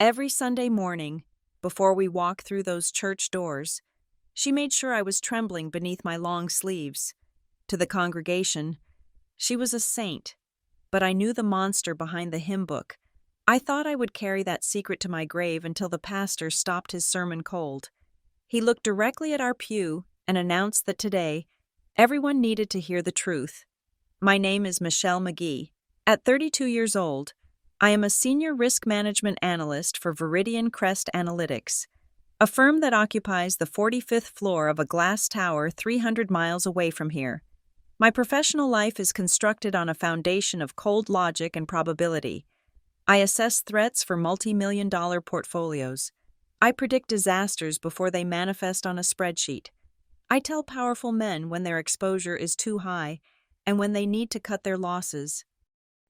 Every Sunday morning, before we walked through those church doors, she made sure I was trembling beneath my long sleeves. To the congregation, she was a saint, but I knew the monster behind the hymn book. I thought I would carry that secret to my grave until the pastor stopped his sermon cold. He looked directly at our pew and announced that today, everyone needed to hear the truth. My name is Michelle McGee. At 32 years old, I am a senior risk management analyst for Veridian Crest Analytics, a firm that occupies the 45th floor of a glass tower 300 miles away from here. My professional life is constructed on a foundation of cold logic and probability. I assess threats for multi-million-dollar portfolios. I predict disasters before they manifest on a spreadsheet. I tell powerful men when their exposure is too high and when they need to cut their losses.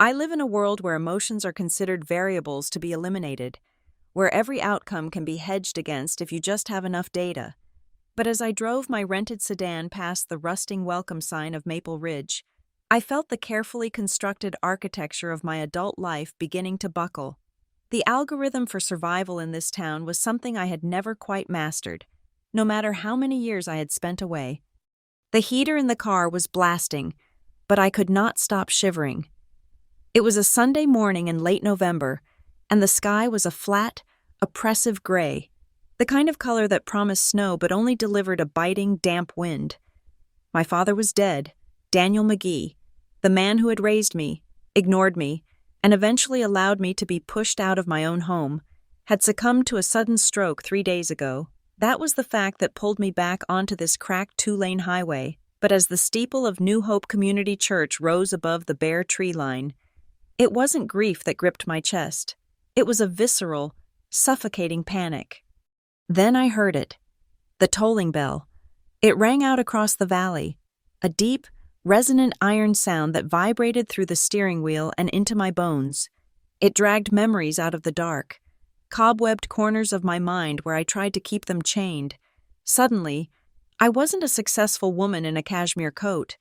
I live in a world where emotions are considered variables to be eliminated, where every outcome can be hedged against if you just have enough data. But as I drove my rented sedan past the rusting welcome sign of Maple Ridge, I felt the carefully constructed architecture of my adult life beginning to buckle. The algorithm for survival in this town was something I had never quite mastered, no matter how many years I had spent away. The heater in the car was blasting, but I could not stop shivering. It was a Sunday morning in late November, and the sky was a flat, oppressive gray, the kind of color that promised snow but only delivered a biting, damp wind. My father was dead, Daniel McGee, the man who had raised me, ignored me, and eventually allowed me to be pushed out of my own home, had succumbed to a sudden stroke 3 days ago. That was the fact that pulled me back onto this cracked 2-lane highway. But as the steeple of New Hope Community Church rose above the bare tree line, it wasn't grief that gripped my chest. It was a visceral, suffocating panic. Then I heard it. The tolling bell. It rang out across the valley, a deep, resonant iron sound that vibrated through the steering wheel and into my bones. It dragged memories out of the dark, cobwebbed corners of my mind where I tried to keep them chained. Suddenly, I wasn't a successful woman in a cashmere coat.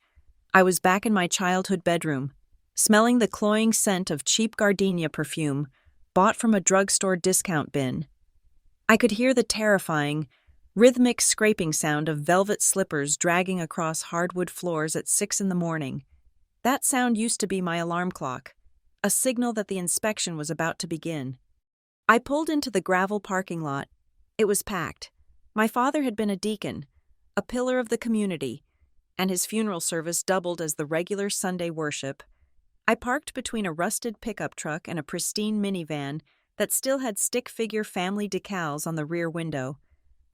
I was back in my childhood bedroom, smelling the cloying scent of cheap gardenia perfume bought from a drugstore discount bin. I could hear the terrifying, rhythmic scraping sound of velvet slippers dragging across hardwood floors at 6 a.m. That sound used to be my alarm clock, a signal that the inspection was about to begin. I pulled into the gravel parking lot. It was packed. My father had been a deacon, a pillar of the community, and his funeral service doubled as the regular Sunday worship. I parked between a rusted pickup truck and a pristine minivan that still had stick figure family decals on the rear window.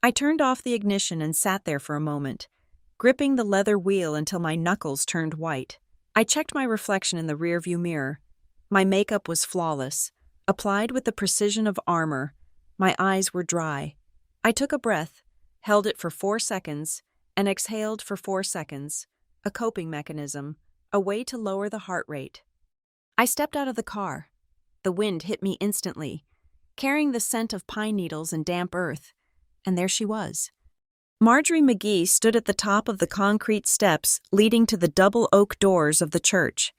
I turned off the ignition and sat there for a moment, gripping the leather wheel until my knuckles turned white. I checked my reflection in the rearview mirror. My makeup was flawless, applied with the precision of armor. My eyes were dry. I took a breath, held it for 4 seconds, and exhaled for 4 seconds, a coping mechanism, a way to lower the heart rate. I stepped out of the car. The wind hit me instantly, carrying the scent of pine needles and damp earth, and there she was. Marjorie McGee stood at the top of the concrete steps leading to the double oak doors of the church.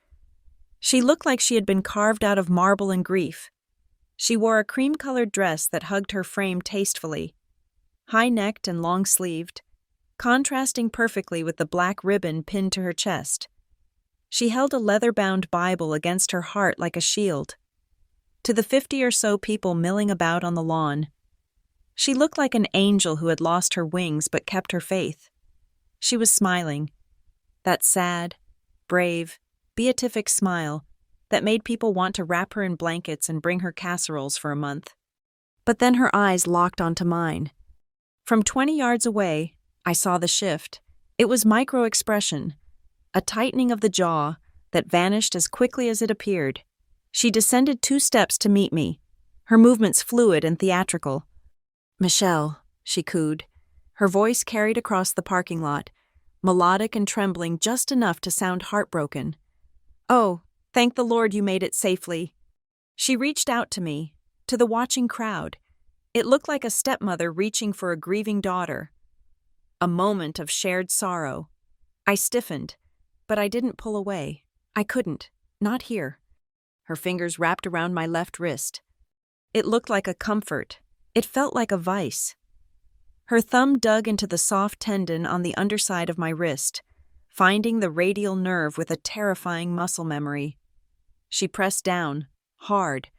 She looked like she had been carved out of marble and grief. She wore a cream-colored dress that hugged her frame tastefully, high-necked and long-sleeved, contrasting perfectly with the black ribbon pinned to her chest. She held a leather-bound Bible against her heart like a shield. To the 50 or so people milling about on the lawn, she looked like an angel who had lost her wings but kept her faith. She was smiling, that sad, brave, beatific smile that made people want to wrap her in blankets and bring her casseroles for a month. But then her eyes locked onto mine. From 20 yards away, I saw the shift. It was micro-expression, a tightening of the jaw that vanished as quickly as it appeared. She descended 2 steps to meet me, her movements fluid and theatrical. "Michelle," she cooed. Her voice carried across the parking lot, melodic and trembling just enough to sound heartbroken. "Oh, thank the Lord you made it safely." She reached out to me, to the watching crowd. It looked like a stepmother reaching for a grieving daughter. A moment of shared sorrow. I stiffened, but I didn't pull away. I couldn't. Not here. Her fingers wrapped around my left wrist. It looked like a comfort. It felt like a vice. Her thumb dug into the soft tendon on the underside of my wrist, finding the radial nerve with a terrifying muscle memory. She pressed down, hard.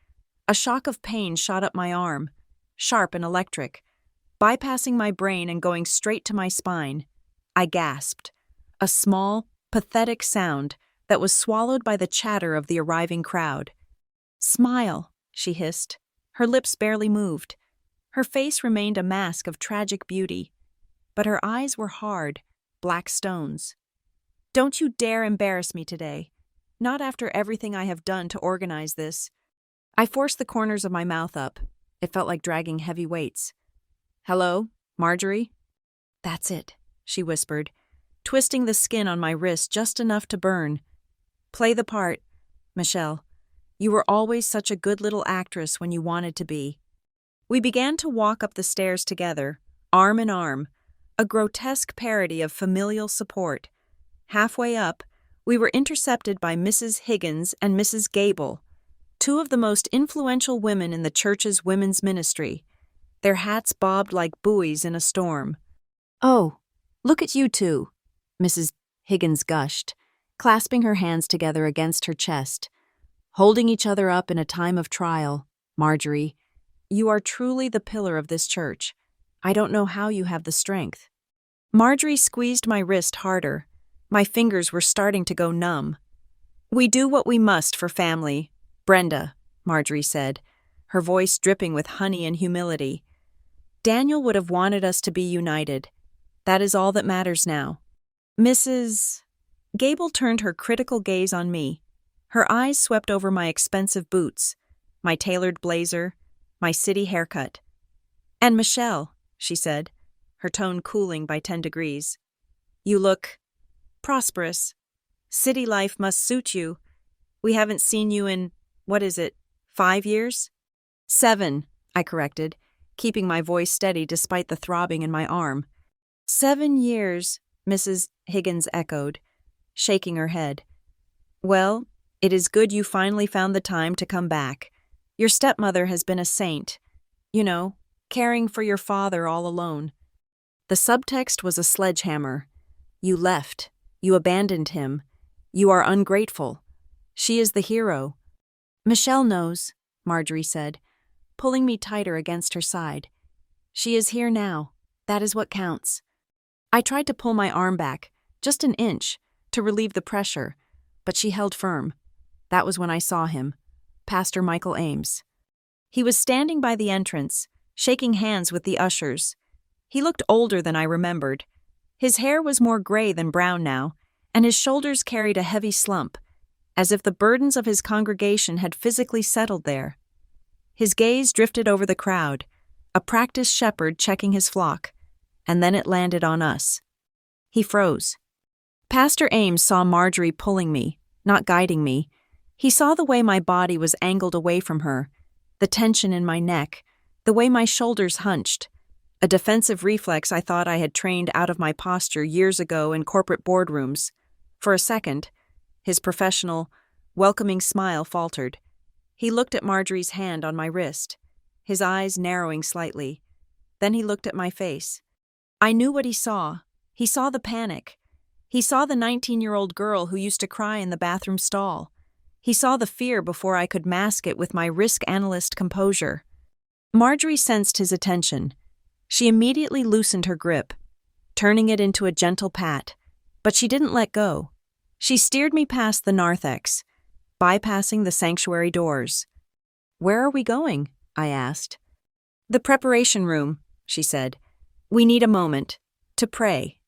A shock of pain shot up my arm, sharp and electric, bypassing my brain and going straight to my spine. I gasped, a small, pathetic sound that was swallowed by the chatter of the arriving crowd. "Smile," she hissed. Her lips barely moved. Her face remained a mask of tragic beauty, but her eyes were hard, black stones. "Don't you dare embarrass me today. Not after everything I have done to organize this." I forced the corners of my mouth up. It felt like dragging heavy weights. "Hello, Marjorie?" "That's it," she whispered, twisting the skin on my wrist just enough to burn. "Play the part, Michelle. You were always such a good little actress when you wanted to be." We began to walk up the stairs together, arm in arm, a grotesque parody of familial support. Halfway up, we were intercepted by Mrs. Higgins and Mrs. Gable, two of the most influential women in the church's women's ministry. Their hats bobbed like buoys in a storm. "Oh, look at you two," Mrs. Higgins gushed, clasping her hands together against her chest. "Holding each other up in a time of trial, Marjorie. You are truly the pillar of this church. I don't know how you have the strength." Marjorie squeezed my wrist harder. My fingers were starting to go numb. "We do what we must for family, Brenda," Marjorie said, her voice dripping with honey and humility. "Daniel would have wanted us to be united. That is all that matters now." Mrs. Gable turned her critical gaze on me. Her eyes swept over my expensive boots, my tailored blazer, my city haircut. "And Michelle," she said, her tone cooling by 10 degrees. "You look prosperous. City life must suit you. We haven't seen you in, 5 years?" "7, I corrected, keeping my voice steady despite the throbbing in my arm. 7 years, Mrs. Higgins echoed, shaking her head. "Well, it is good you finally found the time to come back. Your stepmother has been a saint. You know, caring for your father all alone." The subtext was a sledgehammer. You left. You abandoned him. You are ungrateful. She is the hero. "Michelle knows," Marjorie said, pulling me tighter against her side. "She is here now. That is what counts." I tried to pull my arm back, just an inch, to relieve the pressure, but she held firm. That was when I saw him, Pastor Michael Ames. He was standing by the entrance, shaking hands with the ushers. He looked older than I remembered. His hair was more gray than brown now, and his shoulders carried a heavy slump, as if the burdens of his congregation had physically settled there. His gaze drifted over the crowd, a practiced shepherd checking his flock, and then it landed on us. He froze. Pastor Ames saw Marjorie pulling me, not guiding me. He saw the way my body was angled away from her, the tension in my neck, the way my shoulders hunched, a defensive reflex I thought I had trained out of my posture years ago in corporate boardrooms. For a second, his professional, welcoming smile faltered. He looked at Marjorie's hand on my wrist, his eyes narrowing slightly. Then he looked at my face. I knew what he saw. He saw the panic. He saw the 19-year-old girl who used to cry in the bathroom stall. He saw the fear before I could mask it with my risk analyst composure. Marjorie sensed his attention. She immediately loosened her grip, turning it into a gentle pat, but she didn't let go. She steered me past the narthex, bypassing the sanctuary doors. "Where are we going?" I asked. "The preparation room," she said. "We need a moment to pray."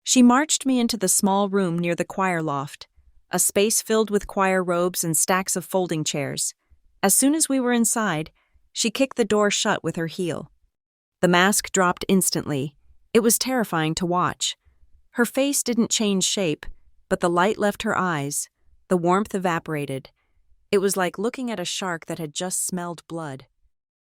She marched me into the small room near the choir loft, a space filled with choir robes and stacks of folding chairs. As soon as we were inside, she kicked the door shut with her heel. The mask dropped instantly. It was terrifying to watch. Her face didn't change shape, but the light left her eyes. The warmth evaporated. It was like looking at a shark that had just smelled blood.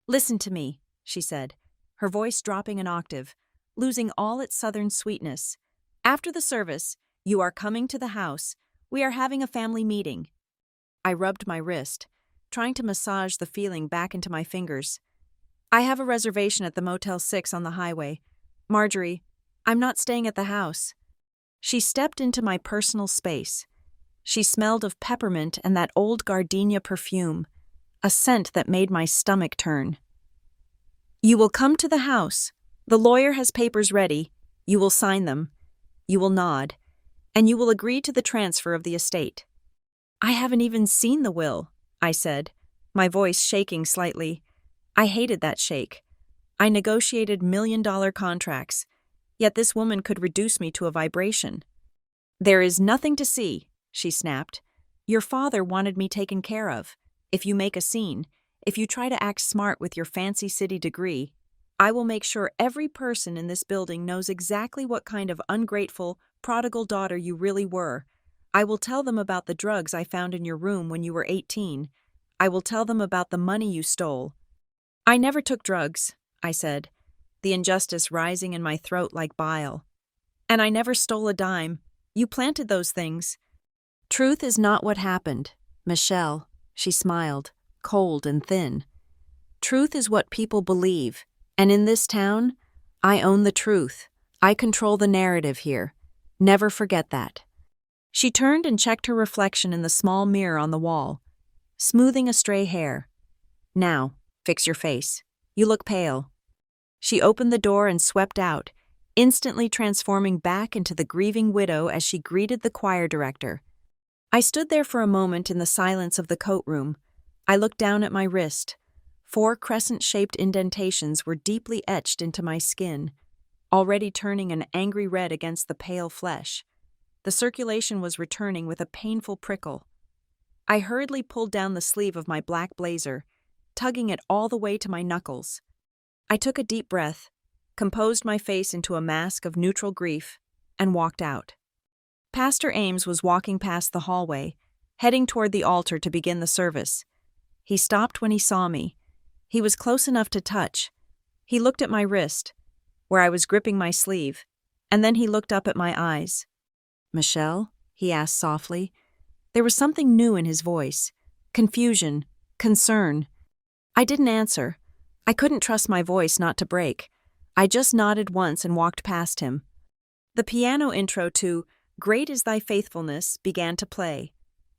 "Listen to me," she said, her voice dropping an octave, losing all its southern sweetness. "After the service, you are coming to the house. We are having a family meeting." I rubbed my wrist, trying to massage the feeling back into my fingers. I have a reservation at the Motel 6 on the highway. Marjorie, I'm not staying at the house. She stepped into my personal space. She smelled of peppermint and that old gardenia perfume, a scent that made my stomach turn. You will come to the house. The lawyer has papers ready. You will sign them. You will nod. And you will agree to the transfer of the estate. I haven't even seen the will, I said, my voice shaking slightly. I hated that shake. I negotiated million-dollar contracts, yet this woman could reduce me to a vibration. There is nothing to see, she snapped. Your father wanted me taken care of. If you make a scene, if you try to act smart with your fancy city degree, I will make sure every person in this building knows exactly what kind of ungrateful, prodigal daughter you really were. I will tell them about the drugs I found in your room when you were 18. I will tell them about the money you stole. I never took drugs, I said, the injustice rising in my throat like bile. And I never stole a dime. You planted those things. Truth is not what happened, Michelle, she smiled, cold and thin. Truth is what people believe, and in this town, I own the truth. I control the narrative here. Never forget that. She turned and checked her reflection in the small mirror on the wall, smoothing a stray hair. Now, fix your face. You look pale. She opened the door and swept out, instantly transforming back into the grieving widow as she greeted the choir director. I stood there for a moment in the silence of the coat room. I looked down at my wrist. 4 crescent-shaped indentations were deeply etched into my skin, already turning an angry red against the pale flesh. The circulation was returning with a painful prickle. I hurriedly pulled down the sleeve of my black blazer, tugging it all the way to my knuckles. I took a deep breath, composed my face into a mask of neutral grief, and walked out. Pastor Ames was walking past the hallway, heading toward the altar to begin the service. He stopped when he saw me. He was close enough to touch. He looked at my wrist, where I was gripping my sleeve, and then he looked up at my eyes. "Michelle?" he asked softly. There was something new in his voice. Confusion, concern. I didn't answer. I couldn't trust my voice not to break. I just nodded once and walked past him. The piano intro to "Great is Thy Faithfulness" began to play,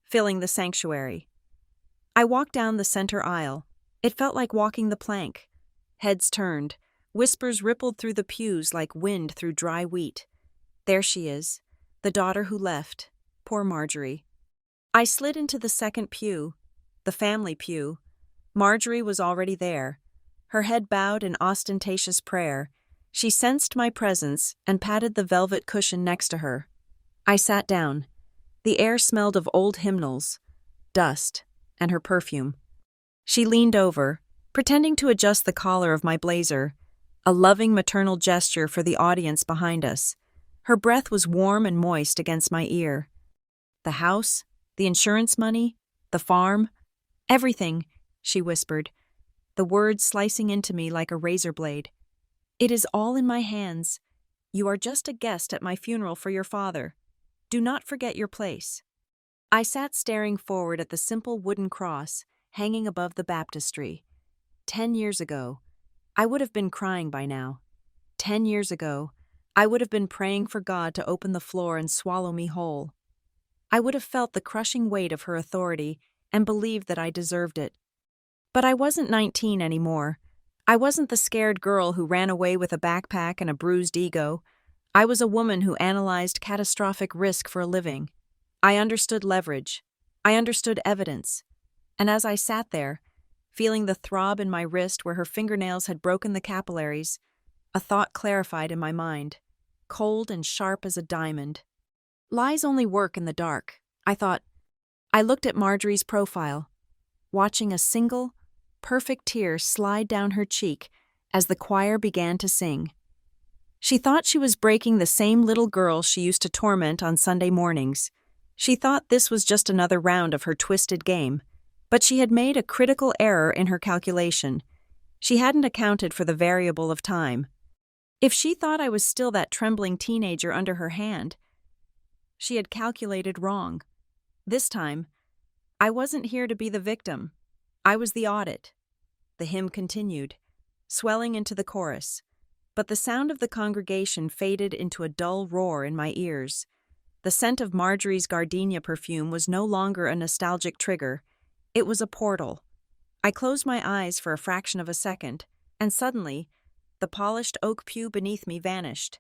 filling the sanctuary. I walked down the center aisle. It felt like walking the plank. Heads turned. Whispers rippled through the pews like wind through dry wheat. There she is, the daughter who left. Poor Marjorie. I slid into the second pew, the family pew. Marjorie was already there, her head bowed in ostentatious prayer. She sensed my presence and patted the velvet cushion next to her. I sat down. The air smelled of old hymnals, dust, and her perfume. She leaned over, pretending to adjust the collar of my blazer, a loving maternal gesture for the audience behind us. Her breath was warm and moist against my ear. "The house, the insurance money, the farm, everything," she whispered, the words slicing into me like a razor blade. "It is all in my hands. You are just a guest at my funeral for your father. Do not forget your place." I sat staring forward at the simple wooden cross hanging above the baptistry. 10 years ago, I would have been crying by now. 10 years ago, I would have been praying for God to open the floor and swallow me whole. I would have felt the crushing weight of her authority and believed that I deserved it. But I wasn't 19 anymore. I wasn't the scared girl who ran away with a backpack and a bruised ego. I was a woman who analyzed catastrophic risk for a living. I understood leverage. I understood evidence. And as I sat there, feeling the throb in my wrist where her fingernails had broken the capillaries, a thought clarified in my mind, cold and sharp as a diamond. Lies only work in the dark, I thought. I looked at Marjorie's profile, watching a single, perfect tear slide down her cheek as the choir began to sing. She thought she was breaking the same little girl she used to torment on Sunday mornings. She thought this was just another round of her twisted game. But she had made a critical error in her calculation. She hadn't accounted for the variable of time. If she thought I was still that trembling teenager under her hand, she had calculated wrong. This time, I wasn't here to be the victim. I was the audit. The hymn continued, swelling into the chorus, but the sound of the congregation faded into a dull roar in my ears. The scent of Marjorie's gardenia perfume was no longer a nostalgic trigger. It was a portal. I closed my eyes for a fraction of a second, and suddenly, the polished oak pew beneath me vanished.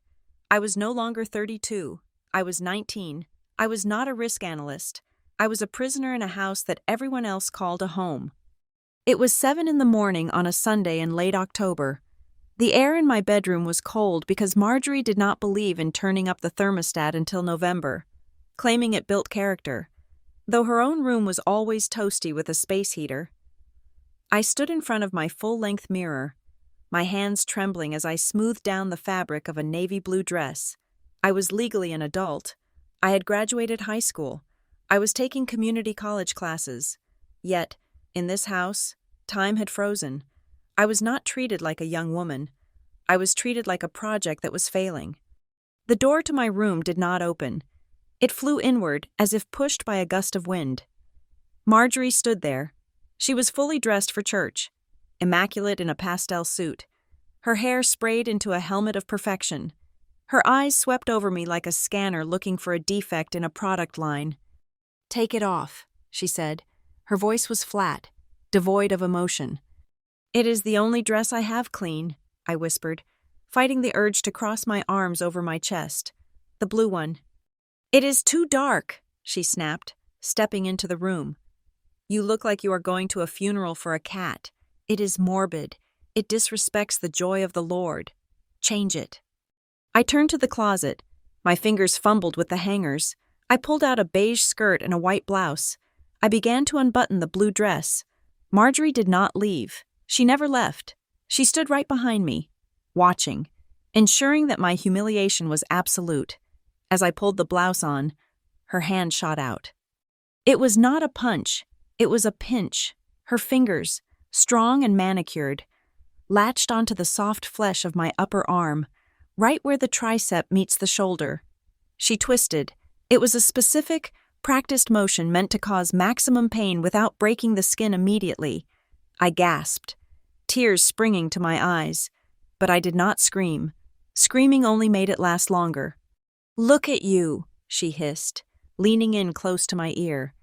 I was no longer 32. I was 19. I was not a risk analyst. I was a prisoner in a house that everyone else called a home. It was 7 in the morning on a Sunday in late October. The air in my bedroom was cold because Marjorie did not believe in turning up the thermostat until November, claiming it built character, though her own room was always toasty with a space heater. I stood in front of my full-length mirror, my hands trembling as I smoothed down the fabric of a navy blue dress. I was legally an adult. I had graduated high school. I was taking community college classes. Yet, in this house, time had frozen. I was not treated like a young woman. I was treated like a project that was failing. The door to my room did not open. It flew inward as if pushed by a gust of wind. Marjorie stood there. She was fully dressed for church, immaculate in a pastel suit, her hair sprayed into a helmet of perfection. Her eyes swept over me like a scanner looking for a defect in a product line. "Take it off," she said. Her voice was flat, devoid of emotion. "It is the only dress I have clean," I whispered, fighting the urge to cross my arms over my chest. "The blue one." "It is too dark," she snapped, stepping into the room. "You look like you are going to a funeral for a cat. It is morbid. It disrespects the joy of the Lord. Change it." I turned to the closet. My fingers fumbled with the hangers. I pulled out a beige skirt and a white blouse. I began to unbutton the blue dress. Marjorie did not leave. She never left. She stood right behind me, watching, ensuring that my humiliation was absolute. As I pulled the blouse on, her hand shot out. It was not a punch. It was a pinch. Her fingers, strong and manicured, latched onto the soft flesh of my upper arm, right where the tricep meets the shoulder. She twisted. It was a specific, practiced motion meant to cause maximum pain without breaking the skin immediately. I gasped, tears springing to my eyes, but I did not scream. Screaming only made it last longer. "Look at you," she hissed, leaning in close to my ear.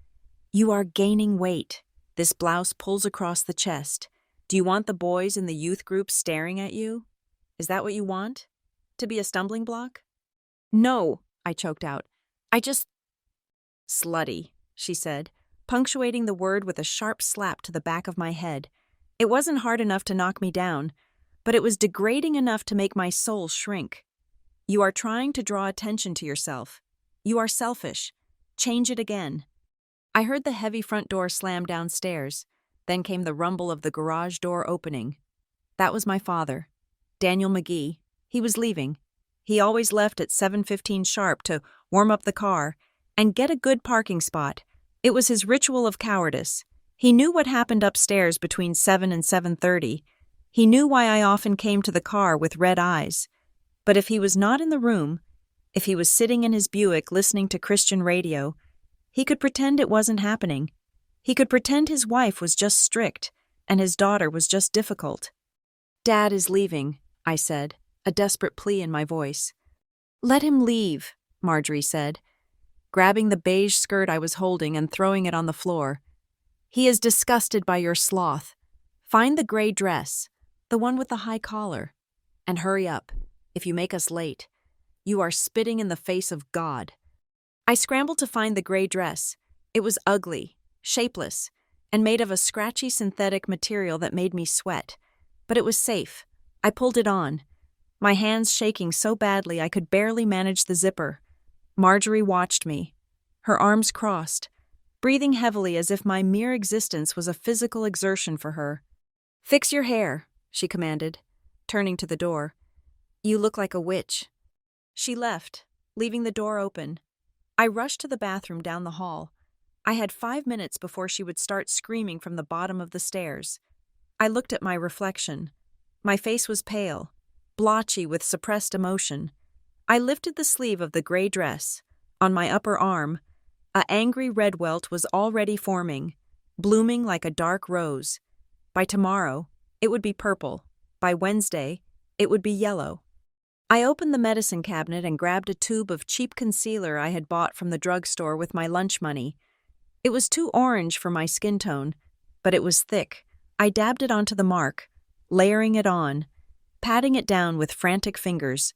"You are gaining weight. This blouse pulls across the chest. Do you want the boys in the youth group staring at you? Is that what you want? To be a stumbling block?" "No," I choked out. "I just—" "Slutty," she said, punctuating the word with a sharp slap to the back of my head. It wasn't hard enough to knock me down, but it was degrading enough to make my soul shrink. "You are trying to draw attention to yourself. You are selfish. Change it again." I heard the heavy front door slam downstairs. Then came the rumble of the garage door opening. That was my father, Daniel McGee. He was leaving. He always left at 7:15 sharp to warm up the car and get a good parking spot. It was his ritual of cowardice. He knew what happened upstairs between 7 and 7:30. He knew why I often came to the car with red eyes. But if he was not in the room, if he was sitting in his Buick listening to Christian radio, he could pretend it wasn't happening. He could pretend his wife was just strict and his daughter was just difficult. "Dad is leaving," I said, a desperate plea in my voice. "Let him leave," Marjorie said, grabbing the beige skirt I was holding and throwing it on the floor. "He is disgusted by your sloth. Find the gray dress, the one with the high collar. And hurry up, if you make us late. You are spitting in the face of God." I scrambled to find the gray dress. It was ugly, shapeless, and made of a scratchy synthetic material that made me sweat. But it was safe. I pulled it on, my hands shaking so badly I could barely manage the zipper. Marjorie watched me, her arms crossed, breathing heavily as if my mere existence was a physical exertion for her. "Fix your hair," she commanded, turning to the door. "You look like a witch." She left, leaving the door open. I rushed to the bathroom down the hall. I had 5 minutes before she would start screaming from the bottom of the stairs. I looked at my reflection. My face was pale, blotchy with suppressed emotion. I lifted the sleeve of the gray dress. On my upper arm, an angry red welt was already forming, blooming like a dark rose. By tomorrow, it would be purple. By Wednesday, it would be yellow. I opened the medicine cabinet and grabbed a tube of cheap concealer I had bought from the drugstore with my lunch money. It was too orange for my skin tone, but it was thick. I dabbed it onto the mark, layering it on, patting it down with frantic fingers.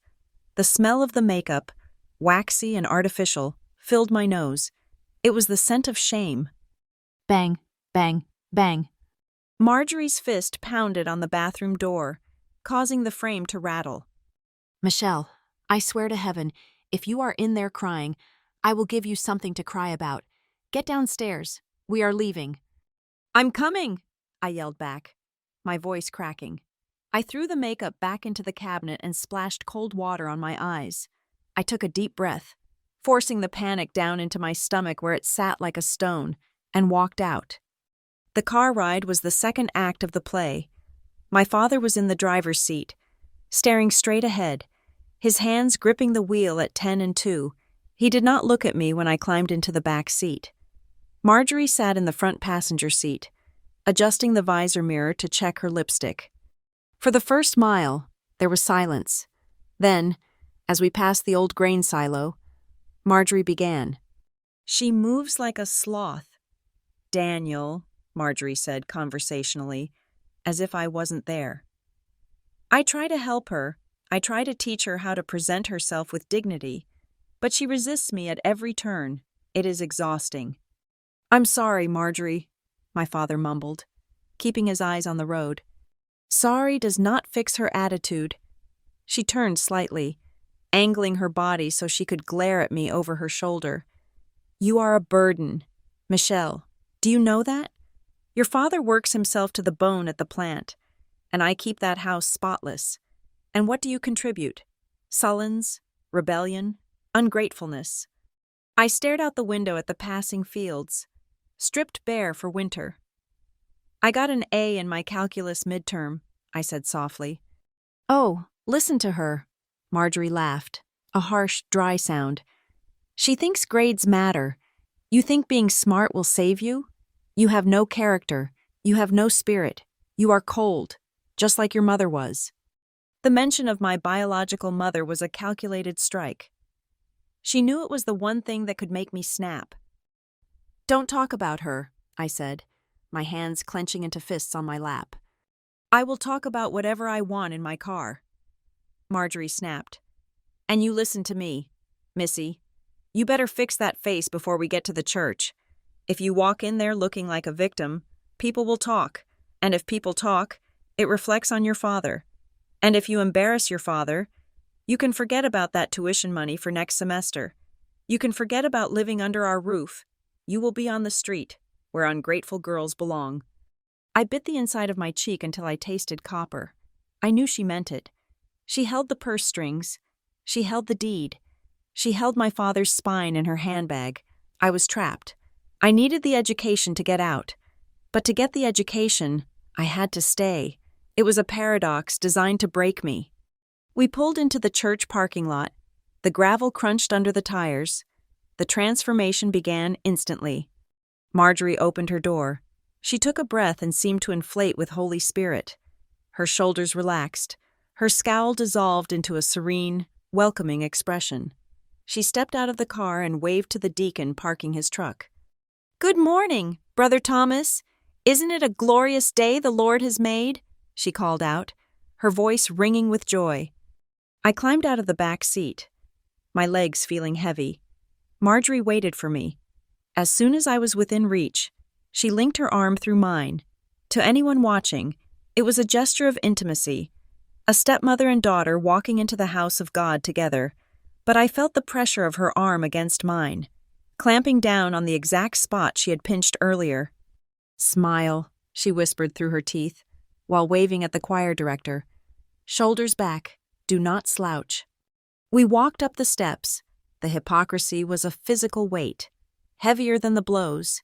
The smell of the makeup, waxy and artificial, filled my nose. It was the scent of shame. Bang, bang, bang. Marjorie's fist pounded on the bathroom door, causing the frame to rattle. Michelle, I swear to heaven, if you are in there crying, I will give you something to cry about. Get downstairs. We are leaving. I'm coming, I yelled back, my voice cracking. I threw the makeup back into the cabinet and splashed cold water on my eyes. I took a deep breath, forcing the panic down into my stomach where it sat like a stone, and walked out. The car ride was the second act of the play. My father was in the driver's seat, staring straight ahead, his hands gripping the wheel at 10 and 2. He did not look at me when I climbed into the back seat. Marjorie sat in the front passenger seat, adjusting the visor mirror to check her lipstick. For the first mile, there was silence. Then, as we passed the old grain silo, Marjorie began. She moves like a sloth. Daniel, Marjorie said conversationally, as if I wasn't there. I try to help her. I try to teach her how to present herself with dignity, but she resists me at every turn. It is exhausting. I'm sorry, Marjorie, my father mumbled, keeping his eyes on the road. Sorry does not fix her attitude. She turned slightly, angling her body so she could glare at me over her shoulder. You are a burden. Michelle, do you know that? Your father works himself to the bone at the plant, and I keep that house spotless. And what do you contribute? Sullens, rebellion, ungratefulness. I stared out the window at the passing fields, stripped bare for winter. I got an A in my calculus midterm, I said softly. Oh, listen to her, Marjorie laughed, a harsh, dry sound. She thinks grades matter. You think being smart will save you? You have no character. You have no spirit. You are cold, just like your mother was. The mention of my biological mother was a calculated strike. She knew it was the one thing that could make me snap. Don't talk about her, I said, my hands clenching into fists on my lap. I will talk about whatever I want in my car. Marjorie snapped. And you listen to me, Missy. You better fix that face before we get to the church. If you walk in there looking like a victim, people will talk. And if people talk, it reflects on your father. And if you embarrass your father, you can forget about that tuition money for next semester. You can forget about living under our roof. You will be on the street, where ungrateful girls belong. I bit the inside of my cheek until I tasted copper. I knew she meant it. She held the purse strings. She held the deed. She held my father's spine in her handbag. I was trapped. I needed the education to get out. But to get the education, I had to stay. It was a paradox designed to break me. We pulled into the church parking lot. The gravel crunched under the tires. The transformation began instantly. Marjorie opened her door. She took a breath and seemed to inflate with Holy Spirit. Her shoulders relaxed. Her scowl dissolved into a serene, welcoming expression. She stepped out of the car and waved to the deacon parking his truck. Good morning, Brother Thomas. Isn't it a glorious day the Lord has made? She called out, her voice ringing with joy. I climbed out of the back seat, my legs feeling heavy. Marjorie waited for me. As soon as I was within reach, she linked her arm through mine. To anyone watching, it was a gesture of intimacy, a stepmother and daughter walking into the house of God together, but I felt the pressure of her arm against mine, clamping down on the exact spot she had pinched earlier. Smile, she whispered through her teeth, while waving at the choir director. Shoulders back, do not slouch. We walked up the steps. The hypocrisy was a physical weight, heavier than the blows.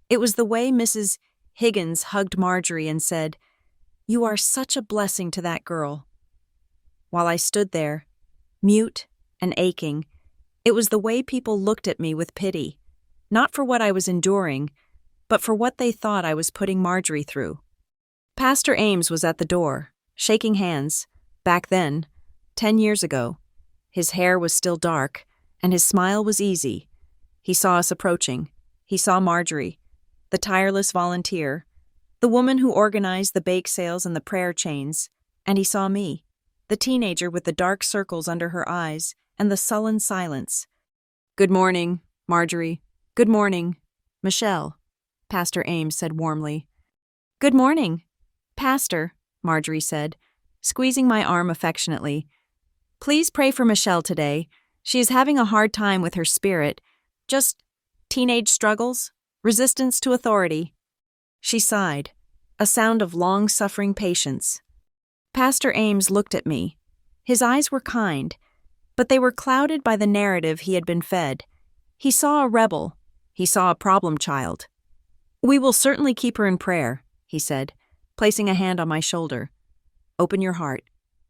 It was the way Mrs. Higgins hugged Marjorie and said, "You are such a blessing to that girl." While I stood there, mute and aching, it was the way people looked at me with pity, not for what I was enduring, but for what they thought I was putting Marjorie through. Pastor Ames was at the door, shaking hands. Back then, 10 years ago, his hair was still dark, and his smile was easy. He saw us approaching. He saw Marjorie, the tireless volunteer, the woman who organized the bake sales and the prayer chains, and he saw me, the teenager with the dark circles under her eyes and the sullen silence. "Good morning, Marjorie. Good morning, Michelle," Pastor Ames said warmly. "Good morning, Pastor," Marjorie said, squeezing my arm affectionately. "Please pray for Michelle today. She is having a hard time with her spirit. Just teenage struggles, resistance to authority." She sighed, a sound of long-suffering patience. Pastor Ames looked at me. His eyes were kind, but they were clouded by the narrative he had been fed. He saw a rebel. He saw a problem child. "We will certainly keep her in prayer," he said, placing a hand on my shoulder. "Open your heart,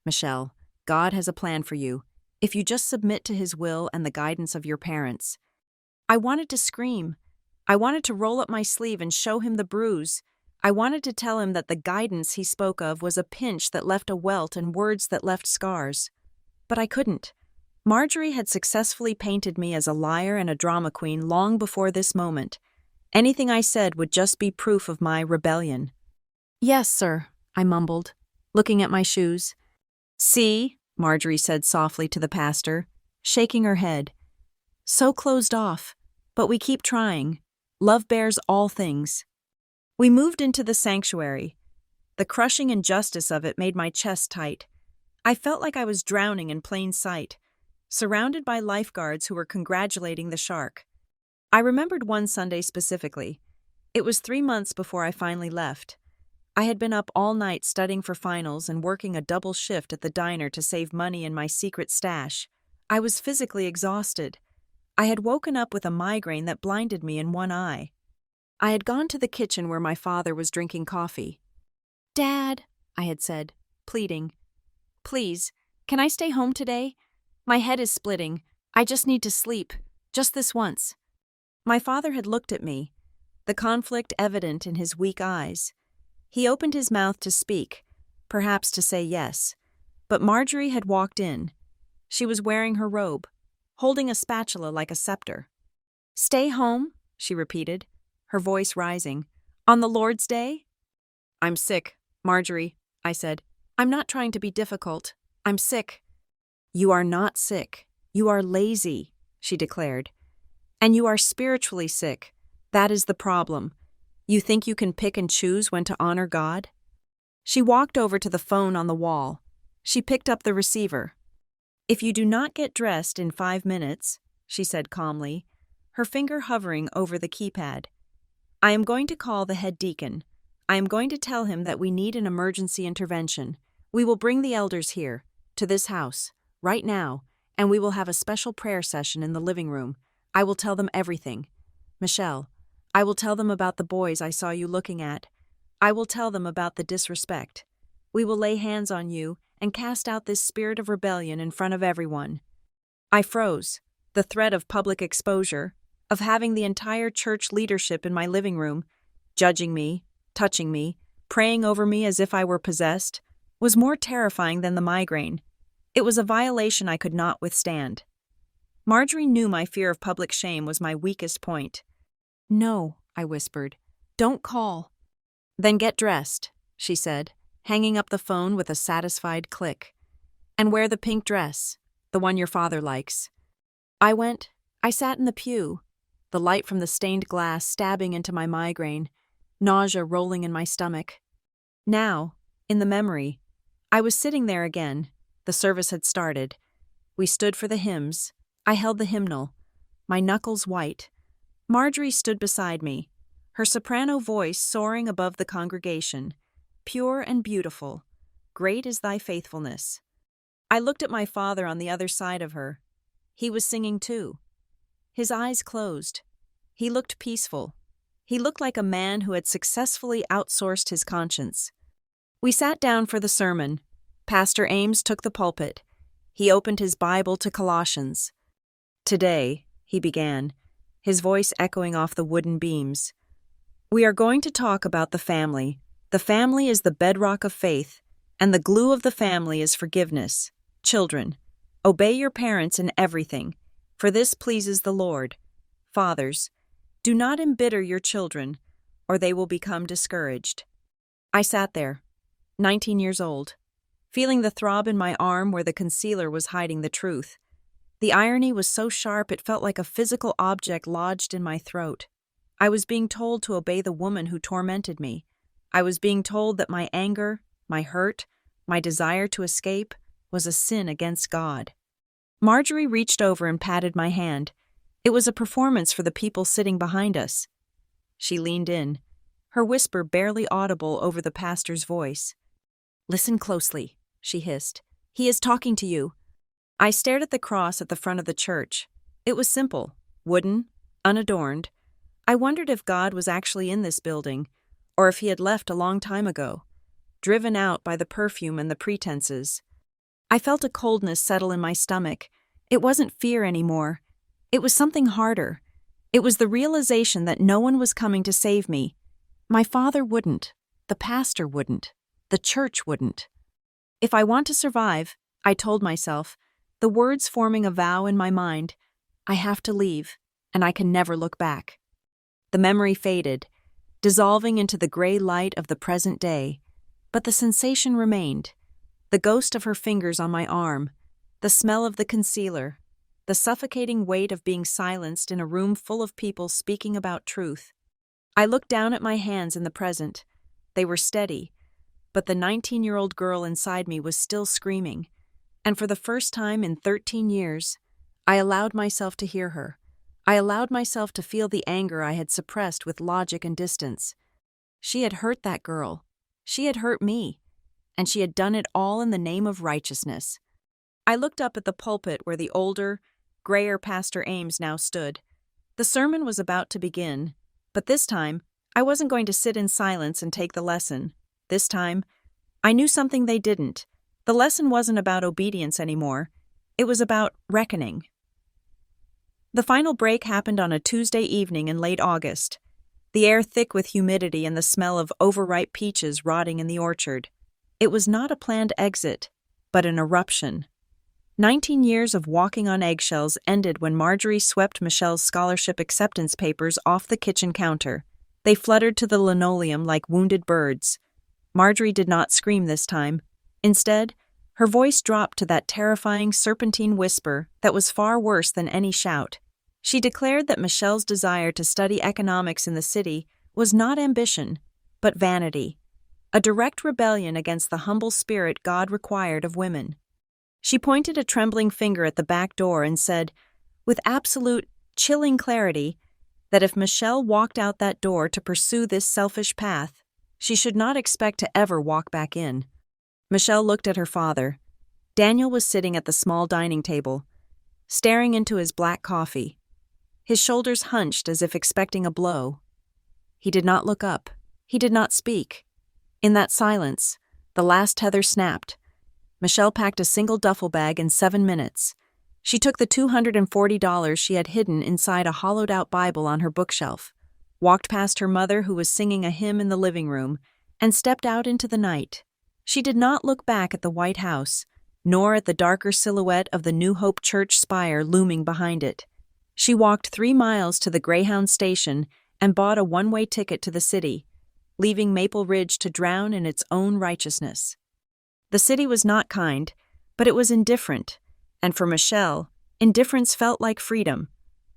Michelle. God has a plan for you, if you just submit to His will and the guidance of your parents." I wanted to scream. I wanted to roll up my sleeve and show him the bruise. I wanted to tell him that the guidance he spoke of was a pinch that left a welt and words that left scars. But I couldn't. Marjorie had successfully painted me as a liar and a drama queen long before this moment. Anything I said would just be proof of my rebellion. "Yes, sir," I mumbled, looking at my shoes. "See," Marjorie said softly to the pastor, shaking her head. "So closed off, but we keep trying. Love bears all things." We moved into the sanctuary. The crushing injustice of it made my chest tight. I felt like I was drowning in plain sight, surrounded by lifeguards who were congratulating the shark. I remembered one Sunday specifically. It was 3 months before I finally left. I had been up all night studying for finals and working a double shift at the diner to save money in my secret stash. I was physically exhausted. I had woken up with a migraine that blinded me in one eye. I had gone to the kitchen where my father was drinking coffee. "Dad," I had said, pleading, "please, can I stay home today? My head is splitting. I just need to sleep, just this once." My father had looked at me, the conflict evident in his weak eyes. He opened his mouth to speak, perhaps to say yes, but Marjorie had walked in. She was wearing her robe, holding a spatula like a scepter. "Stay home," she repeated, her voice rising. "On the Lord's Day?" "I'm sick, Marjorie," I said. "I'm not trying to be difficult. I'm sick." "You are not sick. You are lazy," she declared. "And you are spiritually sick. That is the problem. You think you can pick and choose when to honor God?" She walked over to the phone on the wall. She picked up the receiver. "If you do not get dressed in 5 minutes," she said calmly, her finger hovering over the keypad, "I am going to call the head deacon. I am going to tell him that we need an emergency intervention. We will bring the elders here, to this house, right now, and we will have a special prayer session in the living room. I will tell them everything. Michelle, I will tell them about the boys I saw you looking at. I will tell them about the disrespect. We will lay hands on you and cast out this spirit of rebellion in front of everyone." I froze. The threat of public exposure, of having the entire church leadership in my living room, judging me, touching me, praying over me as if I were possessed, was more terrifying than the migraine. It was a violation I could not withstand. Marjorie knew my fear of public shame was my weakest point. "No," I whispered. "Don't call." "Then get dressed," she said, hanging up the phone with a satisfied click. "And wear the pink dress, the one your father likes." I sat in the pew, the light from the stained glass stabbing into my migraine, nausea rolling in my stomach. Now, in the memory, I was sitting there again. The service had started. We stood for the hymns. I held the hymnal, my knuckles white. Marjorie stood beside me, her soprano voice soaring above the congregation. Pure and beautiful, great is thy faithfulness. I looked at my father on the other side of her. He was singing too. His eyes closed. He looked peaceful. He looked like a man who had successfully outsourced his conscience. We sat down for the sermon. Pastor Ames took the pulpit. He opened his Bible to Colossians. "Today," he began, his voice echoing off the wooden beams, We are going to talk about the family. The family is the bedrock of faith, and the glue of the family is forgiveness. Children, obey your parents in everything, for this pleases the Lord. Fathers, do not embitter your children, or they will become discouraged. I sat there, 19 years old, feeling the throb in my arm where the concealer was hiding the truth. The irony was so sharp it felt like a physical object lodged in my throat. I was being told to obey the woman who tormented me. I was being told that my anger, my hurt, my desire to escape was a sin against God. Marjorie reached over and patted my hand. It was a performance for the people sitting behind us. She leaned in, her whisper barely audible over the pastor's voice. "Listen closely," she hissed. "He is talking to you." I stared at the cross at the front of the church. It was simple, wooden, unadorned. I wondered if God was actually in this building, or if he had left a long time ago, driven out by the perfume and the pretenses. I felt a coldness settle in my stomach. It wasn't fear anymore. It was something harder. It was the realization that no one was coming to save me. My father wouldn't. The pastor wouldn't. The church wouldn't. If I want to survive, I told myself, the words forming a vow in my mind, I have to leave, and I can never look back. The memory faded, dissolving into the gray light of the present day, but the sensation remained. The ghost of her fingers on my arm, the smell of the concealer, the suffocating weight of being silenced in a room full of people speaking about truth. I looked down at my hands in the present. They were steady, but the 19-year-old girl inside me was still screaming, and for the first time in 13 years, I allowed myself to hear her. I allowed myself to feel the anger I had suppressed with logic and distance. She had hurt that girl. She had hurt me, and she had done it all in the name of righteousness. I looked up at the pulpit where the older, grayer Pastor Ames now stood. The sermon was about to begin, but this time, I wasn't going to sit in silence and take the lesson. This time, I knew something they didn't. The lesson wasn't about obedience anymore. It was about reckoning. The final break happened on a Tuesday evening in late August, the air thick with humidity and the smell of overripe peaches rotting in the orchard. It was not a planned exit, but an eruption. 19 years of walking on eggshells ended when Marjorie swept Michelle's scholarship acceptance papers off the kitchen counter. They fluttered to the linoleum like wounded birds. Marjorie did not scream this time. Instead, her voice dropped to that terrifying serpentine whisper that was far worse than any shout. She declared that Michelle's desire to study economics in the city was not ambition, but vanity, a direct rebellion against the humble spirit God required of women. She pointed a trembling finger at the back door and said, with absolute, chilling clarity, that if Michelle walked out that door to pursue this selfish path, she should not expect to ever walk back in. Michelle looked at her father. Daniel was sitting at the small dining table, staring into his black coffee, his shoulders hunched as if expecting a blow. He did not look up. He did not speak. In that silence, the last tether snapped. Michelle packed a single duffel bag in 7 minutes. She took the $240 she had hidden inside a hollowed-out Bible on her bookshelf, walked past her mother who was singing a hymn in the living room, and stepped out into the night. She did not look back at the White House, nor at the darker silhouette of the New Hope Church spire looming behind it. She walked 3 miles to the Greyhound station and bought a one-way ticket to the city, leaving Maple Ridge to drown in its own righteousness. The city was not kind, but it was indifferent, and for Michelle, indifference felt like freedom.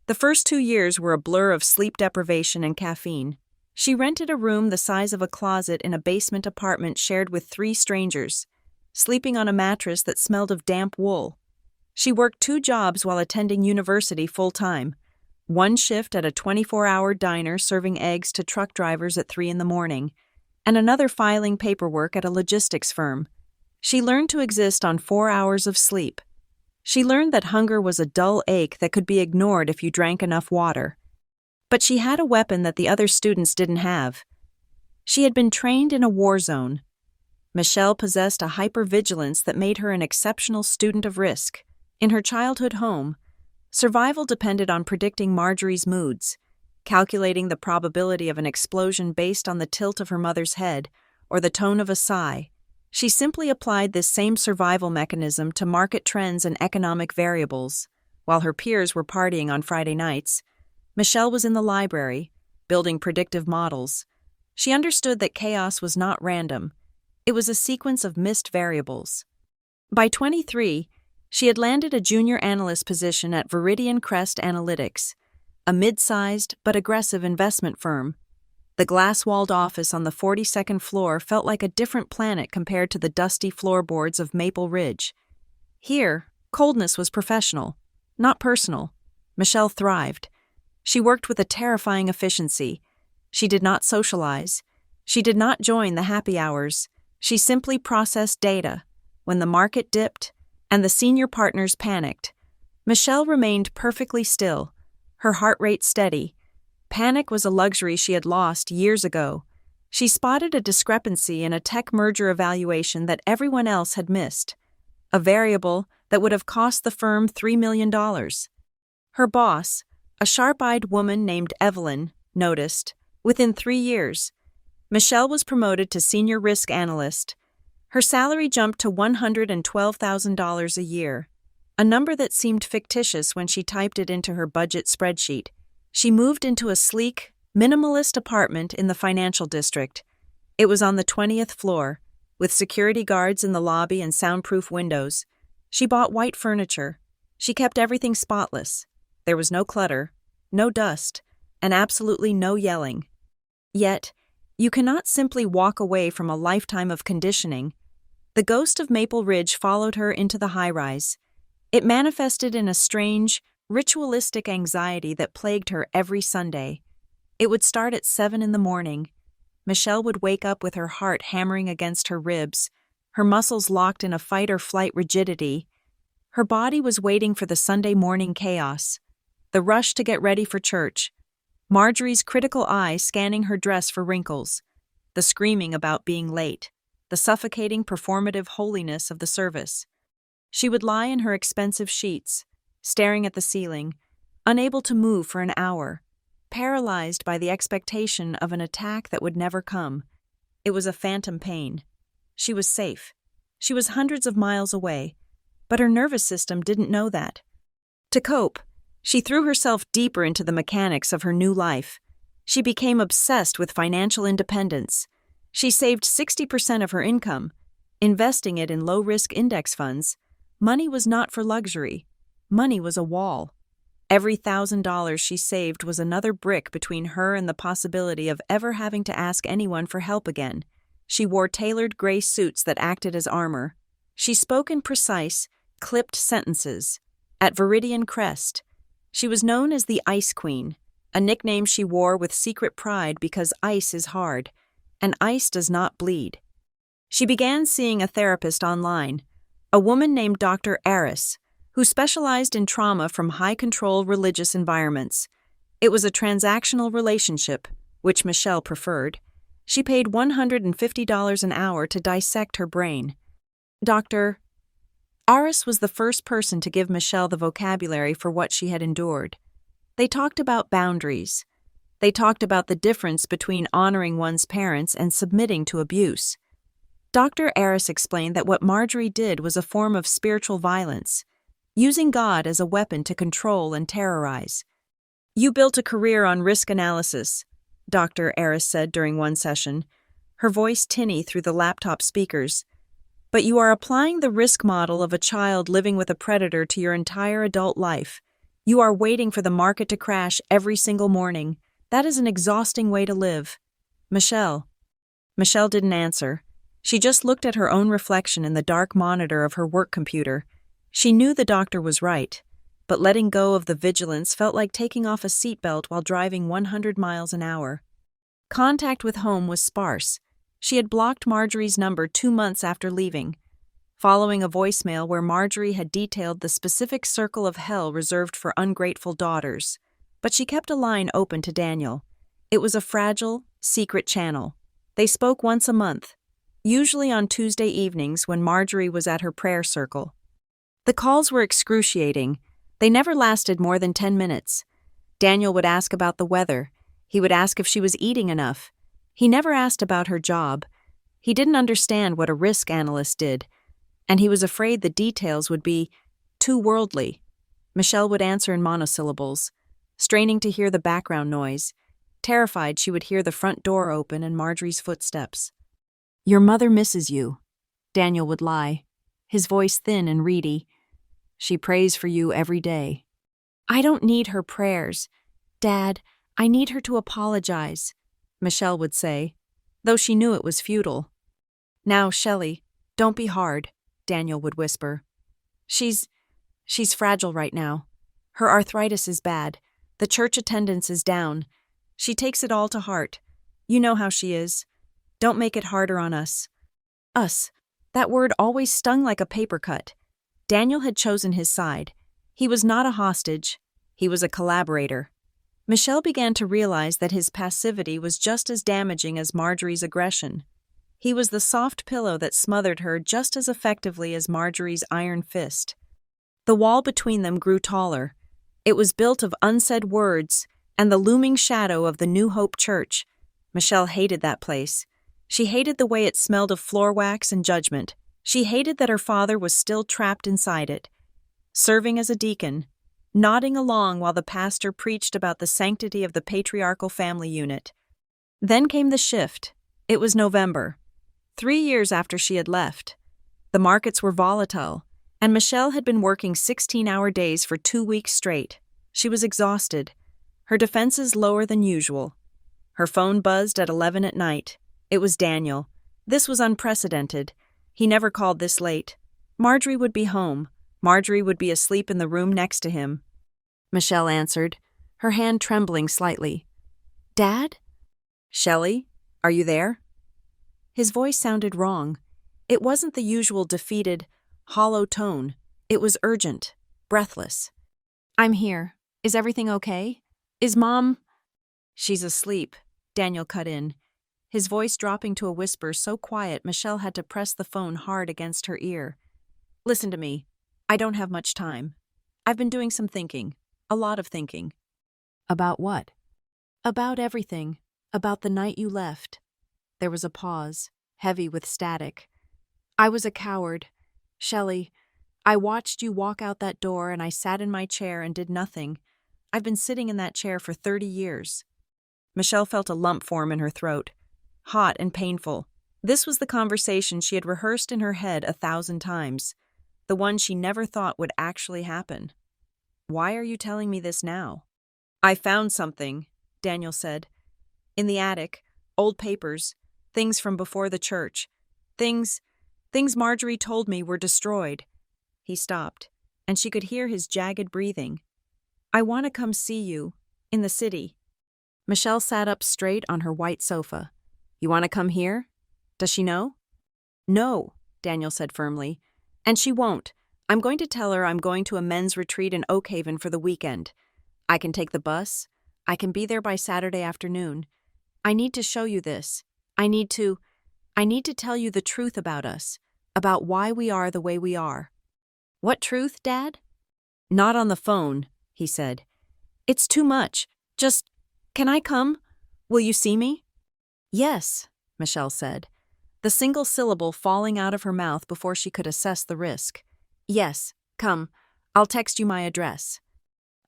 The first 2 years were a blur of sleep deprivation and caffeine. She rented a room the size of a closet in a basement apartment shared with 3 strangers, sleeping on a mattress that smelled of damp wool. She worked 2 jobs while attending university full-time, one shift at a 24-hour diner serving eggs to truck drivers at 3 a.m, and another filing paperwork at a logistics firm. She learned to exist on 4 hours of sleep. She learned that hunger was a dull ache that could be ignored if you drank enough water. But she had a weapon that the other students didn't have. She had been trained in a war zone. Michelle possessed a hypervigilance that made her an exceptional student of risk. In her childhood home, survival depended on predicting Marjorie's moods. calculating the probability of an explosion based on the tilt of her mother's head or the tone of a sigh. She simply applied this same survival mechanism to market trends and economic variables. While her peers were partying on Friday nights, Michelle was in the library, building predictive models. She understood that chaos was not random. It was a sequence of missed variables. By 23, she had landed a junior analyst position at Viridian Crest Analytics, a mid-sized but aggressive investment firm. The glass-walled office on the 42nd floor felt like a different planet compared to the dusty floorboards of Maple Ridge. Here, coldness was professional, not personal. Michelle thrived. She worked with a terrifying efficiency. She did not socialize. She did not join the happy hours. She simply processed data. When the market dipped and the senior partners panicked, Michelle remained perfectly still, her heart rate steady. Panic was a luxury she had lost years ago. She spotted a discrepancy in a tech merger evaluation that everyone else had missed, a variable that would have cost the firm $3 million. Her boss, a sharp-eyed woman named Evelyn, noticed. Within 3 years, Michelle was promoted to senior risk analyst. Her salary jumped to $112,000 a year, a number that seemed fictitious when she typed it into her budget spreadsheet. She moved into a sleek, minimalist apartment in the financial district. It was on the 20th floor, with security guards in the lobby and soundproof windows. She bought white furniture. She kept everything spotless. There was no clutter, no dust, and absolutely no yelling. Yet, you cannot simply walk away from a lifetime of conditioning. The ghost of Maple Ridge followed her into the high-rise. It manifested in a strange, ritualistic anxiety that plagued her every Sunday. It would start at 7 in the morning. Michelle would wake up with her heart hammering against her ribs, her muscles locked in a fight-or-flight rigidity. Her body was waiting for the Sunday morning chaos, the rush to get ready for church, Marjorie's critical eye scanning her dress for wrinkles, the screaming about being late, the suffocating performative holiness of the service. She would lie in her expensive sheets, staring at the ceiling, unable to move for an hour, paralyzed by the expectation of an attack that would never come. It was a phantom pain. She was safe. She was hundreds of miles away, but her nervous system didn't know that. To cope, she threw herself deeper into the mechanics of her new life. She became obsessed with financial independence. She saved 60% of her income, investing it in low-risk index funds. Money was not for luxury. Money was a wall. Every $1,000 she saved was another brick between her and the possibility of ever having to ask anyone for help again. She wore tailored gray suits that acted as armor. She spoke in precise, clipped sentences. At Viridian Crest, she was known as the Ice Queen, a nickname she wore with secret pride because ice is hard, and ice does not bleed. She began seeing a therapist online, a woman named Dr. Aris, who specialized in trauma from high-control religious environments. It was a transactional relationship, which Michelle preferred. She paid $150 an hour to dissect her brain. Dr. Aris was the first person to give Michelle the vocabulary for what she had endured. They talked about boundaries. They talked about the difference between honoring one's parents and submitting to abuse. Dr. Aris explained that what Marjorie did was a form of spiritual violence, using God as a weapon to control and terrorize. "You built a career on risk analysis," Dr. Aris said during one session, her voice tinny through the laptop speakers. "But you are applying the risk model of a child living with a predator to your entire adult life. You are waiting for the market to crash every single morning. That is an exhausting way to live." Michelle didn't answer. She just looked at her own reflection in the dark monitor of her work computer. She knew the doctor was right, but letting go of the vigilance felt like taking off a seatbelt while driving 100 miles an hour. Contact with home was sparse. She had blocked Marjorie's number 2 months after leaving, following a voicemail where Marjorie had detailed the specific circle of hell reserved for ungrateful daughters. But she kept a line open to Daniel. It was a fragile, secret channel. They spoke once a month, usually on Tuesday evenings when Marjorie was at her prayer circle. The calls were excruciating. They never lasted more than 10 minutes. Daniel would ask about the weather. He would ask if she was eating enough. He never asked about her job. He didn't understand what a risk analyst did, and he was afraid the details would be too worldly. Michelle would answer in monosyllables, straining to hear the background noise. Terrified, she would hear the front door open and Marjorie's footsteps. "Your mother misses you," Daniel would lie, his voice thin and reedy. "She prays for you every day." "I don't need her prayers. Dad, I need her to apologize," Michelle would say, though she knew it was futile. "Now, Shelley, don't be hard," Daniel would whisper. She's fragile right now. Her arthritis is bad. The church attendance is down. She takes it all to heart. You know how she is. Don't make it harder on us." Us. That word always stung like a paper cut. Daniel had chosen his side. He was not a hostage. He was a collaborator. Michelle began to realize that his passivity was just as damaging as Marjorie's aggression. He was the soft pillow that smothered her just as effectively as Marjorie's iron fist. The wall between them grew taller. It was built of unsaid words and the looming shadow of the New Hope Church. Michelle hated that place. She hated the way it smelled of floor wax and judgment. She hated that her father was still trapped inside it, serving as a deacon, nodding along while the pastor preached about the sanctity of the patriarchal family unit. Then came the shift. It was November, 3 years after she had left. The markets were volatile, and Michelle had been working 16-hour days for 2 weeks straight. She was exhausted, her defenses lower than usual. Her phone buzzed at 11 at night. It was Daniel. This was unprecedented. He never called this late. Marjorie would be home. Marjorie would be asleep in the room next to him. Michelle answered, her hand trembling slightly. "Dad?" "Shelley, are you there?" His voice sounded wrong. It wasn't the usual defeated, hollow tone. It was urgent, breathless. "I'm here. Is everything okay? Is Mom—" "She's asleep," Daniel cut in, his voice dropping to a whisper so quiet Michelle had to press the phone hard against her ear. "Listen to me. I don't have much time. I've been doing some thinking. A lot of thinking." "About what?" "About everything. About the night you left." There was a pause, heavy with static. "I was a coward. Shelley, I watched you walk out that door and I sat in my chair and did nothing. I've been sitting in that chair for 30 years. Michelle felt a lump form in her throat, hot and painful. This was the conversation she had rehearsed in her head 1,000 times, the one she never thought would actually happen. "Why are you telling me this now?" "I found something," Daniel said. "In the attic, old papers, things from before the church, things Marjorie told me were destroyed." He stopped, and she could hear his jagged breathing. "I want to come see you, in the city." Michelle sat up straight on her white sofa. "You want to come here? Does she know?" "No," Daniel said firmly. "And she won't. I'm going to tell her I'm going to a men's retreat in Oak Haven for the weekend. I can take the bus. I can be there by Saturday afternoon. I need to show you this. I need to tell you the truth about us, about why we are the way we are." "What truth, Dad?" "Not on the phone," he said. "It's too much. Just, can I come? Will you see me?" "Yes," Michelle said, the single syllable falling out of her mouth before she could assess the risk. "Yes, come. I'll text you my address."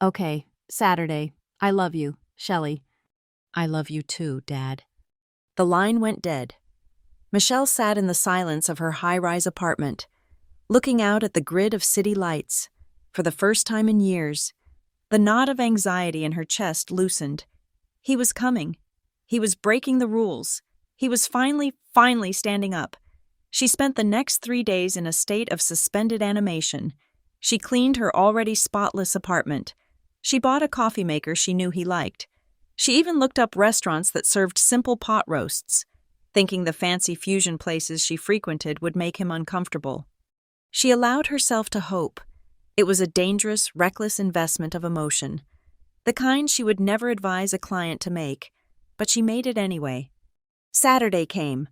"Okay, Saturday. I love you, Shelley." "I love you too, Dad." The line went dead. Michelle sat in the silence of her high-rise apartment, looking out at the grid of city lights. For the first time in years, the knot of anxiety in her chest loosened. He was coming. He was breaking the rules. He was finally standing up. She spent the next 3 days in a state of suspended animation. She cleaned her already spotless apartment. She bought a coffee maker she knew he liked. She even looked up restaurants that served simple pot roasts, thinking the fancy fusion places she frequented would make him uncomfortable. She allowed herself to hope. It was a dangerous, reckless investment of emotion, the kind she would never advise a client to make, but she made it anyway. Saturday came.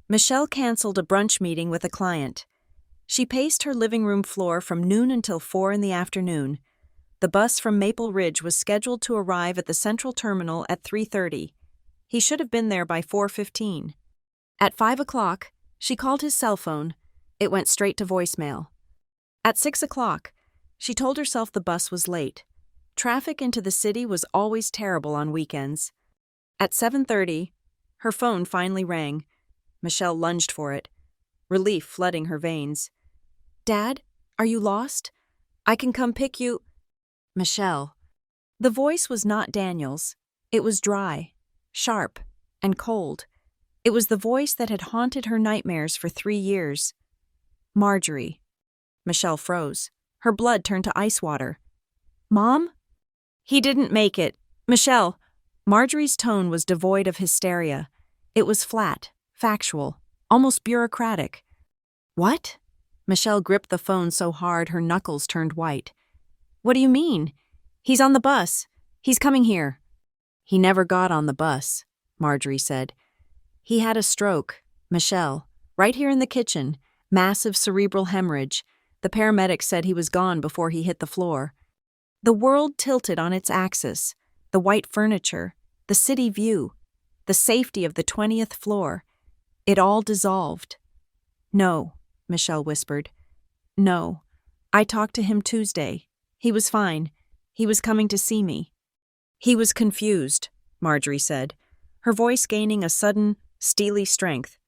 Michelle canceled a brunch meeting with a client. She paced her living room floor from noon until 4 in the afternoon. The bus from Maple Ridge was scheduled to arrive at the central terminal at 3:30. He should have been there by 4:15. At 5 o'clock, she called his cell phone. It went straight to voicemail. At 6 o'clock, she told herself the bus was late. Traffic into the city was always terrible on weekends. At 7:30, her phone finally rang. Michelle lunged for it, relief flooding her veins. "Dad, are you lost? I can come pick you." Michelle. The voice was not Daniel's. It was dry, sharp, and cold. It was the voice that had haunted her nightmares for 3 years. "Marjorie." Michelle froze. Her blood turned to ice water. "Mom?" "He didn't make it. Michelle." Marjorie's tone was devoid of hysteria. It was flat, factual, almost bureaucratic. "What?" Michelle gripped the phone so hard her knuckles turned white. "What do you mean? He's on the bus. He's coming here." "He never got on the bus," Marjorie said. "He had a stroke, Michelle, right here in the kitchen, massive cerebral hemorrhage. The paramedics said he was gone before he hit the floor." The world tilted on its axis, the white furniture, the city view, the safety of the 20th floor. It all dissolved. "No," Michelle whispered. "No. I talked to him Tuesday. He was fine. He was coming to see me." "He was confused," Marjorie said, her voice gaining a sudden, steely strength.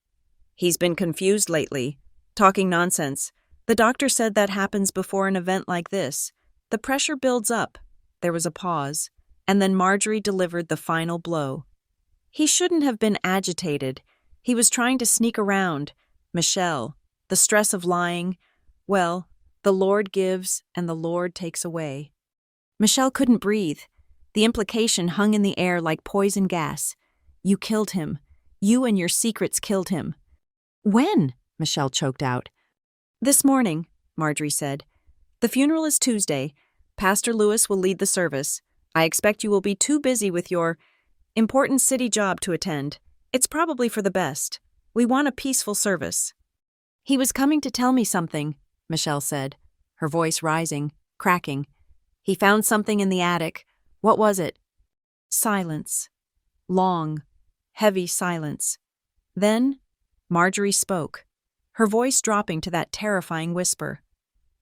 "He's been confused lately, talking nonsense. The doctor said that happens before an event like this. The pressure builds up." There was a pause, and then Marjorie delivered the final blow. "He shouldn't have been agitated. He was trying to sneak around. Michelle, the stress of lying, well, the Lord gives and the Lord takes away." Michelle couldn't breathe. The implication hung in the air like poison gas. "You killed him. You and your secrets killed him." "When?" Michelle choked out. "This morning," Marjorie said. "The funeral is Tuesday. Pastor Lewis will lead the service. I expect you will be too busy with your important city job to attend. It's probably for the best. We want a peaceful service." "He was coming to tell me something," Michelle said, her voice rising, cracking. "He found something in the attic. What was it?" Silence. Long, heavy silence. Then, Marjorie spoke, her voice dropping to that terrifying whisper.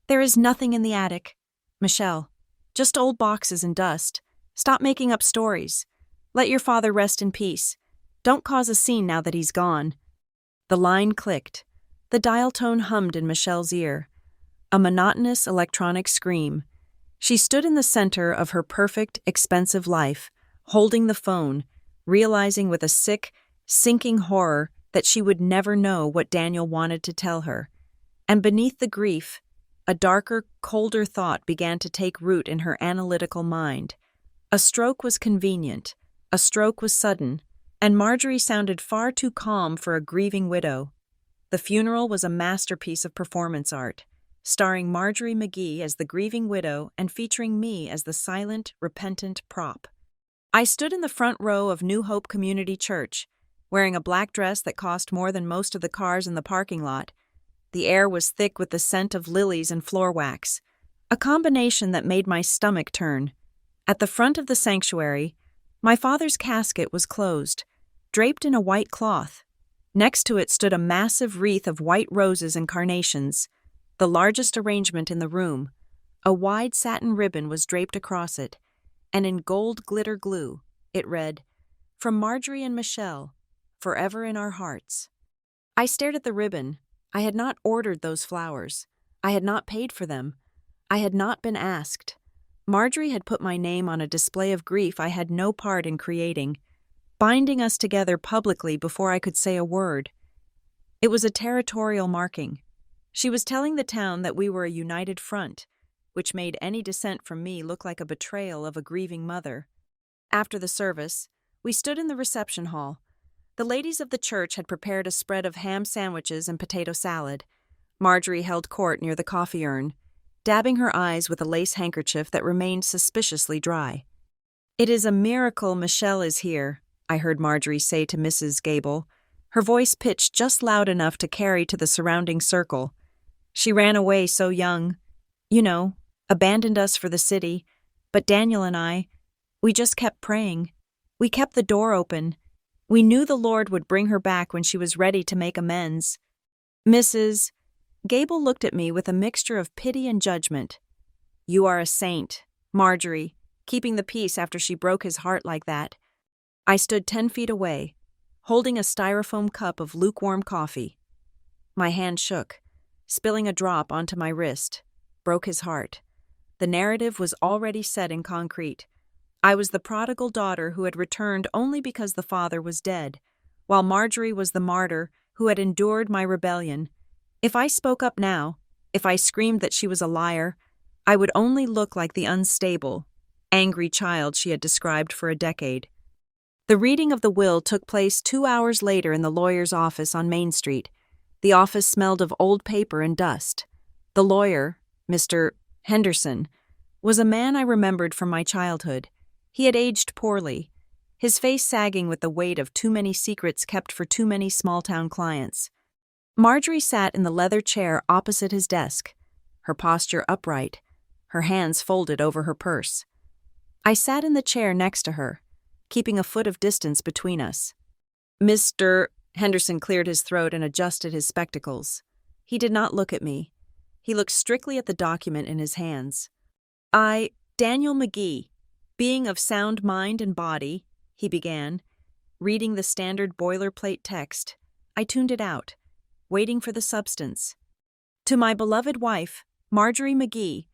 "There is nothing in the attic. Michelle, just old boxes and dust. Stop making up stories. Let your father rest in peace. Don't cause a scene now that he's gone." The line clicked. The dial tone hummed in Michelle's ear. A monotonous electronic scream. She stood in the center of her perfect, expensive life, holding the phone, realizing with a sick, sinking horror that she would never know what Daniel wanted to tell her. And beneath the grief, a darker, colder thought began to take root in her analytical mind. A stroke was convenient, a stroke was sudden, and Marjorie sounded far too calm for a grieving widow. The funeral was a masterpiece of performance art, starring Marjorie McGee as the grieving widow and featuring me as the silent, repentant prop. I stood in the front row of New Hope Community Church, wearing a black dress that cost more than most of the cars in the parking lot. The air was thick with the scent of lilies and floor wax, a combination that made my stomach turn. At the front of the sanctuary, my father's casket was closed, draped in a white cloth. Next to it stood a massive wreath of white roses and carnations, the largest arrangement in the room. A wide satin ribbon was draped across it, and in gold glitter glue, it read, "From Marjorie and Michelle, forever in our hearts." I stared at the ribbon. I had not ordered those flowers. I had not paid for them. I had not been asked. Marjorie had put my name on a display of grief I had no part in creating, binding us together publicly before I could say a word. It was a territorial marking. She was telling the town that we were a united front, which made any dissent from me look like a betrayal of a grieving mother. After the service, we stood in the reception hall. The ladies of the church had prepared a spread of ham sandwiches and potato salad. Marjorie held court near the coffee urn, dabbing her eyes with a lace handkerchief that remained suspiciously dry. "It is a miracle Michelle is here," I heard Marjorie say to Mrs. Gable, her voice pitched just loud enough to carry to the surrounding circle. "She ran away so young. You know, abandoned us for the city. But Daniel and I, we just kept praying. We kept the door open. We knew the Lord would bring her back when she was ready to make amends. Mrs. Gable looked at me with a mixture of pity and judgment. You are a saint, Marjorie, keeping the peace after she broke his heart like that. I stood 10 feet away, holding a styrofoam cup of lukewarm coffee. My hand shook, spilling a drop onto my wrist. Broke his heart. The narrative was already set in concrete. I was the prodigal daughter who had returned only because the father was dead, while Marjorie was the martyr who had endured my rebellion. If I spoke up now, if I screamed that she was a liar, I would only look like the unstable, angry child she had described for a decade. The reading of the will took place 2 hours later in the lawyer's office on Main Street. The office smelled of old paper and dust. The lawyer, Mr. Henderson, was a man I remembered from my childhood. He had aged poorly, his face sagging with the weight of too many secrets kept for too many small-town clients. Marjorie sat in the leather chair opposite his desk, her posture upright, her hands folded over her purse. I sat in the chair next to her, keeping a foot of distance between us. Mr. Henderson cleared his throat and adjusted his spectacles. He did not look at me. He looked strictly at the document in his hands. Daniel McGee, being of sound mind and body, he began, reading the standard boilerplate text. I tuned it out, waiting for the substance. To my beloved wife, Marjorie McGee,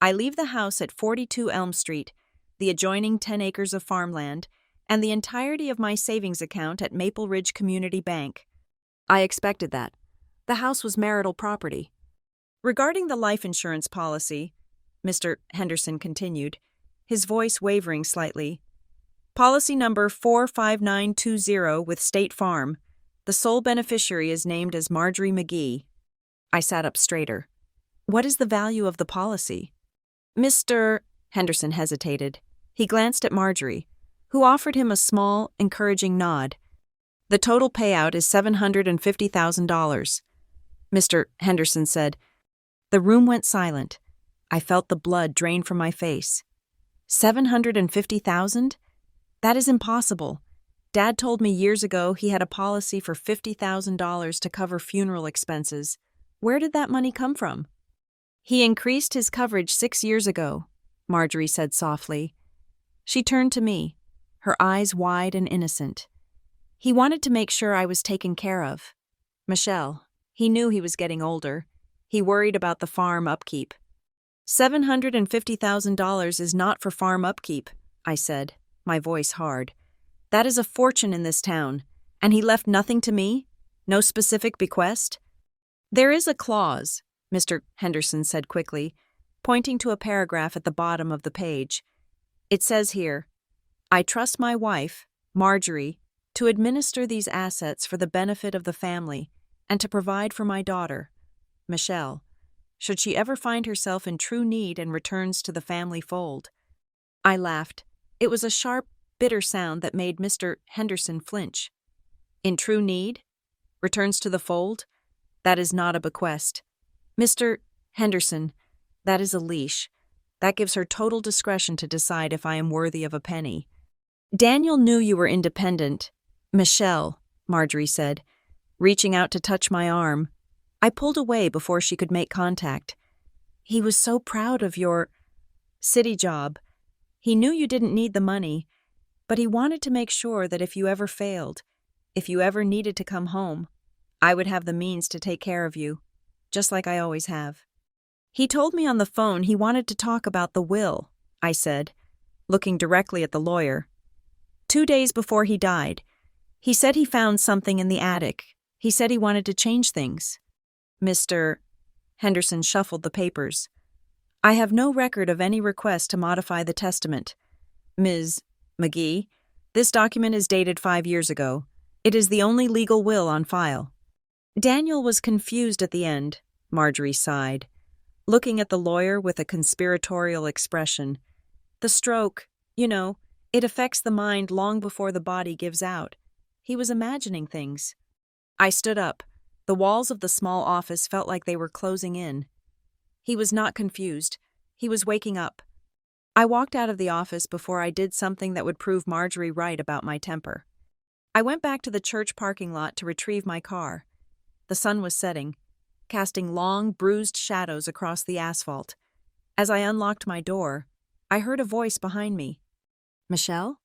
I leave the house at 42 Elm Street, the adjoining 10 acres of farmland, and the entirety of my savings account at Maple Ridge Community Bank. I expected that. The house was marital property. Regarding the life insurance policy, Mr. Henderson continued, his voice wavering slightly. Policy number 45920 with State Farm. The sole beneficiary is named as Marjorie McGee. I sat up straighter. What is the value of the policy? Mr. Henderson hesitated. He glanced at Marjorie, who offered him a small, encouraging nod. The total payout is $750,000. Mr. Henderson said. The room went silent. I felt the blood drain from my face. $750,000? That is impossible. Dad told me years ago he had a policy for $50,000 to cover funeral expenses. Where did that money come from? He increased his coverage 6 years ago, Marjorie said softly. She turned to me, her eyes wide and innocent. He wanted to make sure I was taken care of. Michelle, he knew he was getting older. He worried about the farm upkeep. $750,000 is not for farm upkeep, I said, my voice hard. That is a fortune in this town, and he left nothing to me? No specific bequest? There is a clause, Mr. Henderson said quickly, pointing to a paragraph at the bottom of the page. It says here, I trust my wife, Marjorie, to administer these assets for the benefit of the family and to provide for my daughter, Michelle, should she ever find herself in true need and returns to the family fold. I laughed. It was a sharp, bitter sound that made Mr. Henderson flinch. In true need? Returns to the fold? That is not a bequest. Mr. Henderson, that is a leash. That gives her total discretion to decide if I am worthy of a penny. Daniel knew you were independent. Michelle, Marjorie said, reaching out to touch my arm. I pulled away before she could make contact. He was so proud of your city job. He knew you didn't need the money, but he wanted to make sure that if you ever failed, if you ever needed to come home, I would have the means to take care of you, just like I always have. He told me on the phone he wanted to talk about the will, I said, looking directly at the lawyer. 2 days before he died, he said he found something in the attic. He said he wanted to change things. Mr. Henderson shuffled the papers. I have no record of any request to modify the testament. Ms. McGee, this document is dated 5 years ago. It is the only legal will on file. Daniel was confused at the end, Marjorie sighed, looking at the lawyer with a conspiratorial expression. The stroke, it affects the mind long before the body gives out. He was imagining things. I stood up. The walls of the small office felt like they were closing in. He was not confused. He was waking up. I walked out of the office before I did something that would prove Marjorie right about my temper. I went back to the church parking lot to retrieve my car. The sun was setting, casting long, bruised shadows across the asphalt. As I unlocked my door, I heard a voice behind me. Michelle?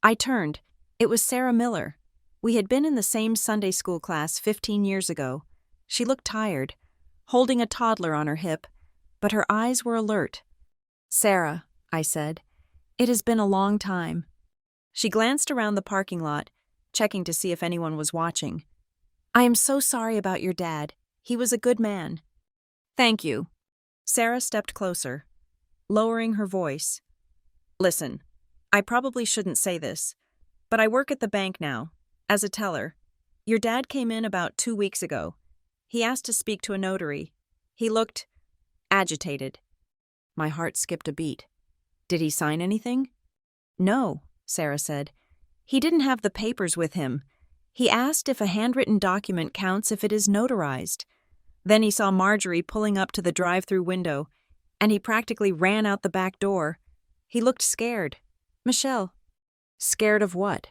I turned. It was Sarah Miller. We had been in the same Sunday school class 15 years ago. She looked tired, holding a toddler on her hip, but her eyes were alert. "Sarah," I said, "it has been a long time." She glanced around the parking lot, checking to see if anyone was watching. "I am so sorry about your dad. He was a good man." "Thank you." Sarah stepped closer, lowering her voice. "Listen, I probably shouldn't say this, but I work at the bank now, as a teller. Your dad came in about 2 weeks ago. He asked to speak to a notary. He looked agitated." My heart skipped a beat. "Did he sign anything?" "No," Sarah said. "He didn't have the papers with him. He asked if a handwritten document counts if it is notarized. Then he saw Marjorie pulling up to the drive-through window, and he practically ran out the back door. He looked scared." "Michelle." "Scared of what?"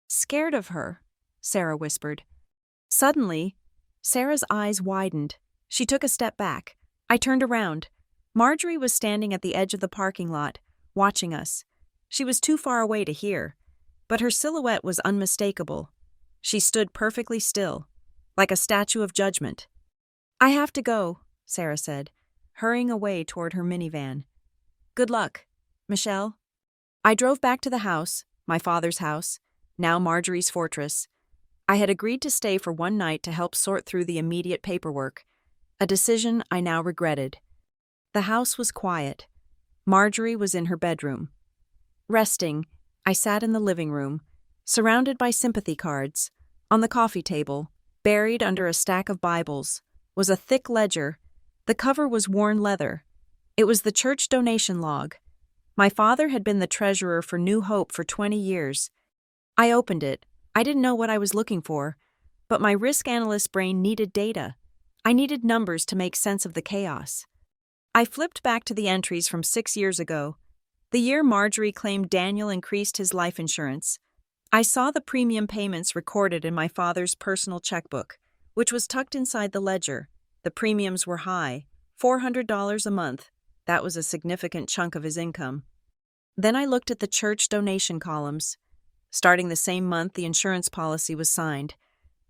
"Scared of her," Sarah whispered. Suddenly, Sarah's eyes widened. She took a step back. I turned around. Marjorie was standing at the edge of the parking lot, watching us. She was too far away to hear, but her silhouette was unmistakable. She stood perfectly still, like a statue of judgment. "I have to go," Sarah said, hurrying away toward her minivan. "Good luck, Michelle." I drove back to the house, my father's house, now Marjorie's fortress. I had agreed to stay for one night to help sort through the immediate paperwork, a decision I now regretted. The house was quiet. Marjorie was in her bedroom. Resting, I sat in the living room, surrounded by sympathy cards. On the coffee table, buried under a stack of Bibles, was a thick ledger. The cover was worn leather. It was the church donation log. My father had been the treasurer for New Hope for 20 years. I opened it. I didn't know what I was looking for, but my risk analyst brain needed data. I needed numbers to make sense of the chaos. I flipped back to the entries from 6 years ago, the year Marjorie claimed Daniel increased his life insurance. I saw the premium payments recorded in my father's personal checkbook, which was tucked inside the ledger. The premiums were high, $400 a month. That was a significant chunk of his income. Then I looked at the church donation columns. Starting the same month the insurance policy was signed,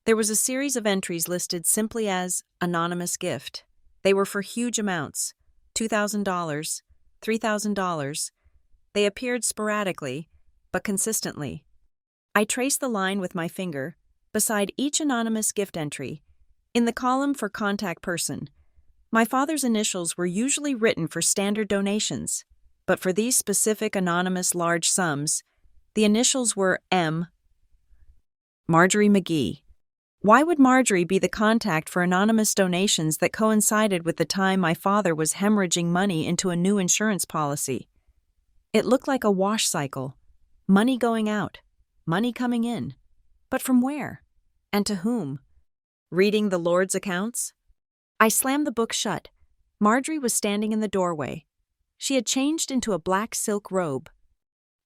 there was a series of entries listed simply as anonymous gift. They were for huge amounts, $2,000, $3,000. They appeared sporadically, but consistently. I traced the line with my finger beside each anonymous gift entry. In the column for contact person, my father's initials were usually written for standard donations, but for these specific anonymous large sums, the initials were M. Marjorie McGee. Why would Marjorie be the contact for anonymous donations that coincided with the time my father was hemorrhaging money into a new insurance policy? It looked like a wash cycle. Money going out, money coming in. But from where? And to whom? Reading the Lord's accounts? I slammed the book shut. Marjorie was standing in the doorway. She had changed into a black silk robe.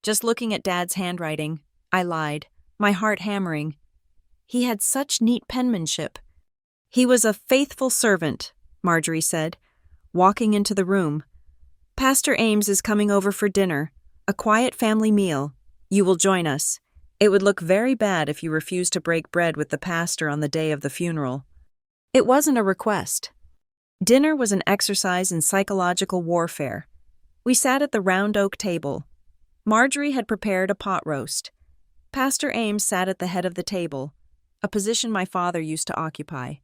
"Just looking at Dad's handwriting," I lied, my heart hammering. He had such neat penmanship. "He was a faithful servant," Marjorie said, walking into the room. "Pastor Ames is coming over for dinner, a quiet family meal. You will join us. It would look very bad if you refused to break bread with the pastor on the day of the funeral." It wasn't a request. Dinner was an exercise in psychological warfare. We sat at the round oak table. Marjorie had prepared a pot roast. Pastor Ames sat at the head of the table, a position my father used to occupy.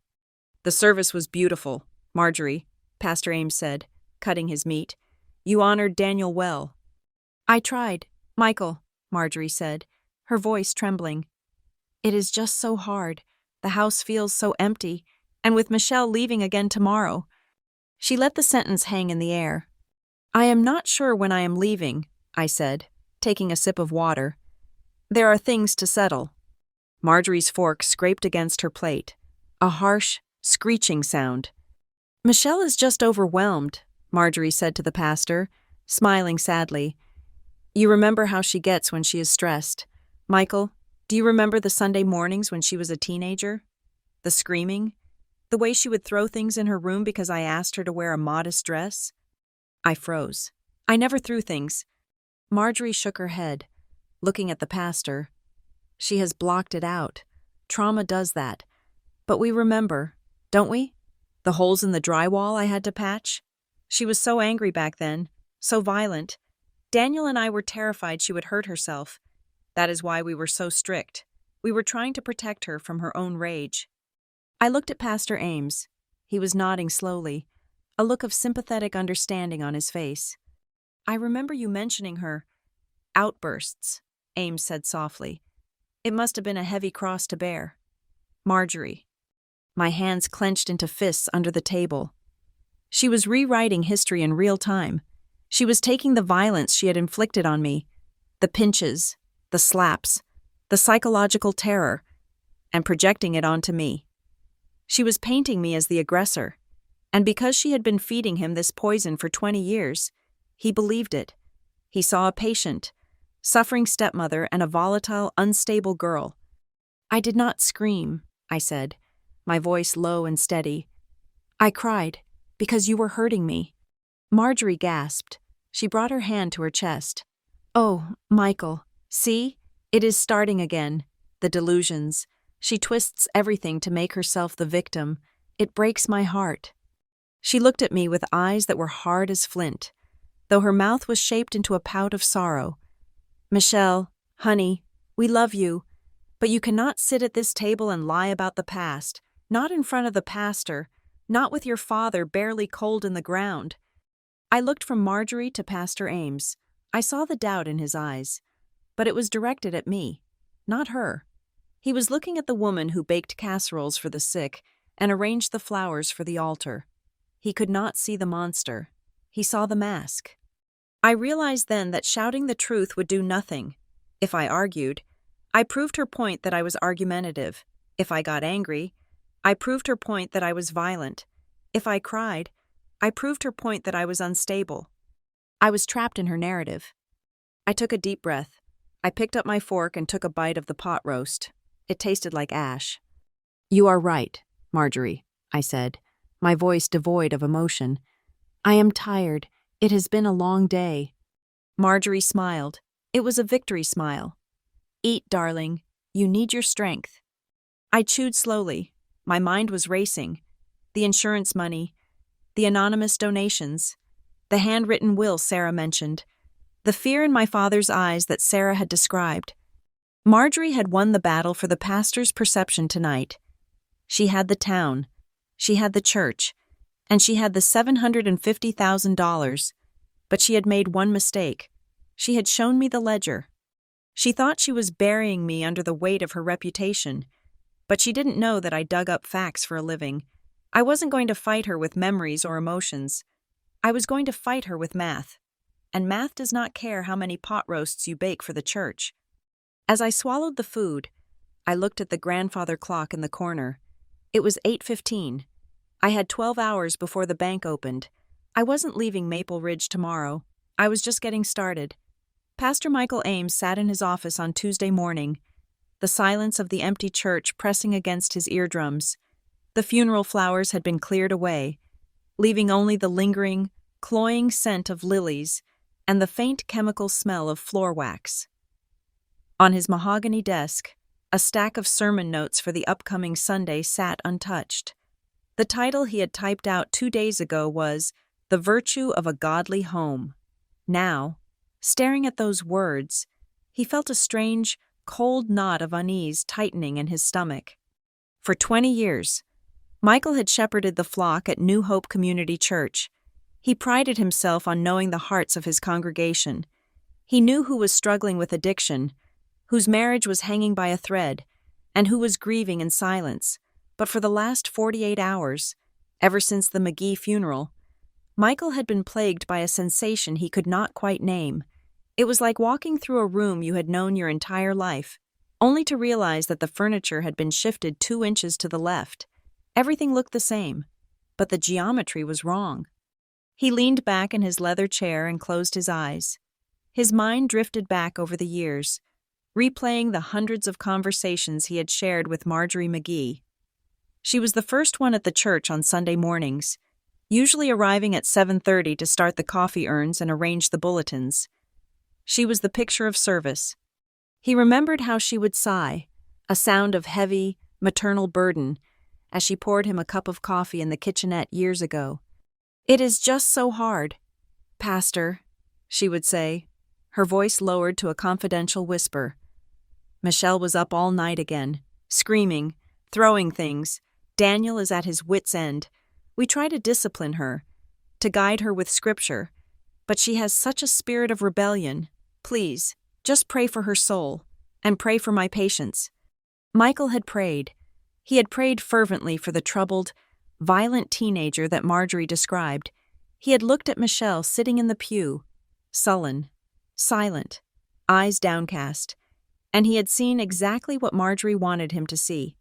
"The service was beautiful, Marjorie," Pastor Ames said, cutting his meat. "You honored Daniel well." "I tried, Michael," Marjorie said, her voice trembling. "It is just so hard. The house feels so empty, and with Michelle leaving again tomorrow." She let the sentence hang in the air. "I am not sure when I am leaving," I said, taking a sip of water. "There are things to settle." Marjorie's fork scraped against her plate, a harsh, screeching sound. "Michelle is just overwhelmed," Marjorie said to the pastor. smiling sadly. You remember how she gets when she is stressed. Michael, do you remember the Sunday mornings when she was a teenager? The screaming? The way she would throw things in her room because I asked her to wear a modest dress? I froze. I never threw things. Marjorie shook her head, looking at the pastor. She has blocked it out. Trauma does that. But we remember, don't we? The holes in the drywall I had to patch? She was so angry back then, so violent. Daniel and I were terrified she would hurt herself. That is why we were so strict. We were trying to protect her from her own rage. I looked at Pastor Ames. He was nodding slowly, a look of sympathetic understanding on his face. I remember you mentioning her outbursts, Ames said softly. It must have been a heavy cross to bear. Marjorie. My hands clenched into fists under the table. She was rewriting history in real time. She was taking the violence she had inflicted on me, the pinches, the slaps, the psychological terror, and projecting it onto me. She was painting me as the aggressor, and because she had been feeding him this poison for 20 years, he believed it. He saw a patient, suffering stepmother, and a volatile, unstable girl. I did not scream, I said, my voice low and steady. I cried, because you were hurting me. Marjorie gasped. She brought her hand to her chest. Oh, Michael, see? It is starting again. The delusions. She twists everything to make herself the victim. It breaks my heart. She looked at me with eyes that were hard as flint, though her mouth was shaped into a pout of sorrow. Michelle, honey, we love you, but you cannot sit at this table and lie about the past, not in front of the pastor, not with your father barely cold in the ground. I looked from Marjorie to Pastor Ames. I saw the doubt in his eyes, but it was directed at me, not her. He was looking at the woman who baked casseroles for the sick and arranged the flowers for the altar. He could not see the monster. He saw the mask. I realized then that shouting the truth would do nothing. If I argued, I proved her point that I was argumentative. If I got angry, I proved her point that I was violent. If I cried, I proved her point that I was unstable. I was trapped in her narrative. I took a deep breath. I picked up my fork and took a bite of the pot roast. It tasted like ash. You are right, Marjorie, I said, my voice devoid of emotion. I am tired. It has been a long day. Marjorie smiled. It was a victory smile. Eat, darling. You need your strength. I chewed slowly. My mind was racing. The insurance money, the anonymous donations, the handwritten will Sarah mentioned, the fear in my father's eyes that Sarah had described. Marjorie had won the battle for the pastor's perception tonight. She had the town, she had the church, and she had the $750,000. But she had made one mistake. She had shown me the ledger. She thought she was burying me under the weight of her reputation, but she didn't know that I dug up facts for a living. I wasn't going to fight her with memories or emotions. I was going to fight her with math. And math does not care how many pot roasts you bake for the church. As I swallowed the food, I looked at the grandfather clock in the corner. It was 8:15. I had 12 hours before the bank opened. I wasn't leaving Maple Ridge tomorrow. I was just getting started. Pastor Michael Ames sat in his office on Tuesday morning, the silence of the empty church pressing against his eardrums. The funeral flowers had been cleared away, leaving only the lingering, cloying scent of lilies and the faint chemical smell of floor wax. On his mahogany desk, a stack of sermon notes for the upcoming Sunday sat untouched. The title he had typed out 2 days ago was The Virtue of a Godly Home. Now, staring at those words, he felt a strange, cold knot of unease tightening in his stomach. For 20 years, Michael had shepherded the flock at New Hope Community Church. He prided himself on knowing the hearts of his congregation. He knew who was struggling with addiction, whose marriage was hanging by a thread, and who was grieving in silence. But for the last 48 hours, ever since the McGee funeral, Michael had been plagued by a sensation he could not quite name. It was like walking through a room you had known your entire life, only to realize that the furniture had been shifted 2 inches to the left. Everything looked the same, but the geometry was wrong. He leaned back in his leather chair and closed his eyes. His mind drifted back over the years, replaying the hundreds of conversations he had shared with Marjorie McGee. She was the first one at the church on Sunday mornings, usually arriving at 7:30 to start the coffee urns and arrange the bulletins. She was the picture of service. He remembered how she would sigh, a sound of heavy, maternal burden, as she poured him a cup of coffee in the kitchenette years ago. "It is just so hard, Pastor," she would say, her voice lowered to a confidential whisper. Michelle was up all night again, screaming, throwing things. Daniel is at his wit's end. We try to discipline her, to guide her with scripture, but she has such a spirit of rebellion. Please, just pray for her soul, and pray for my patience. Michael had prayed. He had prayed fervently for the troubled, violent teenager that Marjorie described. He had looked at Michelle sitting in the pew, sullen, silent, eyes downcast, and he had seen exactly what Marjorie wanted him to see: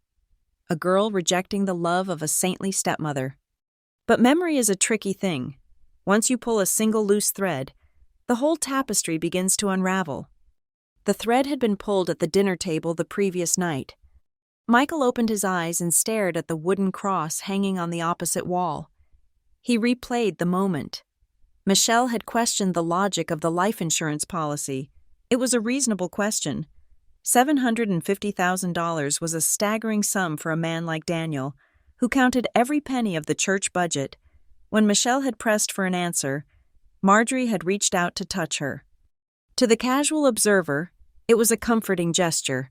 a girl rejecting the love of a saintly stepmother. But memory is a tricky thing. Once you pull a single loose thread, the whole tapestry begins to unravel. The thread had been pulled at the dinner table the previous night. Michael opened his eyes and stared at the wooden cross hanging on the opposite wall. He replayed the moment. Michelle had questioned the logic of the life insurance policy. It was a reasonable question. $750,000 was a staggering sum for a man like Daniel, who counted every penny of the church budget. When Michelle had pressed for an answer, Marjorie had reached out to touch her. To the casual observer, it was a comforting gesture,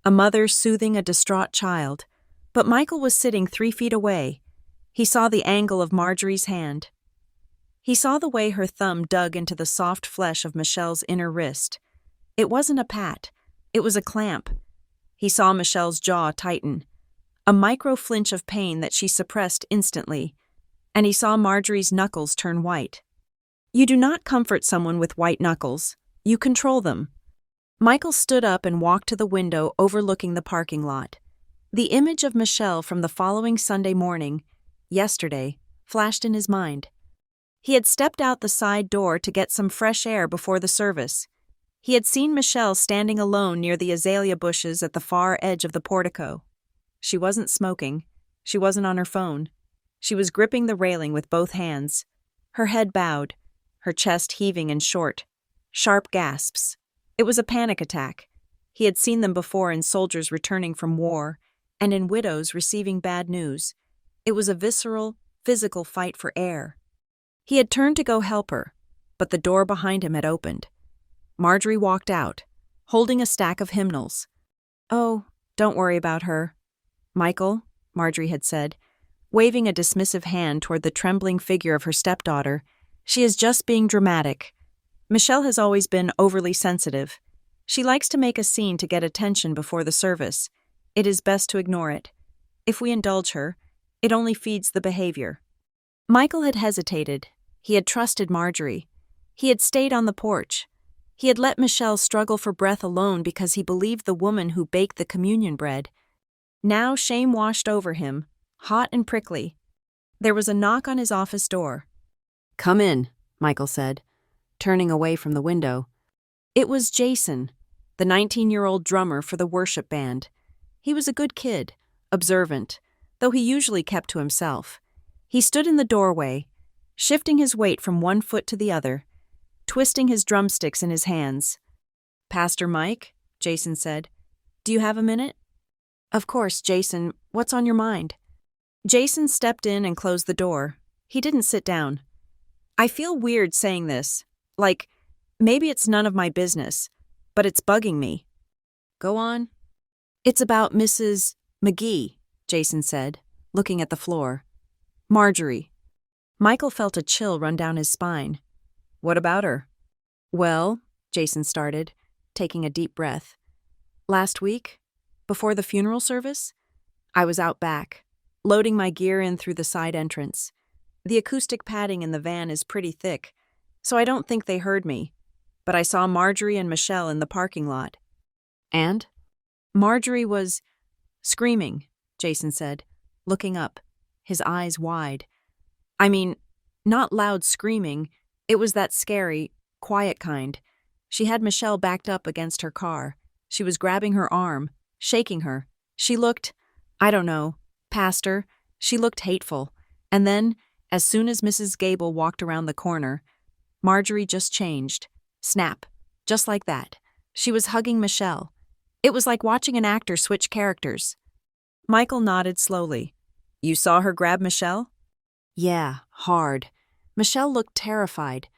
a mother soothing a distraught child. But Michael was sitting 3 feet away. He saw the angle of Marjorie's hand. He saw the way her thumb dug into the soft flesh of Michelle's inner wrist. It wasn't a pat, it was a clamp. He saw Michelle's jaw tighten, a micro flinch of pain that she suppressed instantly, and he saw Marjorie's knuckles turn white. You do not comfort someone with white knuckles, you control them. Michael stood up and walked to the window overlooking the parking lot. The image of Michelle from the following Sunday morning, yesterday, flashed in his mind. He had stepped out the side door to get some fresh air before the service. He had seen Michelle standing alone near the azalea bushes at the far edge of the portico. She wasn't smoking. She wasn't on her phone. She was gripping the railing with both hands, her head bowed, her chest heaving and short. Sharp gasps. It was a panic attack. He had seen them before in soldiers returning from war and in widows receiving bad news. It was a visceral, physical fight for air. He had turned to go help her, but the door behind him had opened. Marjorie walked out, holding a stack of hymnals. "Oh, don't worry about her, Michael," Marjorie had said, waving a dismissive hand toward the trembling figure of her stepdaughter. "She is just being dramatic. Michelle has always been overly sensitive. She likes to make a scene to get attention before the service. It is best to ignore it. If we indulge her, it only feeds the behavior." Michael had hesitated. He had trusted Marjorie. He had stayed on the porch. He had let Michelle struggle for breath alone because he believed the woman who baked the communion bread. Now shame washed over him, hot and prickly. There was a knock on his office door. "Come in," Michael said, turning away from the window. It was Jason, the 19-year-old drummer for the worship band. He was a good kid, observant, though he usually kept to himself. He stood in the doorway, shifting his weight from one foot to the other, twisting his drumsticks in his hands. "Pastor Mike," Jason said, "do you have a minute?" "Of course, Jason. What's on your mind?" Jason stepped in and closed the door. He didn't sit down. "I feel weird saying this. Like, maybe it's none of my business, but it's bugging me." "Go on." "It's about Mrs. McGee," Jason said, looking at the floor. "Marjorie." Michael felt a chill run down his spine. "What about her?" "Well," Jason started, taking a deep breath. "Last week, before the funeral service, I was out back, loading my gear in through the side entrance. The acoustic padding in the van is pretty thick, so I don't think they heard me, but I saw Marjorie and Michelle in the parking lot." "And?" "Marjorie was screaming," Jason said, looking up, his eyes wide. "I mean, Not loud screaming, it was that scary, quiet kind. She had Michelle backed up against her car. She was grabbing her arm, shaking her. She looked, I don't know, past her. She looked hateful. And then, as soon as Mrs. Gable walked around the corner, Marjorie just changed. Snap. Just like that. She was hugging Michelle. It was like watching an actor switch characters. Michael nodded slowly. You saw her grab Michelle? Yeah, hard. Michelle looked terrified.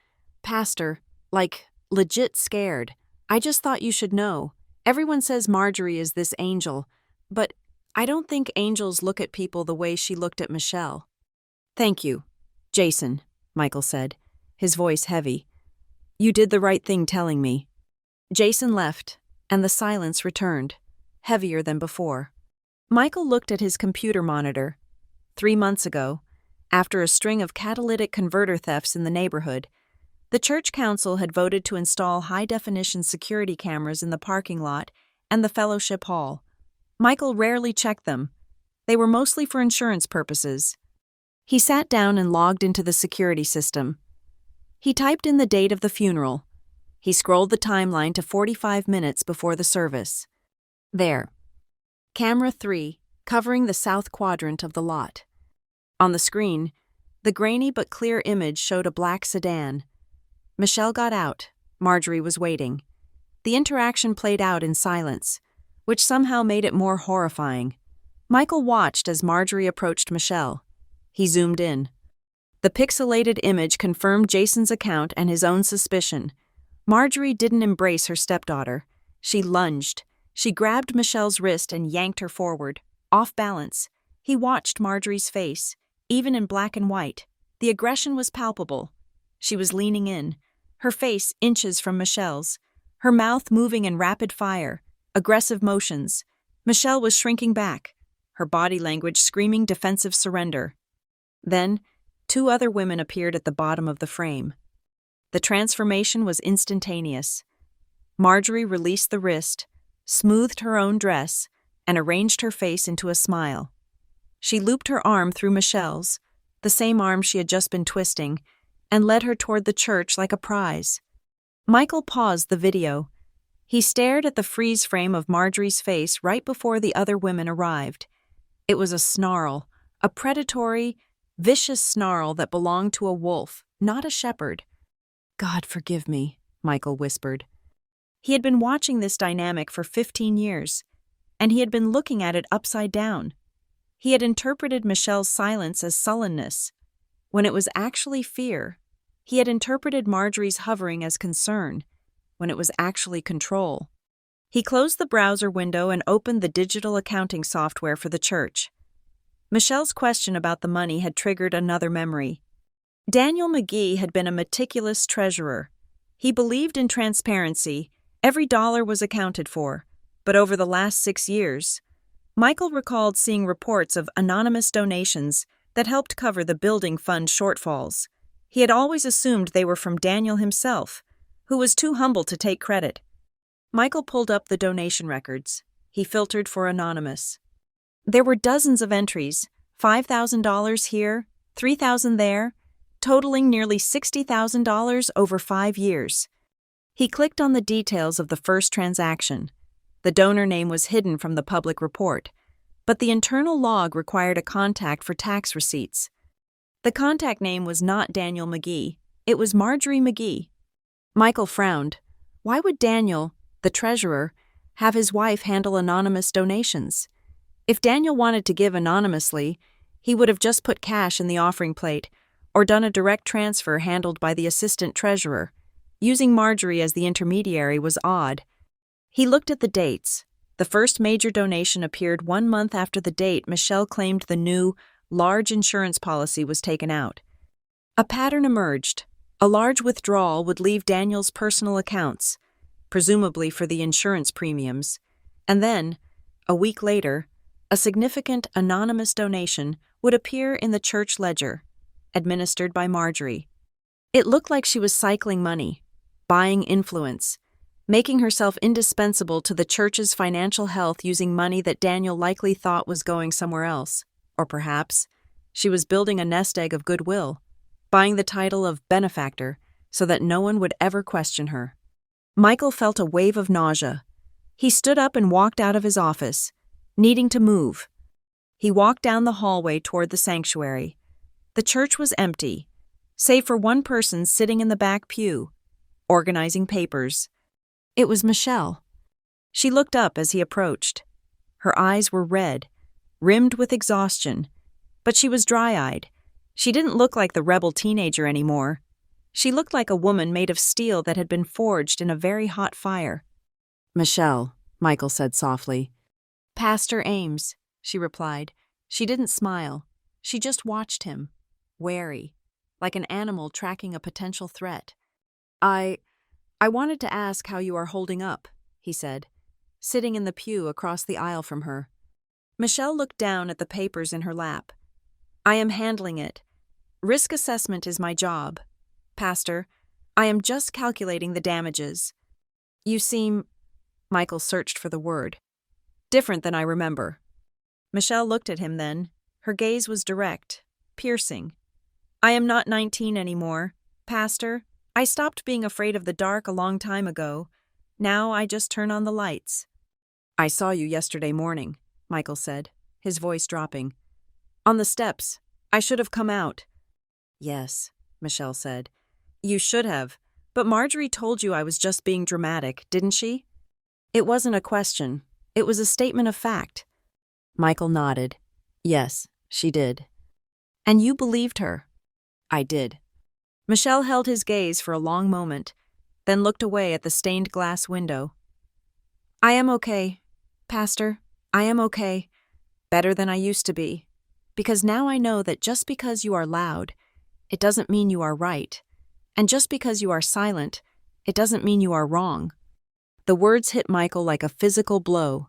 Past her, like, legit scared. I just thought you should know. Everyone says Marjorie is this angel, but I don't think angels look at people the way she looked at Michelle. Thank you, Jason, Michael said, his voice heavy. You did the right thing telling me. Jason left, and the silence returned, heavier than before. Michael looked at his computer monitor. 3 months ago, after a string of catalytic converter thefts in the neighborhood, the church council had voted to install high-definition security cameras in the parking lot and the fellowship hall. Michael rarely checked them. They were mostly for insurance purposes. He sat down and logged into the security system. He typed in the date of the funeral. He scrolled the timeline to 45 minutes before the service. There. Camera 3, covering the south quadrant of the lot. On the screen, the grainy but clear image showed a black sedan. Michelle got out. Marjorie was waiting. The interaction played out in silence, which somehow made it more horrifying. Michael watched as Marjorie approached Michelle. He zoomed in. The pixelated image confirmed Jason's account and his own suspicion. Marjorie didn't embrace her stepdaughter. She lunged. She grabbed Michelle's wrist and yanked her forward, off balance. He watched Marjorie's face, even in black and white. The aggression was palpable. She was leaning in, her face inches from Michelle's, her mouth moving in rapid fire, aggressive motions. Michelle was shrinking back, her body language screaming defensive surrender. Then, 2 other women appeared at the bottom of the frame. The transformation was instantaneous. Marjorie released the wrist, smoothed her own dress, and arranged her face into a smile. She looped her arm through Michelle's, the same arm she had just been twisting, and led her toward the church like a prize. Michael paused the video. He stared at the freeze frame of Marjorie's face right before the other women arrived. It was a snarl, a predatory, vicious snarl that belonged to a wolf, not a shepherd. God forgive me, Michael whispered. He had been watching this dynamic for 15 years, and he had been looking at it upside down. He had interpreted Michelle's silence as sullenness, when it was actually fear. He had interpreted Marjorie's hovering as concern, when it was actually control. He closed the browser window and opened the digital accounting software for the church. Michelle's question about the money had triggered another memory. Daniel McGee had been a meticulous treasurer. He believed in transparency. Every dollar was accounted for. But over the last 6 years, Michael recalled seeing reports of anonymous donations that helped cover the building fund shortfalls. He had always assumed they were from Daniel himself, who was too humble to take credit. Michael pulled up the donation records. He filtered for anonymous. There were dozens of entries, $5,000 here, $3,000 there, totaling nearly $60,000 over 5 years. He clicked on the details of the first transaction. The donor name was hidden from the public report, but the internal log required a contact for tax receipts. The contact name was not Daniel McGee. It was Marjorie McGee. Michael frowned. Why would Daniel, the treasurer, have his wife handle anonymous donations? If Daniel wanted to give anonymously, he would have just put cash in the offering plate or done a direct transfer handled by the assistant treasurer. Using Marjorie as the intermediary was odd. He looked at the dates. The first major donation appeared 1 month after the date Michelle claimed the new, large insurance policy was taken out. A pattern emerged. A large withdrawal would leave Daniel's personal accounts, presumably for the insurance premiums, and then, a week later, a significant anonymous donation would appear in the church ledger, administered by Marjorie. It looked like she was cycling money, buying influence, making herself indispensable to the church's financial health using money that Daniel likely thought was going somewhere else. Or perhaps she was building a nest egg of goodwill, buying the title of benefactor so that no one would ever question her. Michael felt a wave of nausea. He stood up and walked out of his office, needing to move. He walked down the hallway toward the sanctuary. The church was empty, save for one person sitting in the back pew, organizing papers. It was Michelle. She looked up as he approached. Her eyes were red, rimmed with exhaustion, but she was dry-eyed. She didn't look like the rebel teenager anymore. She looked like a woman made of steel that had been forged in a very hot fire. "Michelle," Michael said softly. "Pastor Ames," she replied. She didn't smile. She just watched him, wary, like an animal tracking a potential threat. I wanted to ask how you are holding up," he said, sitting in the pew across the aisle from her. Michelle looked down at the papers in her lap. "I am handling it. Risk assessment is my job. Pastor, I am just calculating the damages. You seem," Michael searched for the word, "different than I remember." Michelle looked at him then. Her gaze was direct, piercing. "I am not 19 anymore. Pastor, I stopped being afraid of the dark a long time ago. Now I just turn on the lights." "I saw you yesterday morning," Michael said, his voice dropping. "On the steps. I should have come out." "Yes," Michelle said. "You should have. But Marjorie told you I was just being dramatic, didn't she?" "It wasn't a question. It was a statement of fact." Michael nodded. "Yes, she did." "And you believed her?" "I did." Michelle held his gaze for a long moment, then looked away at the stained glass window. "I am okay, Pastor. I am okay. Better than I used to be. Because now I know that just because you are loud, it doesn't mean you are right. And just because you are silent, it doesn't mean you are wrong." The words hit Michael like a physical blow.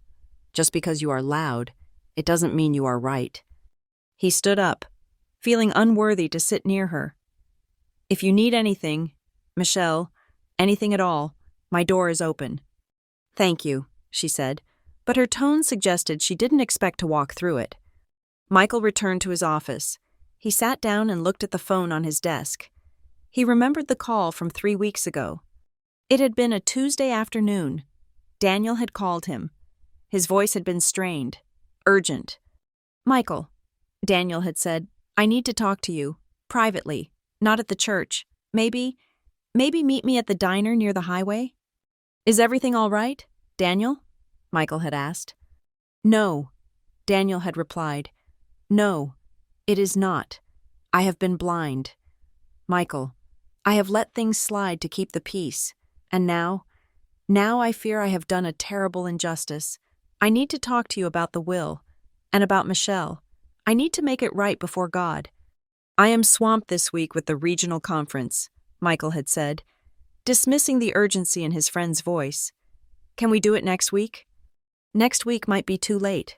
Just because you are loud, it doesn't mean you are right. He stood up, feeling unworthy to sit near her. "If you need anything, Michelle, anything at all, my door is open." "Thank you," she said, but her tone suggested she didn't expect to walk through it. Michael returned to his office. He sat down and looked at the phone on his desk. He remembered the call from 3 weeks ago. It had been a Tuesday afternoon. Daniel had called him. His voice had been strained, urgent. "Michael," Daniel had said, "I need to talk to you, privately, not at the church. Maybe meet me at the diner near the highway?" "Is everything all right, Daniel?" Michael had asked. "No," Daniel had replied. "No, it is not. I have been blind. Michael, I have let things slide to keep the peace, and now I fear I have done a terrible injustice. I need to talk to you about the will, and about Michelle. I need to make it right before God. I am swamped this week with the regional conference," Michael had said, dismissing the urgency in his friend's voice. "Can we do it next week?" "Next week might be too late,"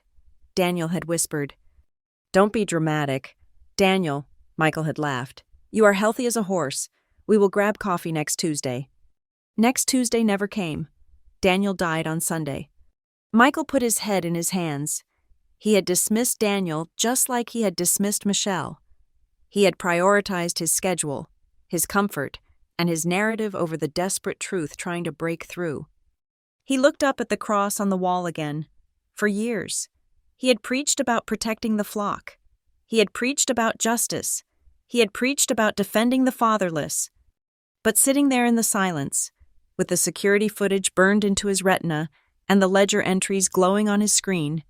Daniel had whispered. "Don't be dramatic. Daniel," Michael had laughed. "You are healthy as a horse. We will grab coffee next Tuesday." Next Tuesday never came. Daniel died on Sunday. Michael put his head in his hands. He had dismissed Daniel just like he had dismissed Michelle. He had prioritized his schedule, his comfort, and his narrative over the desperate truth trying to break through. He looked up at the cross on the wall again. For years, he had preached about protecting the flock. He had preached about justice. He had preached about defending the fatherless. But sitting there in the silence, with the security footage burned into his retina and the ledger entries glowing on his screen,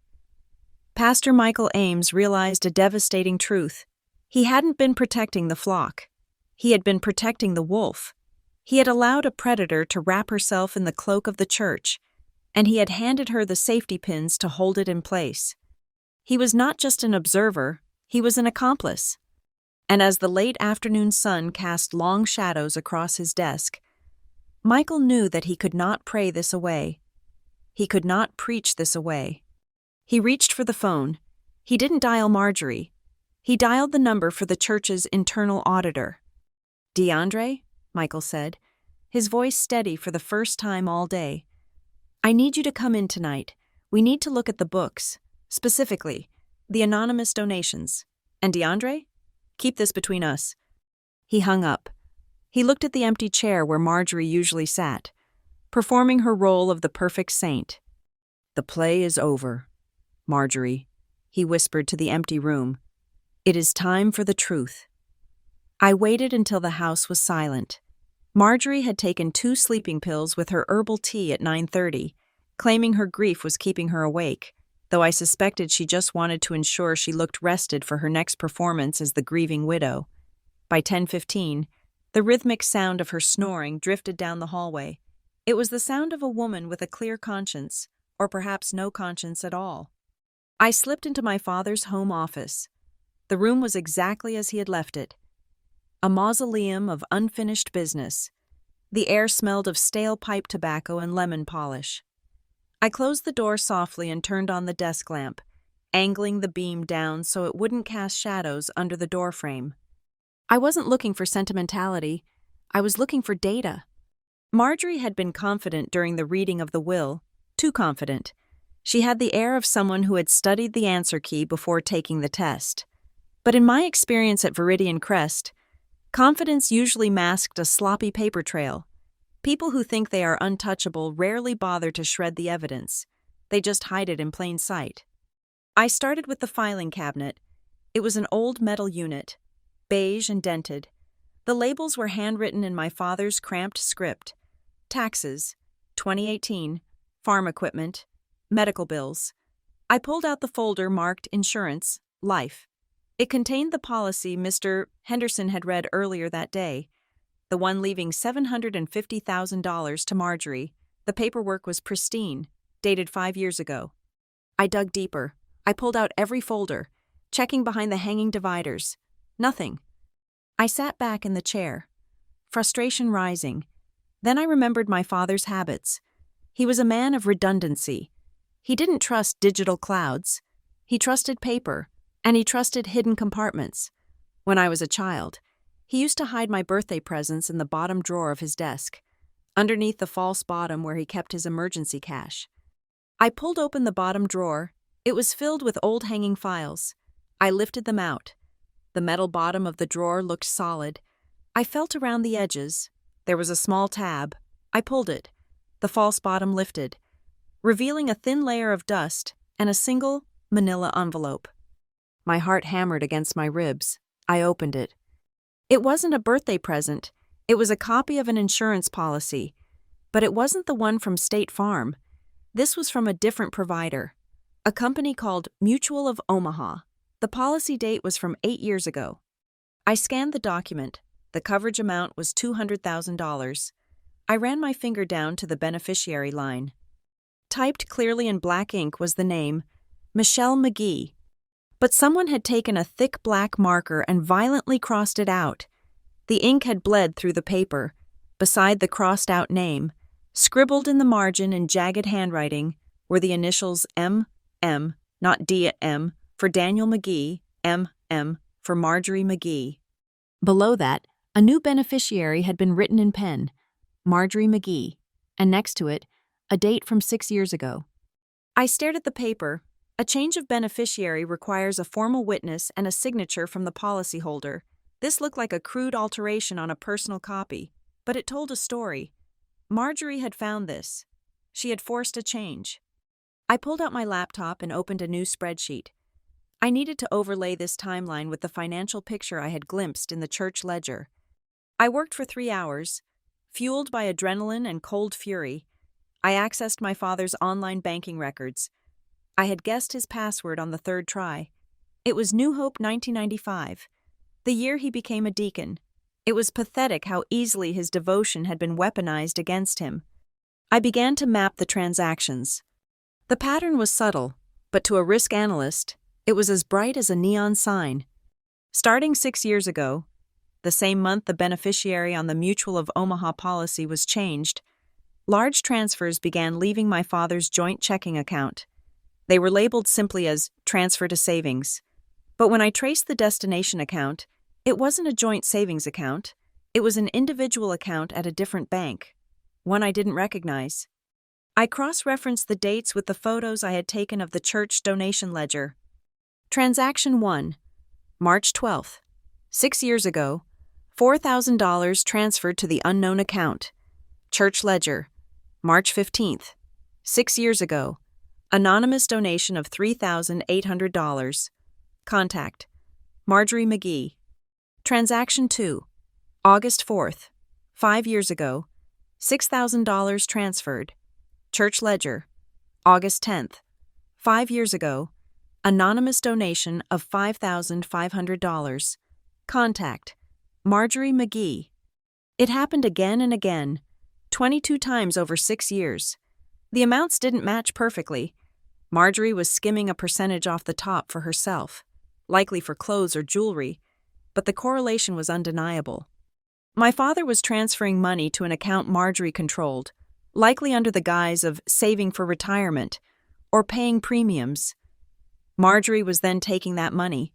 Pastor Michael Ames realized a devastating truth. He hadn't been protecting the flock. He had been protecting the wolf. He had allowed a predator to wrap herself in the cloak of the church, and he had handed her the safety pins to hold it in place. He was not just an observer, he was an accomplice. And as the late afternoon sun cast long shadows across his desk, Michael knew that he could not pray this away. He could not preach this away. He reached for the phone. He didn't dial Marjorie. He dialed the number for the church's internal auditor. "DeAndre?" Michael said, his voice steady for the first time all day. "I need you to come in tonight. We need to look at the books, specifically, the anonymous donations. And DeAndre? Keep this between us." He hung up. He looked at the empty chair where Marjorie usually sat, performing her role of the perfect saint. "The play is over, Marjorie," he whispered to the empty room. "It is time for the truth." I waited until the house was silent. Marjorie had taken 2 sleeping pills with her herbal tea at 9:30, claiming her grief was keeping her awake, though I suspected she just wanted to ensure she looked rested for her next performance as the grieving widow. By 10:15, the rhythmic sound of her snoring drifted down the hallway. It was the sound of a woman with a clear conscience, or perhaps no conscience at all. I slipped into my father's home office. The room was exactly as he had left it. A mausoleum of unfinished business. The air smelled of stale pipe tobacco and lemon polish. I closed the door softly and turned on the desk lamp, angling the beam down so it wouldn't cast shadows under the doorframe. I wasn't looking for sentimentality. I was looking for data. Marjorie had been confident during the reading of the will, too confident. She had the air of someone who had studied the answer key before taking the test. But in my experience at Viridian Crest, confidence usually masked a sloppy paper trail. People who think they are untouchable rarely bother to shred the evidence. They just hide it in plain sight. I started with the filing cabinet. It was an old metal unit, beige and dented. The labels were handwritten in my father's cramped script. Taxes, 2018, farm equipment, medical bills. I pulled out the folder marked Insurance, Life. It contained the policy Mr. Henderson had read earlier that day, the one leaving $750,000 to Marjorie. The paperwork was pristine, dated 5 years ago. I dug deeper. I pulled out every folder, checking behind the hanging dividers. Nothing. I sat back in the chair, frustration rising. Then I remembered my father's habits. He was a man of redundancy. He didn't trust digital clouds. He trusted paper, and he trusted hidden compartments. When I was a child, he used to hide my birthday presents in the bottom drawer of his desk, underneath the false bottom where he kept his emergency cash. I pulled open the bottom drawer. It was filled with old hanging files. I lifted them out. The metal bottom of the drawer looked solid. I felt around the edges. There was a small tab. I pulled it. The false bottom lifted, revealing a thin layer of dust and a single manila envelope. My heart hammered against my ribs. I opened it. It wasn't a birthday present. It was a copy of an insurance policy. But it wasn't the one from State Farm. This was from a different provider, a company called Mutual of Omaha. The policy date was from 8 years ago. I scanned the document. The coverage amount was $200,000. I ran my finger down to the beneficiary line. Typed clearly in black ink was the name, Michelle McGee. But someone had taken a thick black marker and violently crossed it out. The ink had bled through the paper. Beside the crossed-out name, scribbled in the margin in jagged handwriting, were the initials M.M., not D.M., for Daniel McGee, M.M., for Marjorie McGee. Below that, a new beneficiary had been written in pen, Marjorie McGee, and next to it, a date from 6 years ago. I stared at the paper. A change of beneficiary requires a formal witness and a signature from the policyholder. This looked like a crude alteration on a personal copy, but it told a story. Marjorie had found this. She had forced a change. I pulled out my laptop and opened a new spreadsheet. I needed to overlay this timeline with the financial picture I had glimpsed in the church ledger. I worked for 3 hours. Fueled by adrenaline and cold fury, I accessed my father's online banking records. I had guessed his password on the 3rd try. It was New Hope 1995, the year he became a deacon. It was pathetic how easily his devotion had been weaponized against him. I began to map the transactions. The pattern was subtle, but to a risk analyst, it was as bright as a neon sign. Starting 6 years ago, the same month the beneficiary on the Mutual of Omaha policy was changed, large transfers began leaving my father's joint checking account. They were labeled simply as transfer to savings. But when I traced the destination account, it wasn't a joint savings account. It was an individual account at a different bank, one I didn't recognize. I cross-referenced the dates with the photos I had taken of the church donation ledger. Transaction 1, March 12th, 6 years ago, $4,000 transferred to the unknown account. Church ledger. March 15th. 6 years ago. Anonymous donation of $3,800. Contact. Marjorie McGee. Transaction 2. August 4th. 5 years ago. $6,000 transferred. Church ledger. August 10th. 5 years ago. Anonymous donation of $5,500. Contact. Marjorie McGee. It happened again and again, 22 times over 6 years. The amounts didn't match perfectly. Marjorie was skimming a percentage off the top for herself, likely for clothes or jewelry, but the correlation was undeniable. My father was transferring money to an account Marjorie controlled, likely under the guise of saving for retirement or paying premiums. Marjorie was then taking that money,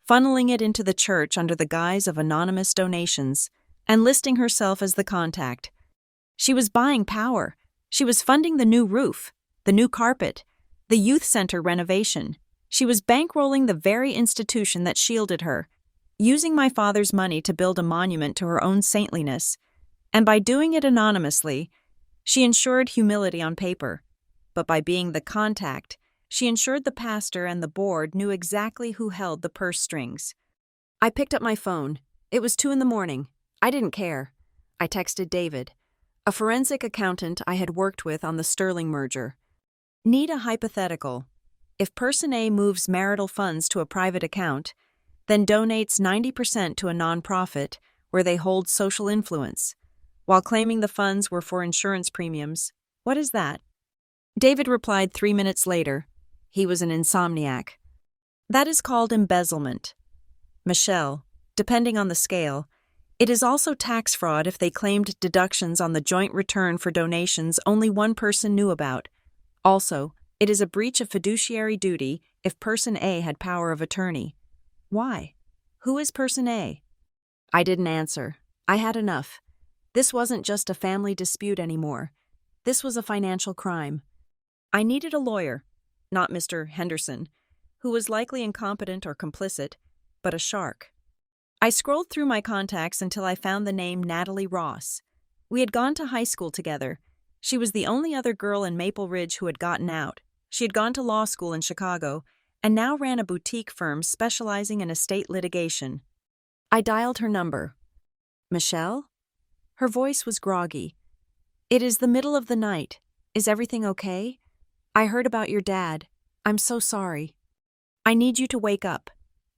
funneling it into the church under the guise of anonymous donations, and listing herself as the contact. She was buying power. She was funding the new roof, the new carpet, the youth center renovation. She was bankrolling the very institution that shielded her, using my father's money to build a monument to her own saintliness, and by doing it anonymously, she ensured humility on paper. But by being the contact, she ensured the pastor and the board knew exactly who held the purse strings. I picked up my phone. It was 2 a.m. I didn't care. I texted David, a forensic accountant I had worked with on the Sterling merger. Need a hypothetical. If person A moves marital funds to a private account, then donates 90% to a nonprofit where they hold social influence, while claiming the funds were for insurance premiums, what is that? David replied 3 minutes later. He was an insomniac. That is called embezzlement. Michelle, depending on the scale, it is also tax fraud if they claimed deductions on the joint return for donations only one person knew about. Also, it is a breach of fiduciary duty if person A had power of attorney. Why? Who is person A? I didn't answer. I had enough. This wasn't just a family dispute anymore. This was a financial crime. I needed a lawyer, not Mr. Henderson, who was likely incompetent or complicit, but a shark. I scrolled through my contacts until I found the name Natalie Ross. We had gone to high school together. She was the only other girl in Maple Ridge who had gotten out. She had gone to law school in Chicago and now ran a boutique firm specializing in estate litigation. I dialed her number. Michelle? Her voice was groggy. It is the middle of the night. Is everything okay? I heard about your dad. I'm so sorry. I need you to wake up.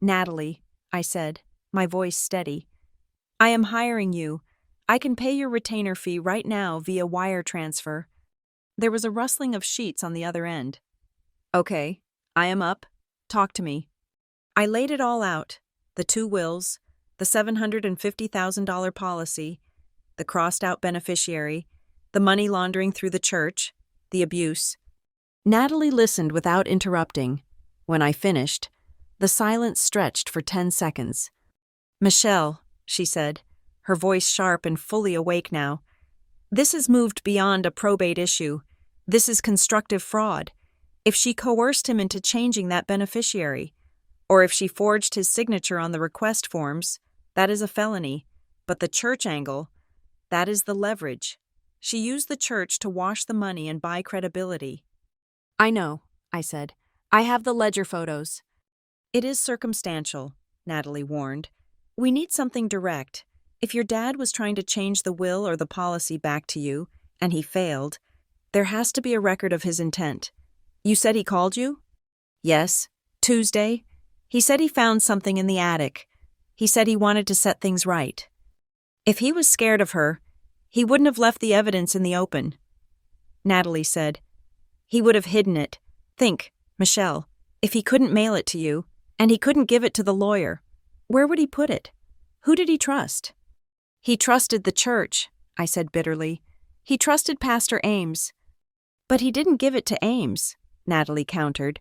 Natalie, I said, my voice steady. I am hiring you. I can pay your retainer fee right now via wire transfer. There was a rustling of sheets on the other end. Okay, I am up. Talk to me. I laid it all out. The 2 wills, the $750,000 policy, the crossed-out beneficiary, the money laundering through the church, the abuse. Natalie listened without interrupting. When I finished, the silence stretched for 10 seconds. Michelle, she said, her voice sharp and fully awake now. This has moved beyond a probate issue. This is constructive fraud. If she coerced him into changing that beneficiary, or if she forged his signature on the request forms, that is a felony. But the church angle, that is the leverage. She used the church to wash the money and buy credibility. I know, I said. I have the ledger photos. It is circumstantial, Natalie warned. We need something direct. If your dad was trying to change the will or the policy back to you, and he failed, there has to be a record of his intent. You said he called you? Yes. Tuesday. He said he found something in the attic. He said he wanted to set things right. If he was scared of her, he wouldn't have left the evidence in the open. Natalie said, he would have hidden it. Think, Michelle, if he couldn't mail it to you, and he couldn't give it to the lawyer, where would he put it? Who did he trust? He trusted the church, I said bitterly. He trusted Pastor Ames. But he didn't give it to Ames, Natalie countered.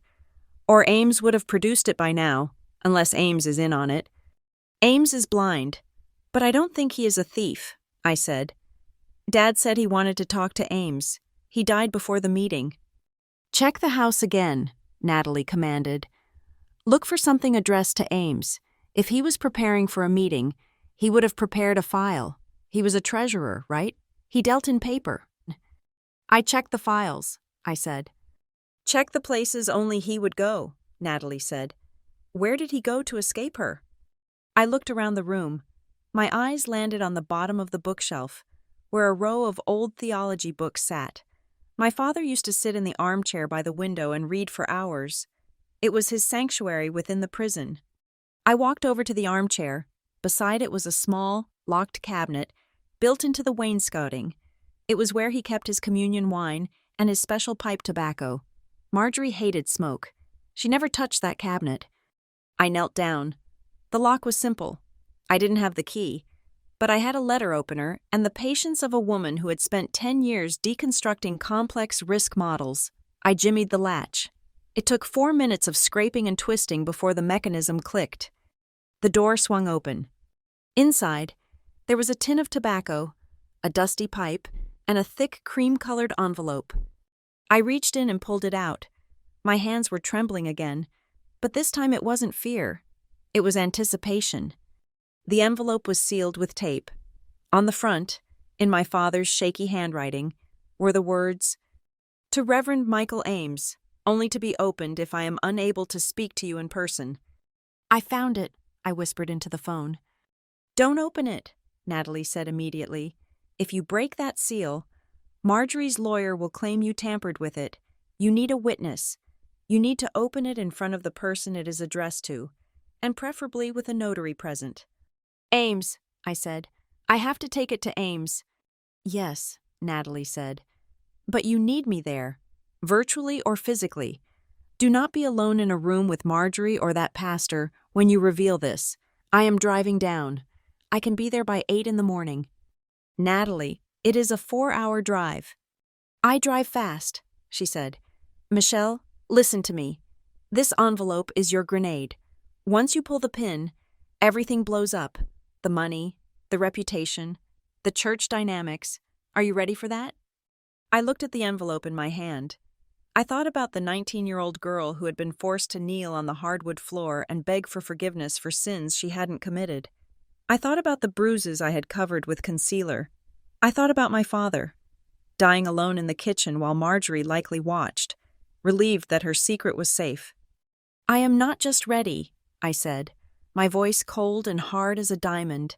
Or Ames would have produced it by now, unless Ames is in on it. Ames is blind, but I don't think he is a thief, I said. Dad said he wanted to talk to Ames. He died before the meeting. Check the house again, Natalie commanded. Look for something addressed to Ames. If he was preparing for a meeting, He would have prepared a file. He was a treasurer, right? He dealt in paper. I checked the files, I said. Check the places only he would go, Natalie said. Where did he go to escape her? I looked around the room. My eyes landed on the bottom of the bookshelf, where a row of old theology books sat. My father used to sit in the armchair by the window and read for hours. It was his sanctuary within the prison. I walked over to the armchair. Beside it was a small, locked cabinet built into the wainscoting. It was where he kept his communion wine and his special pipe tobacco. Marjorie hated smoke. She never touched that cabinet. I knelt down. The lock was simple. I didn't have the key, but I had a letter opener and the patience of a woman who had spent 10 years deconstructing complex risk models. I jimmied the latch. It took 4 minutes of scraping and twisting before the mechanism clicked. The door swung open. Inside, there was a tin of tobacco, a dusty pipe, and a thick cream-colored envelope. I reached in and pulled it out. My hands were trembling again, but this time it wasn't fear. It was anticipation. The envelope was sealed with tape. On the front, in my father's shaky handwriting, were the words, "To Reverend Michael Ames, only to be opened if I am unable to speak to you in person." I found it, I whispered into the phone. Don't open it, Natalie said immediately. If you break that seal, Marjorie's lawyer will claim you tampered with it. You need a witness. You need to open it in front of the person it is addressed to, and preferably with a notary present. Ames, I said. I have to take it to Ames. Yes, Natalie said. But you need me there, virtually or physically. Do not be alone in a room with Marjorie or that pastor when you reveal this. I am driving down. I can be there by 8 in the morning. Natalie, it is a 4-hour drive. I drive fast, she said. Michelle, listen to me. This envelope is your grenade. Once you pull the pin, everything blows up. The money, the reputation, the church dynamics. Are you ready for that? I looked at the envelope in my hand. I thought about the 19-year-old girl who had been forced to kneel on the hardwood floor and beg for forgiveness for sins she hadn't committed. I thought about the bruises I had covered with concealer. I thought about my father, dying alone in the kitchen while Marjorie likely watched, relieved that her secret was safe. I am not just ready, I said, my voice cold and hard as a diamond.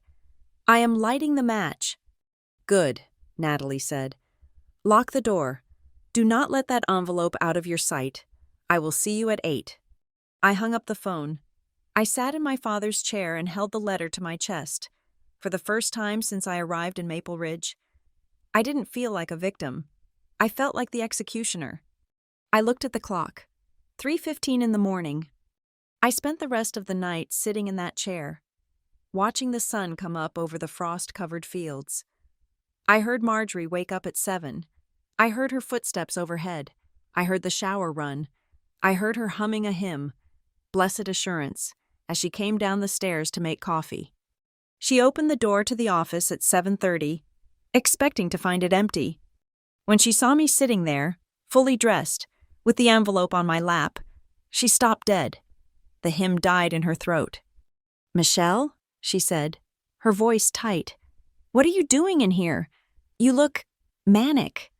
I am lighting the match. Good, Natalie said. Lock the door. Do not let that envelope out of your sight. I will see you at 8. I hung up the phone. I sat in my father's chair and held the letter to my chest. For the first time since I arrived in Maple Ridge, I didn't feel like a victim. I felt like the executioner. I looked at the clock. 3:15 in the morning. I spent the rest of the night sitting in that chair, watching the sun come up over the frost-covered fields. I heard Marjorie wake up at 7. I heard her footsteps overhead. I heard the shower run. I heard her humming a hymn, Blessed Assurance, as she came down the stairs to make coffee. She opened the door to the office at 7:30, expecting to find it empty. When she saw me sitting there, fully dressed, with the envelope on my lap, she stopped dead. The hymn died in her throat. "Michelle?" she said, her voice tight. "What are you doing in here? You look manic."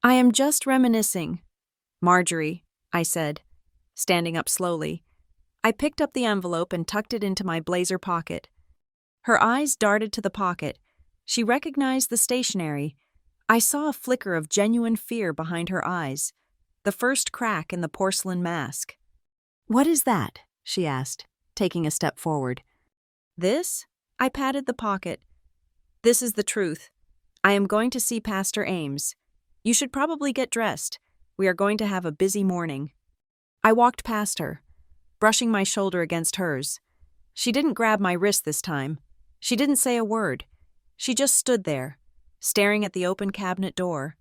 "I am just reminiscing." "Marjorie," I said, standing up slowly. I picked up the envelope and tucked it into my blazer pocket. Her eyes darted to the pocket. She recognized the stationery. I saw a flicker of genuine fear behind her eyes, the first crack in the porcelain mask. "What is that?" she asked, taking a step forward. "This?" I patted the pocket. "This is the truth. I am going to see Pastor Ames. You should probably get dressed. We are going to have a busy morning." I walked past her, brushing my shoulder against hers. She didn't grab my wrist this time. She didn't say a word. She just stood there, staring at the open cabinet door.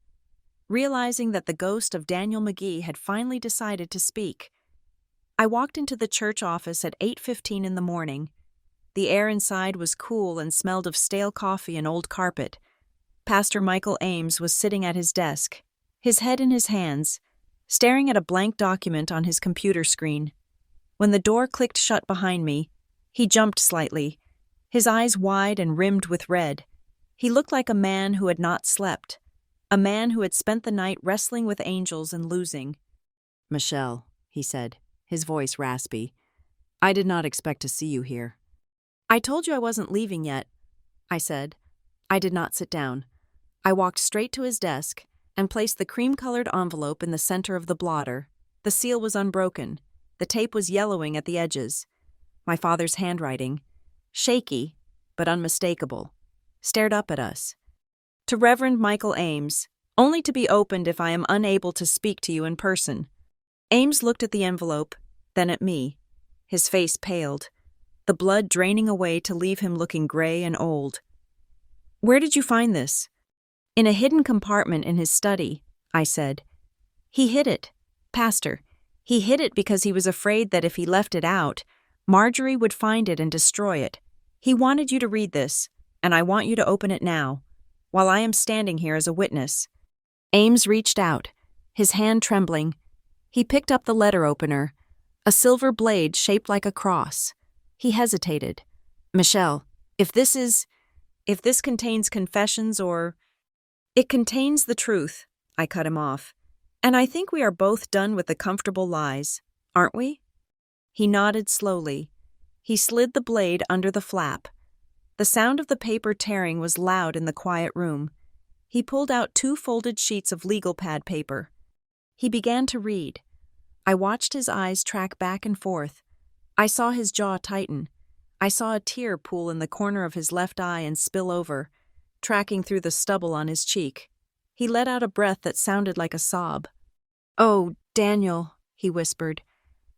Realizing that the ghost of Daniel McGee had finally decided to speak, I walked into the church office at 8:15 in the morning. The air inside was cool and smelled of stale coffee and old carpet. Pastor Michael Ames was sitting at his desk, his head in his hands, staring at a blank document on his computer screen. When the door clicked shut behind me, he jumped slightly. his eyes wide and rimmed with red. He looked like a man who had not slept, a man who had spent the night wrestling with angels and losing. "Michelle," he said, his voice raspy, "I did not expect to see you here." "I told you I wasn't leaving yet," I said. I did not sit down. I walked straight to his desk and placed the cream-colored envelope in the center of the blotter. The seal was unbroken. The tape was yellowing at the edges. My father's handwriting, shaky but unmistakable, stared up at us. "To Reverend Michael Ames, only to be opened if I am unable to speak to you in person." Ames looked at the envelope, then at me. His face paled, the blood draining away to leave him looking gray and old. "Where did you find this?" "In a hidden compartment in his study," I said. "He hid it, Pastor. He hid it because he was afraid that if he left it out, Marjorie would find it and destroy it. He wanted you to read this, and I want you to open it now, while I am standing here as a witness." Ames reached out, his hand trembling. He picked up the letter opener, a silver blade shaped like a cross. He hesitated. "Michelle, if this contains confessions or—" "It contains the truth," I cut him off. "And I think we are both done with the comfortable lies, aren't we?" He nodded slowly. He slid the blade under the flap. The sound of the paper tearing was loud in the quiet room. He pulled out 2 folded sheets of legal pad paper. He began to read. I watched his eyes track back and forth. I saw his jaw tighten. I saw a tear pool in the corner of his left eye and spill over, tracking through the stubble on his cheek. He let out a breath that sounded like a sob. "Oh, Daniel," he whispered.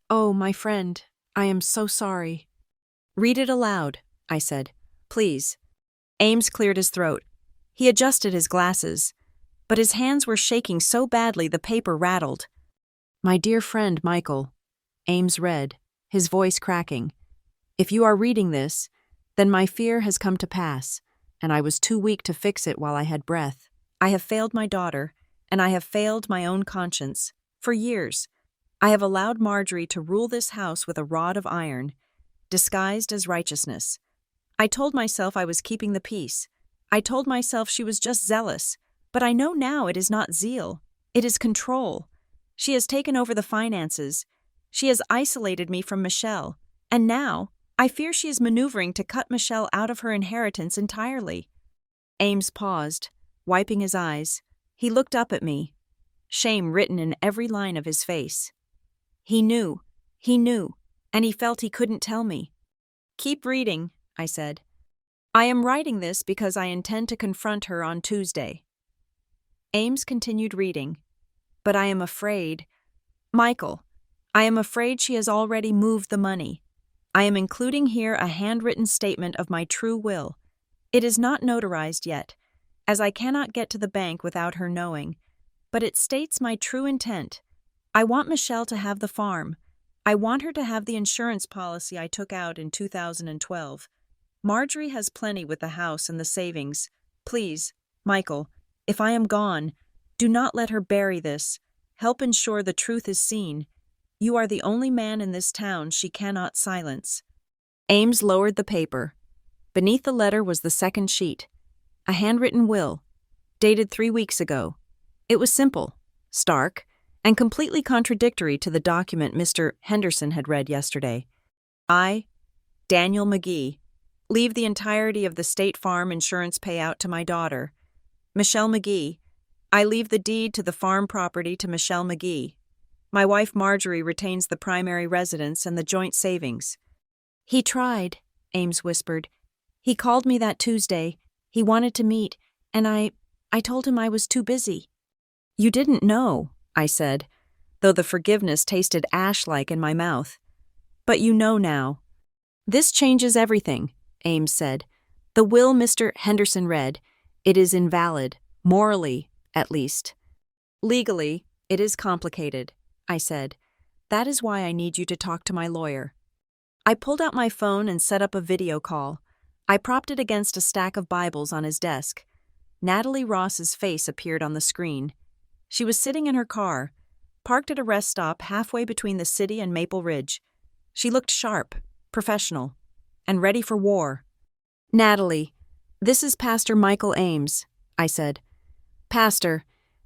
"Oh, my friend, I am so sorry." "Read it aloud," I said. "Please." Ames cleared his throat. He adjusted his glasses, but his hands were shaking so badly the paper rattled. "My dear friend Michael," Ames read, his voice cracking. "If you are reading this, then my fear has come to pass, and I was too weak to fix it while I had breath. I have failed my daughter, and I have failed my own conscience. For years, I have allowed Marjorie to rule this house with a rod of iron, disguised as righteousness. I told myself I was keeping the peace. I told myself she was just zealous, but I know now it is not zeal. It is control. She has taken over the finances. She has isolated me from Michelle, and now I fear she is maneuvering to cut Michelle out of her inheritance entirely." Ames paused, wiping his eyes. He looked up at me, shame written in every line of his face. He knew, and he felt he couldn't tell me. "Keep reading," I said. "I am writing this because I intend to confront her on Tuesday." Ames continued reading. "But I am afraid, Michael, I am afraid she has already moved the money. I am including here a handwritten statement of my true will. It is not notarized yet, as I cannot get to the bank without her knowing, but it states my true intent. I want Michelle to have the farm. I want her to have the insurance policy I took out in 2012. Marjorie has plenty with the house and the savings. Please, Michael, if I am gone, do not let her bury this. Help ensure the truth is seen. You are the only man in this town she cannot silence." Ames lowered the paper. Beneath the letter was the second sheet, a handwritten will, dated 3 weeks ago. It was simple, stark, and completely contradictory to the document Mr. Henderson had read yesterday. "I, Daniel McGee, leave the entirety of the State Farm insurance payout to my daughter, Michelle McGee. I leave the deed to the farm property to Michelle McGee. My wife Marjorie retains the primary residence and the joint savings." "He tried," Ames whispered. "He called me that Tuesday. He wanted to meet, and I told him I was too busy." "You didn't know," I said, though the forgiveness tasted ash-like in my mouth. "But you know now." "This changes everything," Ames said. "The will Mr. Henderson read, it is invalid, morally, at least. Legally, it is complicated," I said. "That is why I need you to talk to my lawyer." I pulled out my phone and set up a video call. I propped it against a stack of Bibles on his desk. Natalie Ross's face appeared on the screen. She was sitting in her car, parked at a rest stop halfway between the city and Maple Ridge. She looked sharp, professional, and ready for war. Natalie, this is Pastor Michael Ames, I said. Pastor,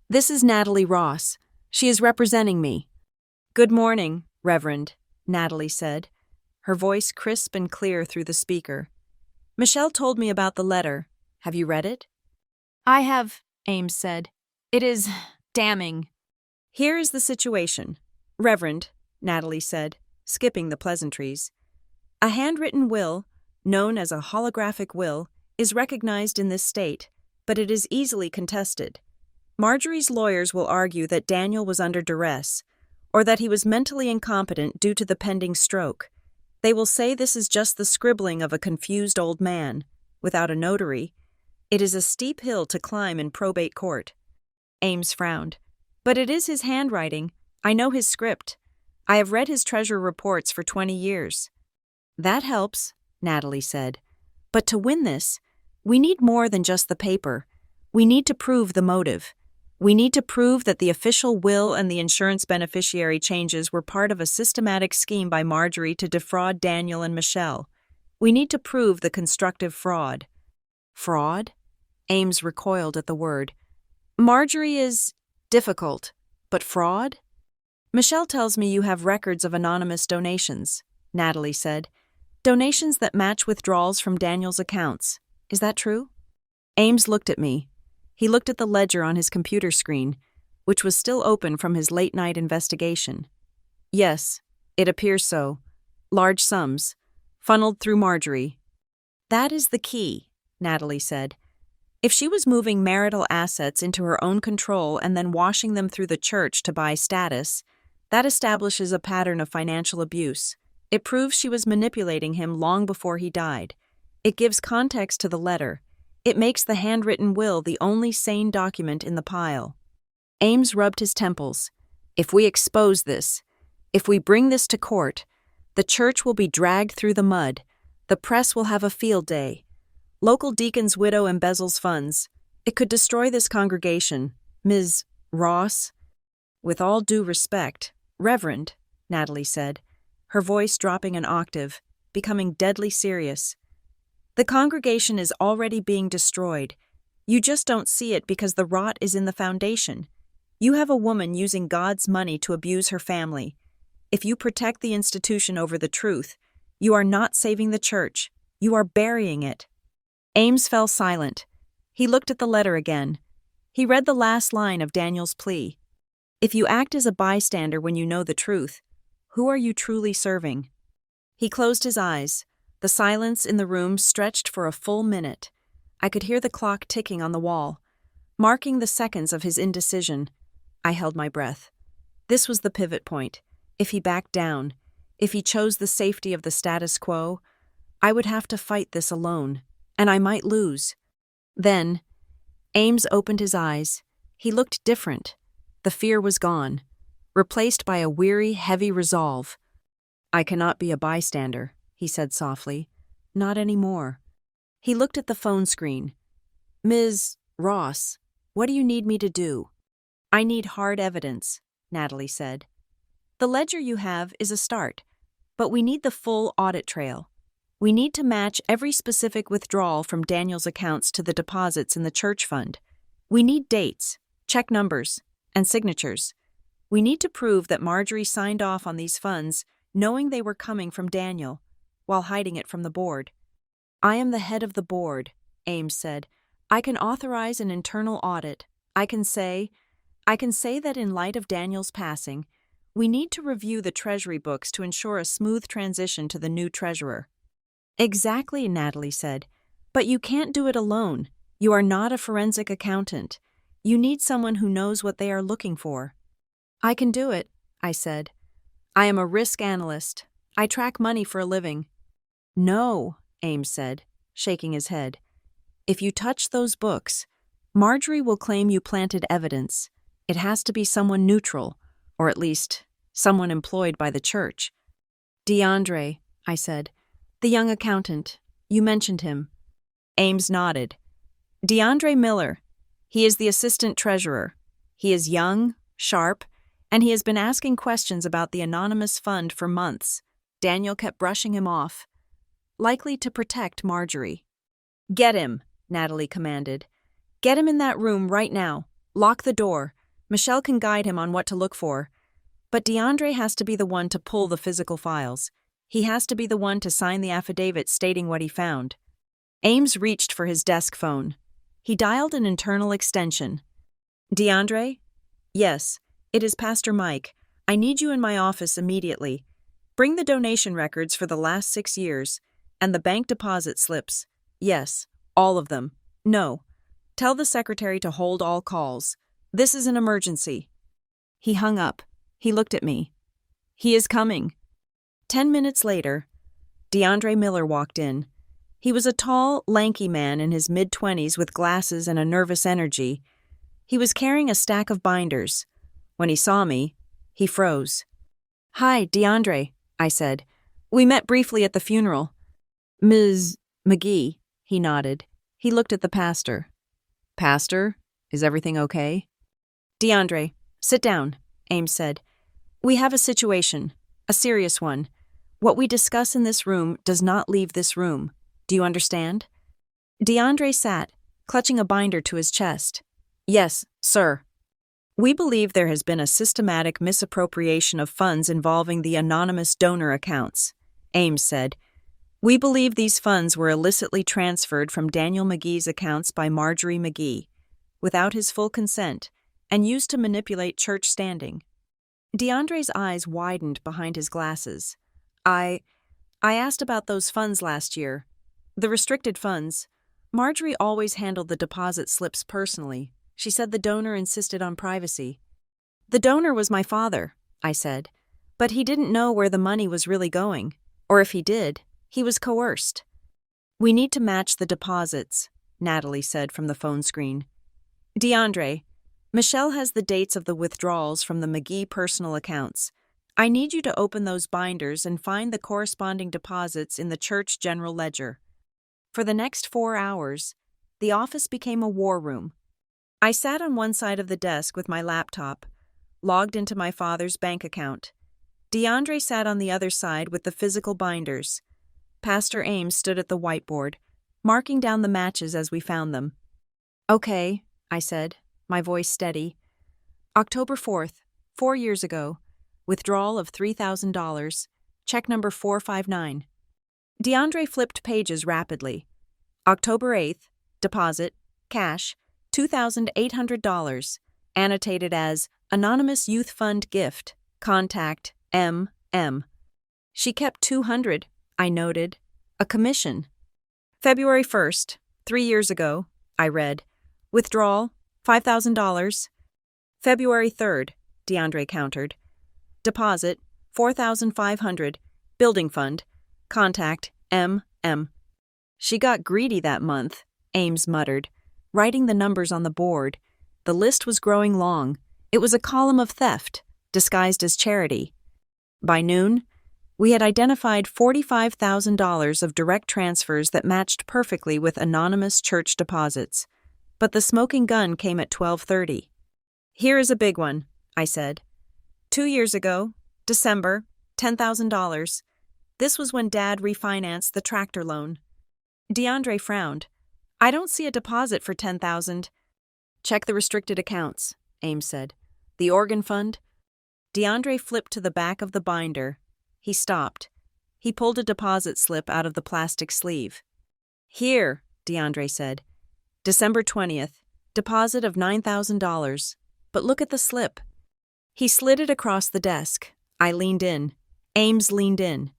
this is Natalie Ross. She is representing me. Good morning, Reverend, Natalie said, her voice crisp and clear through the speaker. Michelle told me about the letter. Have you read it? I have, Ames said. It is damning. Here is the situation, Reverend, Natalie said, skipping the pleasantries. A handwritten will, known as a holographic will, is recognized in this state, but it is easily contested. Marjorie's lawyers will argue that Daniel was under duress, or that he was mentally incompetent due to the pending stroke. They will say this is just the scribbling of a confused old man, without a notary. It is a steep hill to climb in probate court. Ames frowned. But it is his handwriting. I know his script. I have read his treasurer reports for 20 years. That helps, Natalie said. But to win this, we need more than just the paper. We need to prove the motive. We need to prove that the official will and the insurance beneficiary changes were part of a systematic scheme by Marjorie to defraud Daniel and Michelle. We need to prove the constructive fraud. Fraud? Ames recoiled at the word. Marjorie is difficult, but fraud? Michelle tells me you have records of anonymous donations, Natalie said. Donations that match withdrawals from Daniel's accounts. Is that true? Ames looked at me. He looked at the ledger on his computer screen, which was still open from his late-night investigation. Yes, it appears so. Large sums, funneled through Marjorie. That is the key, Natalie said. If she was moving marital assets into her own control and then washing them through the church to buy status, that establishes a pattern of financial abuse. It proves she was manipulating him long before he died. It gives context to the letter. It makes the handwritten will the only sane document in the pile. Ames rubbed his temples. If we expose this, if we bring this to court, the church will be dragged through the mud. The press will have a field day. Local deacon's widow embezzles funds. It could destroy this congregation. Ms. Ross? With all due respect, Reverend, Natalie said, her voice dropping an octave, becoming deadly serious. The congregation is already being destroyed. You just don't see it because the rot is in the foundation. You have a woman using God's money to abuse her family. If you protect the institution over the truth, you are not saving the church. You are burying it. Ames fell silent. He looked at the letter again. He read the last line of Daniel's plea. If you act as a bystander when you know the truth, who are you truly serving? He closed his eyes. The silence in the room stretched for a full minute. I could hear the clock ticking on the wall, marking the seconds of his indecision. I held my breath. This was the pivot point. If he backed down, if he chose the safety of the status quo, I would have to fight this alone, and I might lose. Then, Ames opened his eyes. He looked different. The fear was gone, replaced by a weary, heavy resolve. I cannot be a bystander, he said softly. Not anymore. He looked at the phone screen. Ms. Ross, what do you need me to do? I need hard evidence, Natalie said. The ledger you have is a start, but we need the full audit trail. We need to match every specific withdrawal from Daniel's accounts to the deposits in the church fund. We need dates, check numbers, and signatures. We need to prove that Marjorie signed off on these funds knowing they were coming from Daniel, while hiding it from the board. I am the head of the board, Ames said. I can authorize an internal audit. I can say that in light of Daniel's passing, we need to review the treasury books to ensure a smooth transition to the new treasurer. Exactly, Natalie said. But you can't do it alone. You are not a forensic accountant. You need someone who knows what they are looking for. I can do it, I said. I am a risk analyst. I track money for a living. No, Ames said, shaking his head. If you touch those books, Marjorie will claim you planted evidence. It has to be someone neutral, or at least someone employed by the church. DeAndre, I said. The young accountant. You mentioned him. Ames nodded. DeAndre Miller. He is the assistant treasurer. He is young, sharp, and he has been asking questions about the anonymous fund for months. Daniel kept brushing him off. Likely to protect Marjorie. Get him, Natalie commanded. Get him in that room right now. Lock the door. Michelle can guide him on what to look for. But DeAndre has to be the one to pull the physical files. He has to be the one to sign the affidavit stating what he found. Ames reached for his desk phone. He dialed an internal extension. DeAndre? Yes, it is Pastor Mike. I need you in my office immediately. Bring the donation records for the last 6 years, and the bank deposit slips. Yes, all of them. No. Tell the secretary to hold all calls. This is an emergency. He hung up. He looked at me. He is coming. 10 minutes later, DeAndre Miller walked in. He was a tall, lanky man in his mid-20s with glasses and a nervous energy. He was carrying a stack of binders. When he saw me, he froze. Hi, DeAndre, I said. We met briefly at the funeral. Ms. McGee, he nodded. He looked at the pastor. Pastor, is everything okay? DeAndre, sit down, Ames said. We have a situation, a serious one. What we discuss in this room does not leave this room. Do you understand? DeAndre sat, clutching a binder to his chest. Yes, sir. We believe there has been a systematic misappropriation of funds involving the anonymous donor accounts, Ames said. We believe these funds were illicitly transferred from Daniel McGee's accounts by Marjorie McGee, without his full consent, and used to manipulate church standing. DeAndre's eyes widened behind his glasses. I asked about those funds last year. The restricted funds. Marjorie always handled the deposit slips personally. She said the donor insisted on privacy. The donor was my father, I said, but he didn't know where the money was really going, or if he did, he was coerced. We need to match the deposits, Natalie said from the phone screen. DeAndre, Michelle has the dates of the withdrawals from the McGee personal accounts. I need you to open those binders and find the corresponding deposits in the church general ledger. For the next 4 hours, the office became a war room. I sat on one side of the desk with my laptop, logged into my father's bank account. DeAndre sat on the other side with the physical binders. Pastor Ames stood at the whiteboard, marking down the matches as we found them. Okay, I said, my voice steady. October 4th, 4 years ago, withdrawal of $3,000, check number 459. DeAndre flipped pages rapidly. October 8th, deposit, cash, $2,800, annotated as Anonymous Youth Fund Gift, contact M.M. She kept $200, I noted, a commission. February 1st, 3 years ago, I read, withdrawal, $5,000. February 3rd, DeAndre countered. Deposit, $4,500, building fund, contact M.M. She got greedy that month, Ames muttered, writing the numbers on the board. The list was growing long. It was a column of theft, disguised as charity. By noon, we had identified $45,000 of direct transfers that matched perfectly with anonymous church deposits. But the smoking gun came at 12:30. Here is a big one, I said. 2 years ago, December, $10,000. This was when Dad refinanced the tractor loan. DeAndre frowned. I don't see a deposit for $10,000. Check the restricted accounts, Ames said. The organ fund? DeAndre flipped to the back of the binder. He stopped. He pulled a deposit slip out of the plastic sleeve. Here, DeAndre said. December 20th, deposit of $9,000. But look at the slip. He slid it across the desk. I leaned in. Ames leaned in.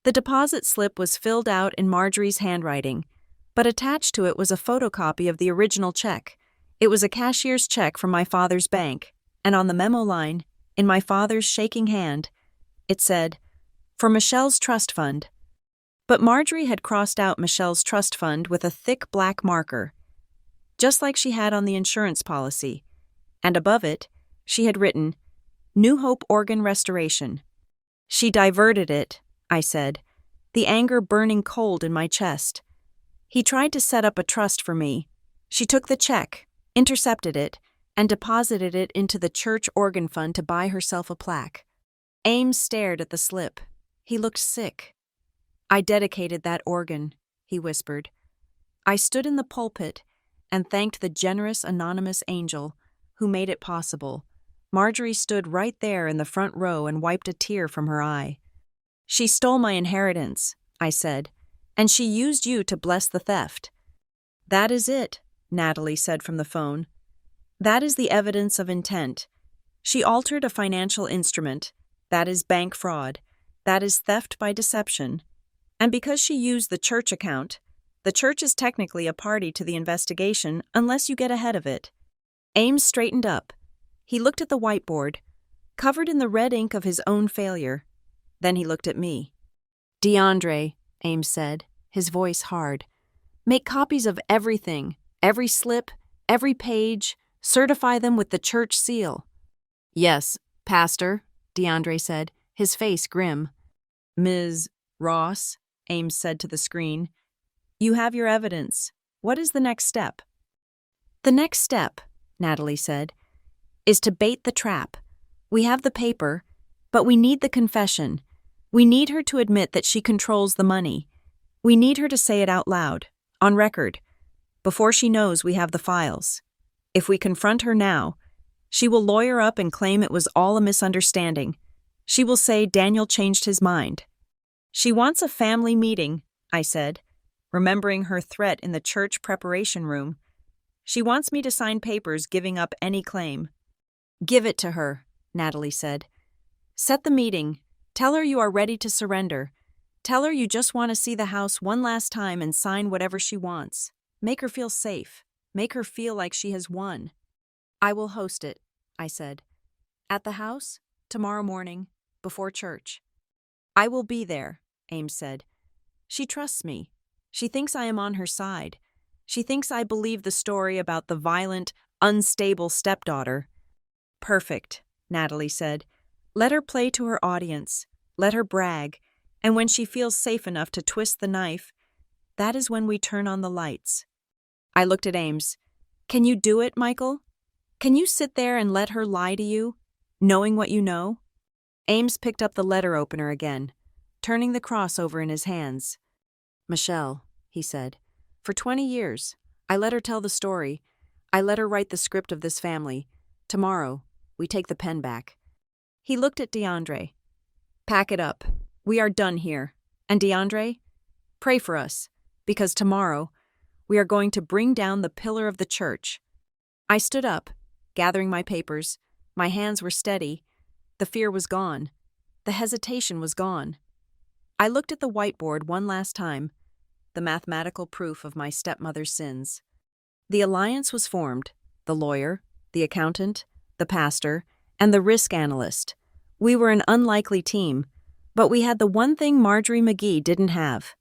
The deposit slip was filled out in Marjorie's handwriting, but attached to it was a photocopy of the original check. It was a cashier's check from my father's bank, and on the memo line, in my father's shaking hand, it said, "For Michelle's trust fund." But Marjorie had crossed out Michelle's trust fund with a thick black marker, just like she had on the insurance policy, and above it, she had written, "New Hope Organ Restoration." She diverted it, I said, the anger burning cold in my chest. He tried to set up a trust for me. She took the check, intercepted it, and deposited it into the church organ fund to buy herself a plaque. Ames stared at the slip. He looked sick. I dedicated that organ, he whispered. I stood in the pulpit and thanked the generous anonymous angel who made it possible. Marjorie stood right there in the front row and wiped a tear from her eye. "She stole my inheritance," I said, "and she used you to bless the theft." "That is it," Natalie said from the phone. "That is the evidence of intent. She altered a financial instrument. That is bank fraud. That is theft by deception. And because she used the church account, the church is technically a party to the investigation unless you get ahead of it." Ames straightened up. He looked at the whiteboard, covered in the red ink of his own failure. Then he looked at me. "DeAndre," Ames said, his voice hard, "make copies of everything, every slip, every page, certify them with the church seal." "Yes, Pastor," DeAndre said, his face grim. "Ms. Ross," Ames said to the screen, "you have your evidence. What is the next step?" "The next step," Natalie said, "is to bait the trap. We have the paper, but we need the confession. We need her to admit that she controls the money. We need her to say it out loud, on record, before she knows we have the files. If we confront her now, she will lawyer up and claim it was all a misunderstanding. She will say Daniel changed his mind." "She wants a family meeting," I said, remembering her threat in the church preparation room. "She wants me to sign papers giving up any claim." "Give it to her," Natalie said. "Set the meeting. Tell her you are ready to surrender. Tell her you just want to see the house one last time and sign whatever she wants. Make her feel safe. Make her feel like she has won." "I will host it," I said. "At the house, tomorrow morning, before church." "I will be there," Ames said. "She trusts me. She thinks I am on her side. She thinks I believe the story about the violent, unstable stepdaughter." "Perfect," Natalie said. "Let her play to her audience. Let her brag. And when she feels safe enough to twist the knife, that is when we turn on the lights." I looked at Ames. "Can you do it, Michael? Can you sit there and let her lie to you, knowing what you know?" Ames picked up the letter opener again, turning the cross over in his hands. "Michelle," he said, "for 20 years, I let her tell the story. I let her write the script of this family. Tomorrow, we take the pen back." He looked at DeAndre. "Pack it up. We are done here. And DeAndre, pray for us, because tomorrow, we are going to bring down the pillar of the church." I stood up, gathering my papers. My hands were steady. The fear was gone. The hesitation was gone. I looked at the whiteboard one last time, the mathematical proof of my stepmother's sins. The alliance was formed, the lawyer, the accountant, the pastor, and the risk analyst. We were an unlikely team, but we had the one thing Marjorie McGee didn't have.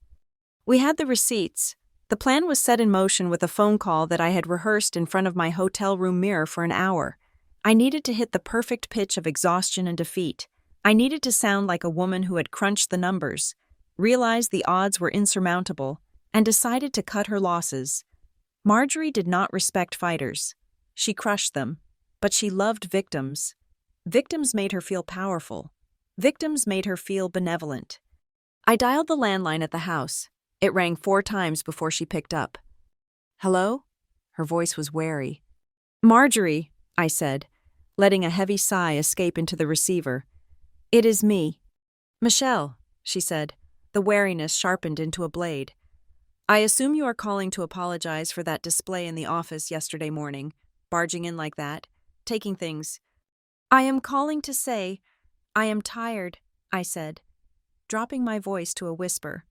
We had the receipts. The plan was set in motion with a phone call that I had rehearsed in front of my hotel room mirror for an hour. I needed to hit the perfect pitch of exhaustion and defeat. I needed to sound like a woman who had crunched the numbers, realized the odds were insurmountable, and decided to cut her losses. Marjorie did not respect fighters. She crushed them, but she loved victims. Victims made her feel powerful. Victims made her feel benevolent. I dialed the landline at the house. It rang 4 times before she picked up. "Hello?" Her voice was wary. "Marjorie," I said, letting a heavy sigh escape into the receiver. "It is me." "Michelle," she said, the wariness sharpened into a blade. "I assume you are calling to apologize for that display in the office yesterday morning, barging in like that, taking things." "I am calling to say, I am tired," I said, dropping my voice to a whisper.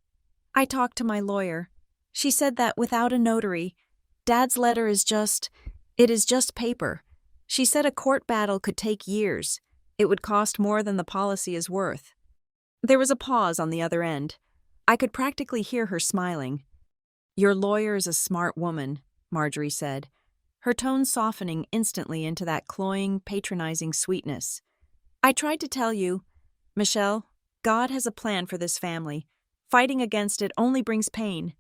"I talked to my lawyer. She said that without a notary, Dad's letter is just paper. She said a court battle could take years. It would cost more than the policy is worth." There was a pause on the other end. I could practically hear her smiling. "Your lawyer is a smart woman," Marjorie said, her tone softening instantly into that cloying, patronizing sweetness. "I tried to tell you, Michelle, God has a plan for this family. Fighting against it only brings pain."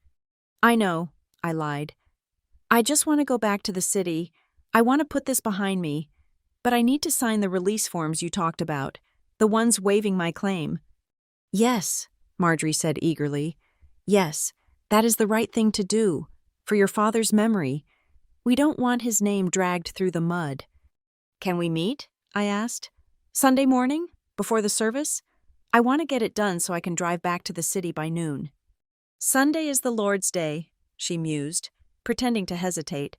"I know," I lied. "I just want to go back to the city. I want to put this behind me. But I need to sign the release forms you talked about, the ones waiving my claim." "Yes," Marjorie said eagerly. "Yes, that is the right thing to do. For your father's memory. We don't want his name dragged through the mud." "Can we meet?" I asked. "Sunday morning? Before the service? I want to get it done so I can drive back to the city by noon." "Sunday is the Lord's Day," she mused, pretending to hesitate.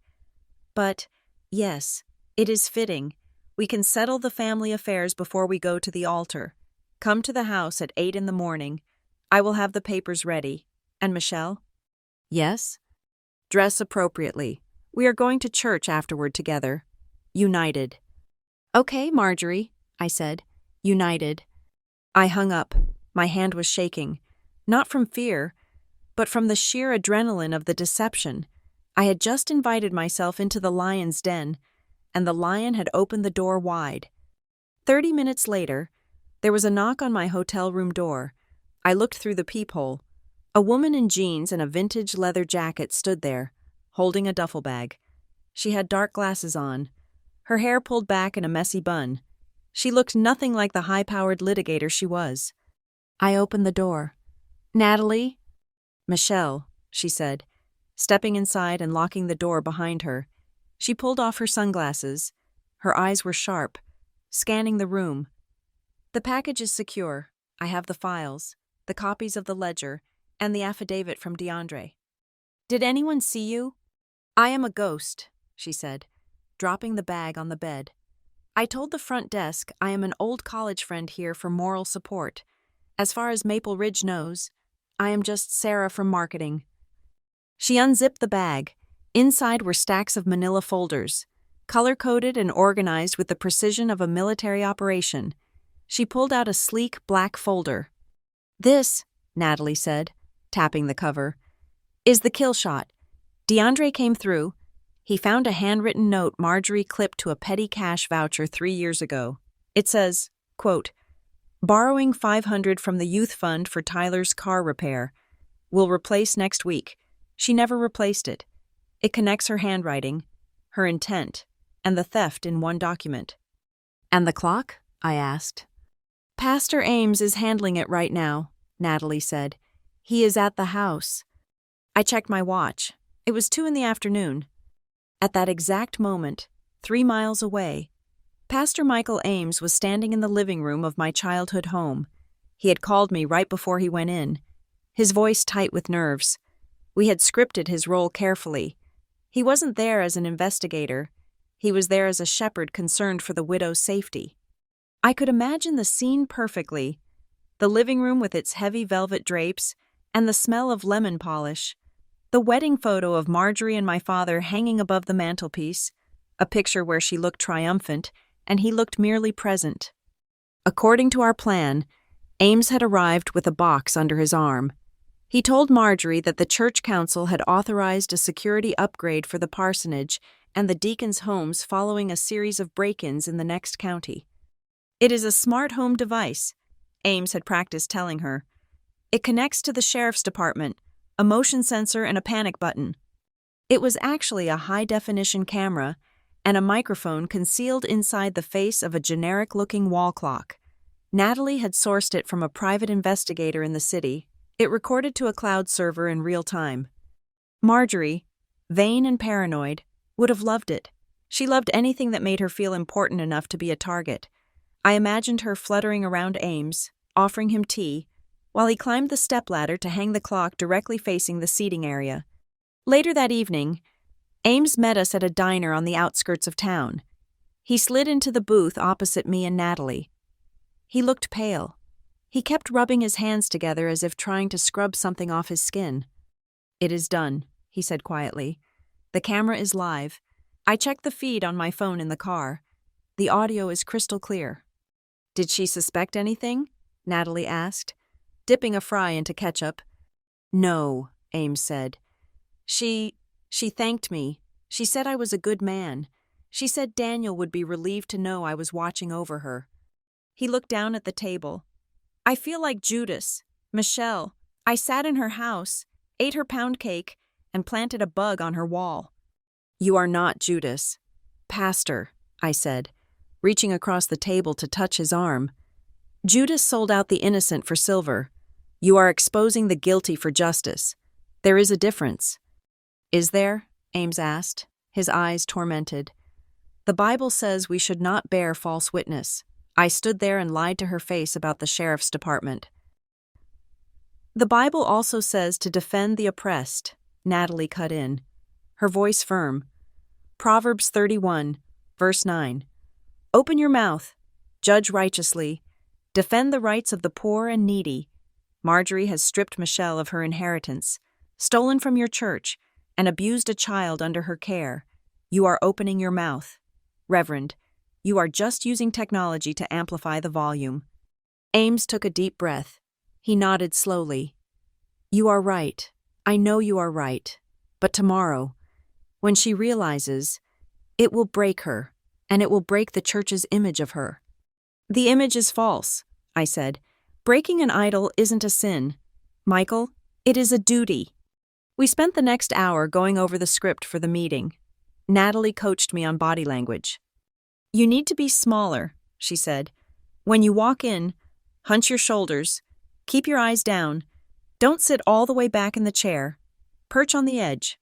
"But, yes, it is fitting. We can settle the family affairs before we go to the altar. Come to the house at 8 in the morning. I will have the papers ready. And Michelle?" "Yes?" "Dress appropriately. We are going to church afterward together. United." "Okay, Marjorie," I said. "United." I hung up. My hand was shaking. Not from fear, but from the sheer adrenaline of the deception. I had just invited myself into the lion's den, and the lion had opened the door wide. 30 minutes later, there was a knock on my hotel room door. I looked through the peephole. A woman in jeans and a vintage leather jacket stood there, holding a duffel bag. She had dark glasses on, her hair pulled back in a messy bun. She looked nothing like the high-powered litigator she was. I opened the door. "Natalie?" "Michelle," she said, stepping inside and locking the door behind her. She pulled off her sunglasses. Her eyes were sharp, scanning the room. "The package is secure. I have the files, the copies of the ledger, and the affidavit from DeAndre." "Did anyone see you?" "I am a ghost," she said, dropping the bag on the bed. "I told the front desk I am an old college friend here for moral support. As far as Maple Ridge knows, I am just Sarah from marketing." She unzipped the bag. Inside were stacks of manila folders, color-coded and organized with the precision of a military operation. She pulled out a sleek black folder. "This," Natalie said, tapping the cover, "is the kill shot. DeAndre came through. He found a handwritten note Marjorie clipped to a petty cash voucher 3 years ago. It says, quote, 'Borrowing $500 from the youth fund for Tyler's car repair. Will replace next week.' She never replaced it. It connects her handwriting, her intent, and the theft in one document." "And the clock?" I asked. "Pastor Ames is handling it right now," Natalie said. "He is at the house." I checked my watch. It was 2 in the afternoon. At that exact moment, 3 miles away, Pastor Michael Ames was standing in the living room of my childhood home. He had called me right before he went in, his voice tight with nerves. We had scripted his role carefully. He wasn't there as an investigator. He was there as a shepherd concerned for the widow's safety. I could imagine the scene perfectly. The living room with its heavy velvet drapes and the smell of lemon polish. The wedding photo of Marjorie and my father hanging above the mantelpiece, a picture where she looked triumphant and he looked merely present. According to our plan, Ames had arrived with a box under his arm. He told Marjorie that the church council had authorized a security upgrade for the parsonage and the deacons' homes following a series of break-ins in the next county. "It is a smart home device," Ames had practiced telling her. "It connects to the sheriff's department, a motion sensor and a panic button." It was actually a high-definition camera and a microphone concealed inside the face of a generic-looking wall clock. Natalie had sourced it from a private investigator in the city. It recorded to a cloud server in real time. Marjorie, vain and paranoid, would have loved it. She loved anything that made her feel important enough to be a target. I imagined her fluttering around Ames, offering him tea, while he climbed the stepladder to hang the clock directly facing the seating area. Later that evening, Ames met us at a diner on the outskirts of town. He slid into the booth opposite me and Natalie. He looked pale. He kept rubbing his hands together as if trying to scrub something off his skin. "It is done," he said quietly. "The camera is live. I checked the feed on my phone in the car. The audio is crystal clear." "Did she suspect anything?" Natalie asked, dipping a fry into ketchup. "No," Ames said. She thanked me. She said I was a good man. She said Daniel would be relieved to know I was watching over her." He looked down at the table. "I feel like Judas. Michelle. I sat in her house, ate her pound cake, and planted a bug on her wall." "You are not Judas. Pastor," I said, reaching across the table to touch his arm. "Judas sold out the innocent for silver. You are exposing the guilty for justice. There is a difference." Is there? Ames asked, his eyes tormented. The Bible says we should not bear false witness. I stood there and lied to her face about the sheriff's department. The Bible also says to defend the oppressed, Natalie cut in, her voice firm. Proverbs 31, verse 9. Open your mouth, judge righteously, defend the rights of the poor and needy. Marjorie has stripped Michelle of her inheritance, stolen from your church, and abused a child under her care. You are opening your mouth. Reverend, you are just using technology to amplify the volume. Ames took a deep breath. He nodded slowly. You are right. I know you are right. But tomorrow, when she realizes, it will break her, and it will break the church's image of her. The image is false, I said. Breaking an idol isn't a sin. Michael, it is a duty. We spent the next hour going over the script for the meeting. Natalie coached me on body language. You need to be smaller, she said. When you walk in, hunch your shoulders, keep your eyes down, don't sit all the way back in the chair, perch on the edge,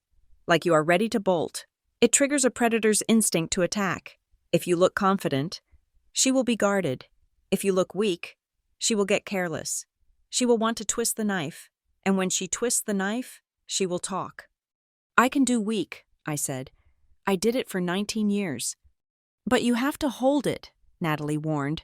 like you are ready to bolt. It triggers a predator's instinct to attack. If you look confident, she will be guarded. If you look weak, she will get careless. She will want to twist the knife, and when she twists the knife, she will talk. I can do weak, I said. I did it for 19 years. But you have to hold it, Natalie warned.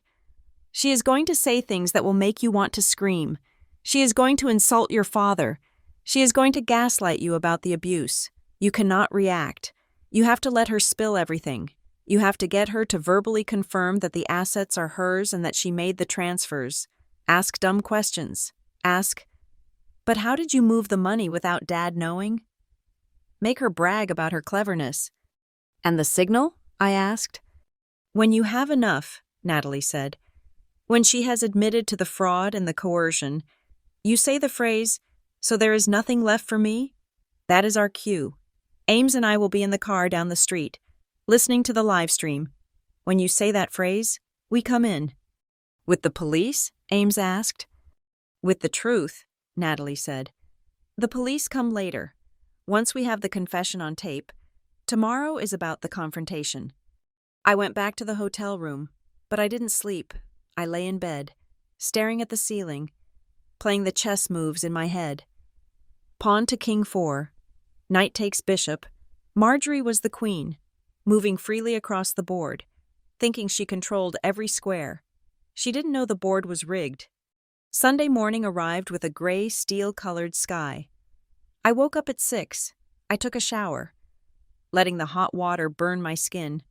She is going to say things that will make you want to scream. She is going to insult your father. She is going to gaslight you about the abuse. You cannot react. You have to let her spill everything. You have to get her to verbally confirm that the assets are hers and that she made the transfers. Ask dumb questions. Ask, but how did you move the money without Dad knowing? Make her brag about her cleverness. And the signal? I asked. When you have enough, Natalie said. When she has admitted to the fraud and the coercion, you say the phrase, so there is nothing left for me? That is our cue. Ames and I will be in the car down the street, listening to the live stream. When you say that phrase, we come in. With the police? Ames asked. With the truth, Natalie said. The police come later. Once we have the confession on tape, tomorrow is about the confrontation. I went back to the hotel room, but I didn't sleep. I lay in bed, staring at the ceiling, playing the chess moves in my head. Pawn to king 4. Knight takes bishop. Marjorie was the queen, moving freely across the board, thinking she controlled every square. She didn't know the board was rigged. Sunday morning arrived with a gray, steel-colored sky. I woke up at 6. I took a shower, letting the hot water burn my skin,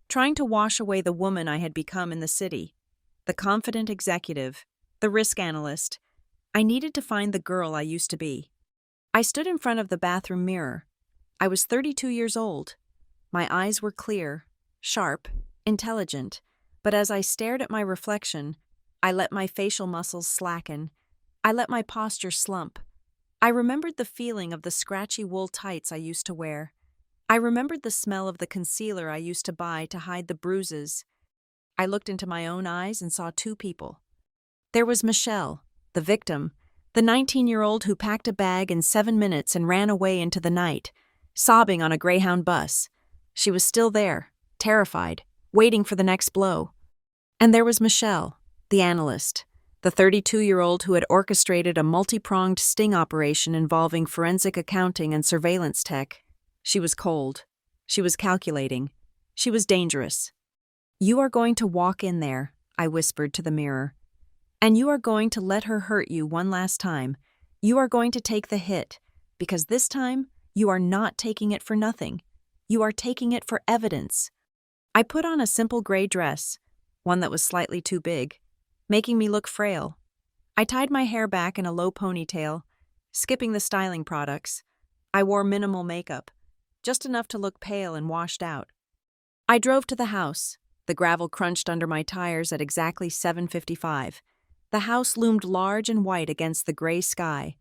trying to wash away the woman I had become in the city, the confident executive, the risk analyst. I needed to find the girl I used to be. I stood in front of the bathroom mirror. I was 32 years old. My eyes were clear, sharp, intelligent, but as I stared at my reflection, I let my facial muscles slacken. I let my posture slump. I remembered the feeling of the scratchy wool tights I used to wear. I remembered the smell of the concealer I used to buy to hide the bruises. I looked into my own eyes and saw 2 people. There was Michelle, the victim, the 19-year-old who packed a bag in 7 minutes and ran away into the night, sobbing on a Greyhound bus. She was still there, terrified, waiting for the next blow. And there was Michelle, the analyst, the 32-year-old who had orchestrated a multi-pronged sting operation involving forensic accounting and surveillance tech. She was cold. She was calculating. She was dangerous. You are going to walk in there, I whispered to the mirror. And you are going to let her hurt you one last time. You are going to take the hit, because this time you are not taking it for nothing. You are taking it for evidence. I put on a simple gray dress, one that was slightly too big, making me look frail. I tied my hair back in a low ponytail, skipping the styling products. I wore minimal makeup, just enough to look pale and washed out. I drove to the house. The gravel crunched under my tires at exactly 7:55. The house loomed large and white against the gray sky.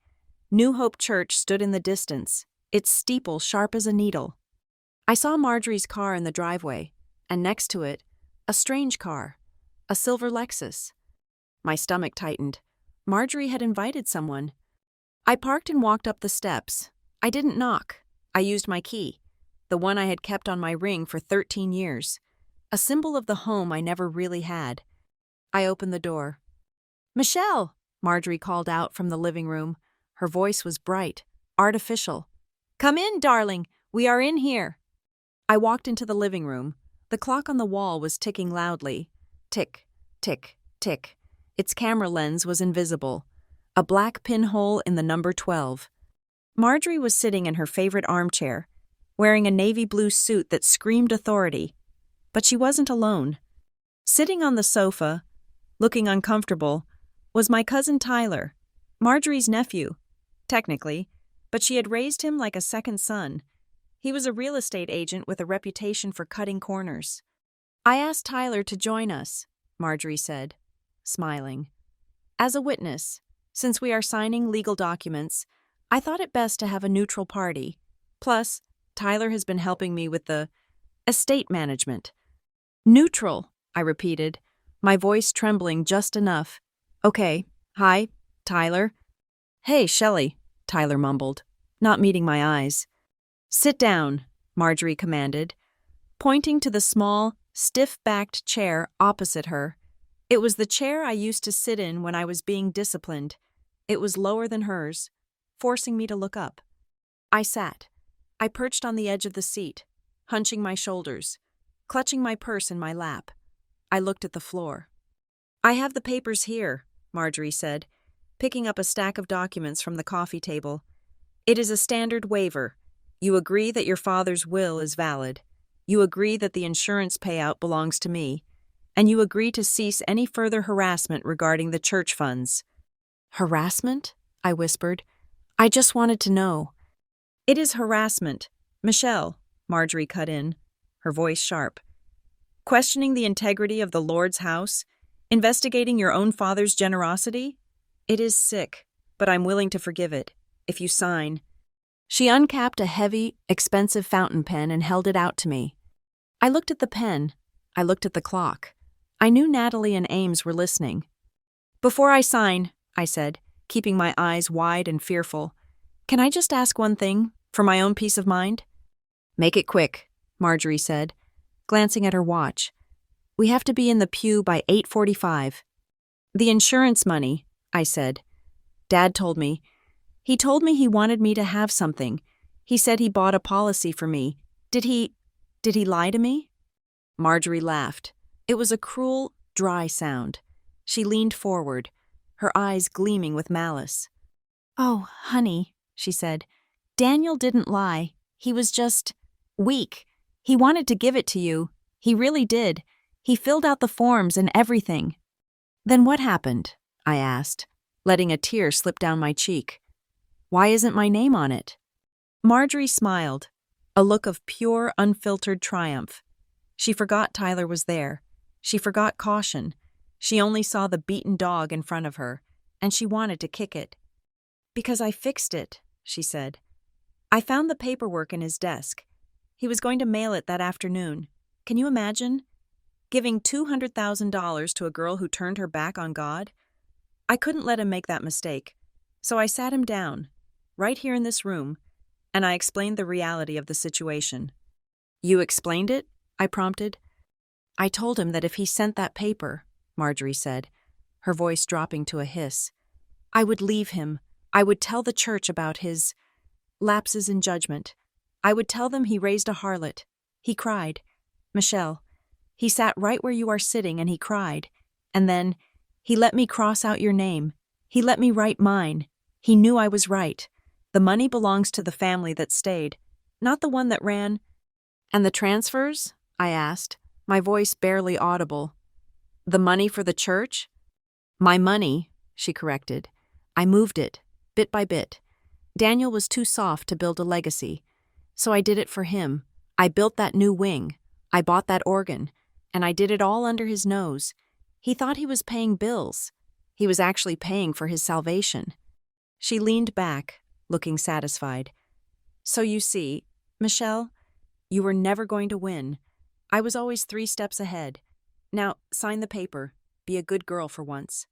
New Hope Church stood in the distance, its steeple sharp as a needle. I saw Marjorie's car in the driveway, and next to it, a strange car, a silver Lexus. My stomach tightened. Marjorie had invited someone. I parked and walked up the steps. I didn't knock. I used my key, the one I had kept on my ring for 13 years, a symbol of the home I never really had. I opened the door. "Michelle!" Marjorie called out from the living room. Her voice was bright, artificial. "Come in, darling. We are in here." I walked into the living room. The clock on the wall was ticking loudly. Tick, tick, tick. Its camera lens was invisible. A black pinhole in the number 12. Marjorie was sitting in her favorite armchair, wearing a navy blue suit that screamed authority. But she wasn't alone. Sitting on the sofa, looking uncomfortable, was my cousin Tyler, Marjorie's nephew, technically, but she had raised him like a second son. He was a real estate agent with a reputation for cutting corners. "I asked Tyler to join us," Marjorie said, smiling. "As a witness, since we are signing legal documents, I thought it best to have a neutral party. Plus, Tyler has been helping me with the estate management." "Neutral," I repeated, my voice trembling just enough. "Okay, hi, Tyler." "Hey, Shelley," Tyler mumbled, not meeting my eyes. "Sit down," Marjorie commanded, pointing to the small, stiff-backed chair opposite her. It was the chair I used to sit in when I was being disciplined. It was lower than hers, forcing me to look up. I sat. I perched on the edge of the seat, hunching my shoulders, clutching my purse in my lap. I looked at the floor. "I have the papers here," Marjorie said, picking up a stack of documents from the coffee table. "It is a standard waiver. You agree that your father's will is valid. You agree that the insurance payout belongs to me. And you agree to cease any further harassment regarding the church funds." "Harassment?" I whispered. "I just wanted to know." "It is harassment. Michelle," Marjorie cut in, her voice sharp. "Questioning the integrity of the Lord's house? Investigating your own father's generosity? It is sick, but I'm willing to forgive it, if you sign." She uncapped a heavy, expensive fountain pen and held it out to me. I looked at the pen. I looked at the clock. I knew Natalie and Ames were listening. "Before I sign," I said, keeping my eyes wide and fearful, "can I just ask one thing, for my own peace of mind?" "Make it quick," Marjorie said, glancing at her watch. "We have to be in the pew by 8:45. "The insurance money," I said. "Dad told me. He told me he wanted me to have something. He said he bought a policy for me. Did he lie to me?" Marjorie laughed. It was a cruel, dry sound. She leaned forward, her eyes gleaming with malice. "Oh, honey," she said, "Daniel didn't lie. He was just weak. He wanted to give it to you. He really did. He filled out the forms and everything." "Then what happened?" I asked, letting a tear slip down my cheek. "Why isn't my name on it?" Marjorie smiled, a look of pure, unfiltered triumph. She forgot Tyler was there. She forgot caution. She only saw the beaten dog in front of her, and she wanted to kick it. "Because I fixed it," she said. "I found the paperwork in his desk. He was going to mail it that afternoon. Can you imagine? Giving $200,000 to a girl who turned her back on God? I couldn't let him make that mistake. So I sat him down, right here in this room, and I explained the reality of the situation." "You explained it?" I prompted. "I told him that if he sent that paper," Marjorie said, her voice dropping to a hiss, "I would leave him. I would tell the church about his lapses in judgment. I would tell them he raised a harlot. He cried. Michelle, he sat right where you are sitting and he cried. And then, he let me cross out your name. He let me write mine. He knew I was right. The money belongs to the family that stayed, not the one that ran." "And the transfers?" I asked, my voice barely audible. "The money for the church?" "My money," she corrected. "I moved it, bit by bit. Daniel was too soft to build a legacy. So I did it for him. I built that new wing. I bought that organ. And I did it all under his nose. He thought he was paying bills. He was actually paying for his salvation." She leaned back, looking satisfied. "So you see, Michelle, you were never going to win. I was always 3 steps ahead. Now, sign the paper. Be a good girl for once."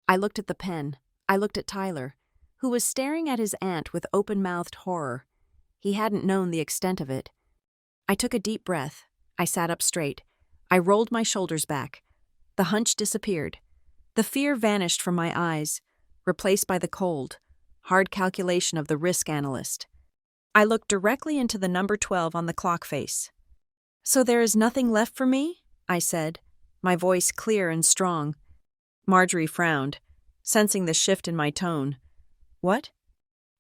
I looked at the pen. I looked at Tyler, who was staring at his aunt with open-mouthed horror. He hadn't known the extent of it. I took a deep breath. I sat up straight. I rolled my shoulders back. The hunch disappeared. The fear vanished from my eyes, replaced by the cold, hard calculation of the risk analyst. I looked directly into the number 12 on the clock face. "So there is nothing left for me?" I said, my voice clear and strong. Marjorie frowned, sensing the shift in my tone. "What?"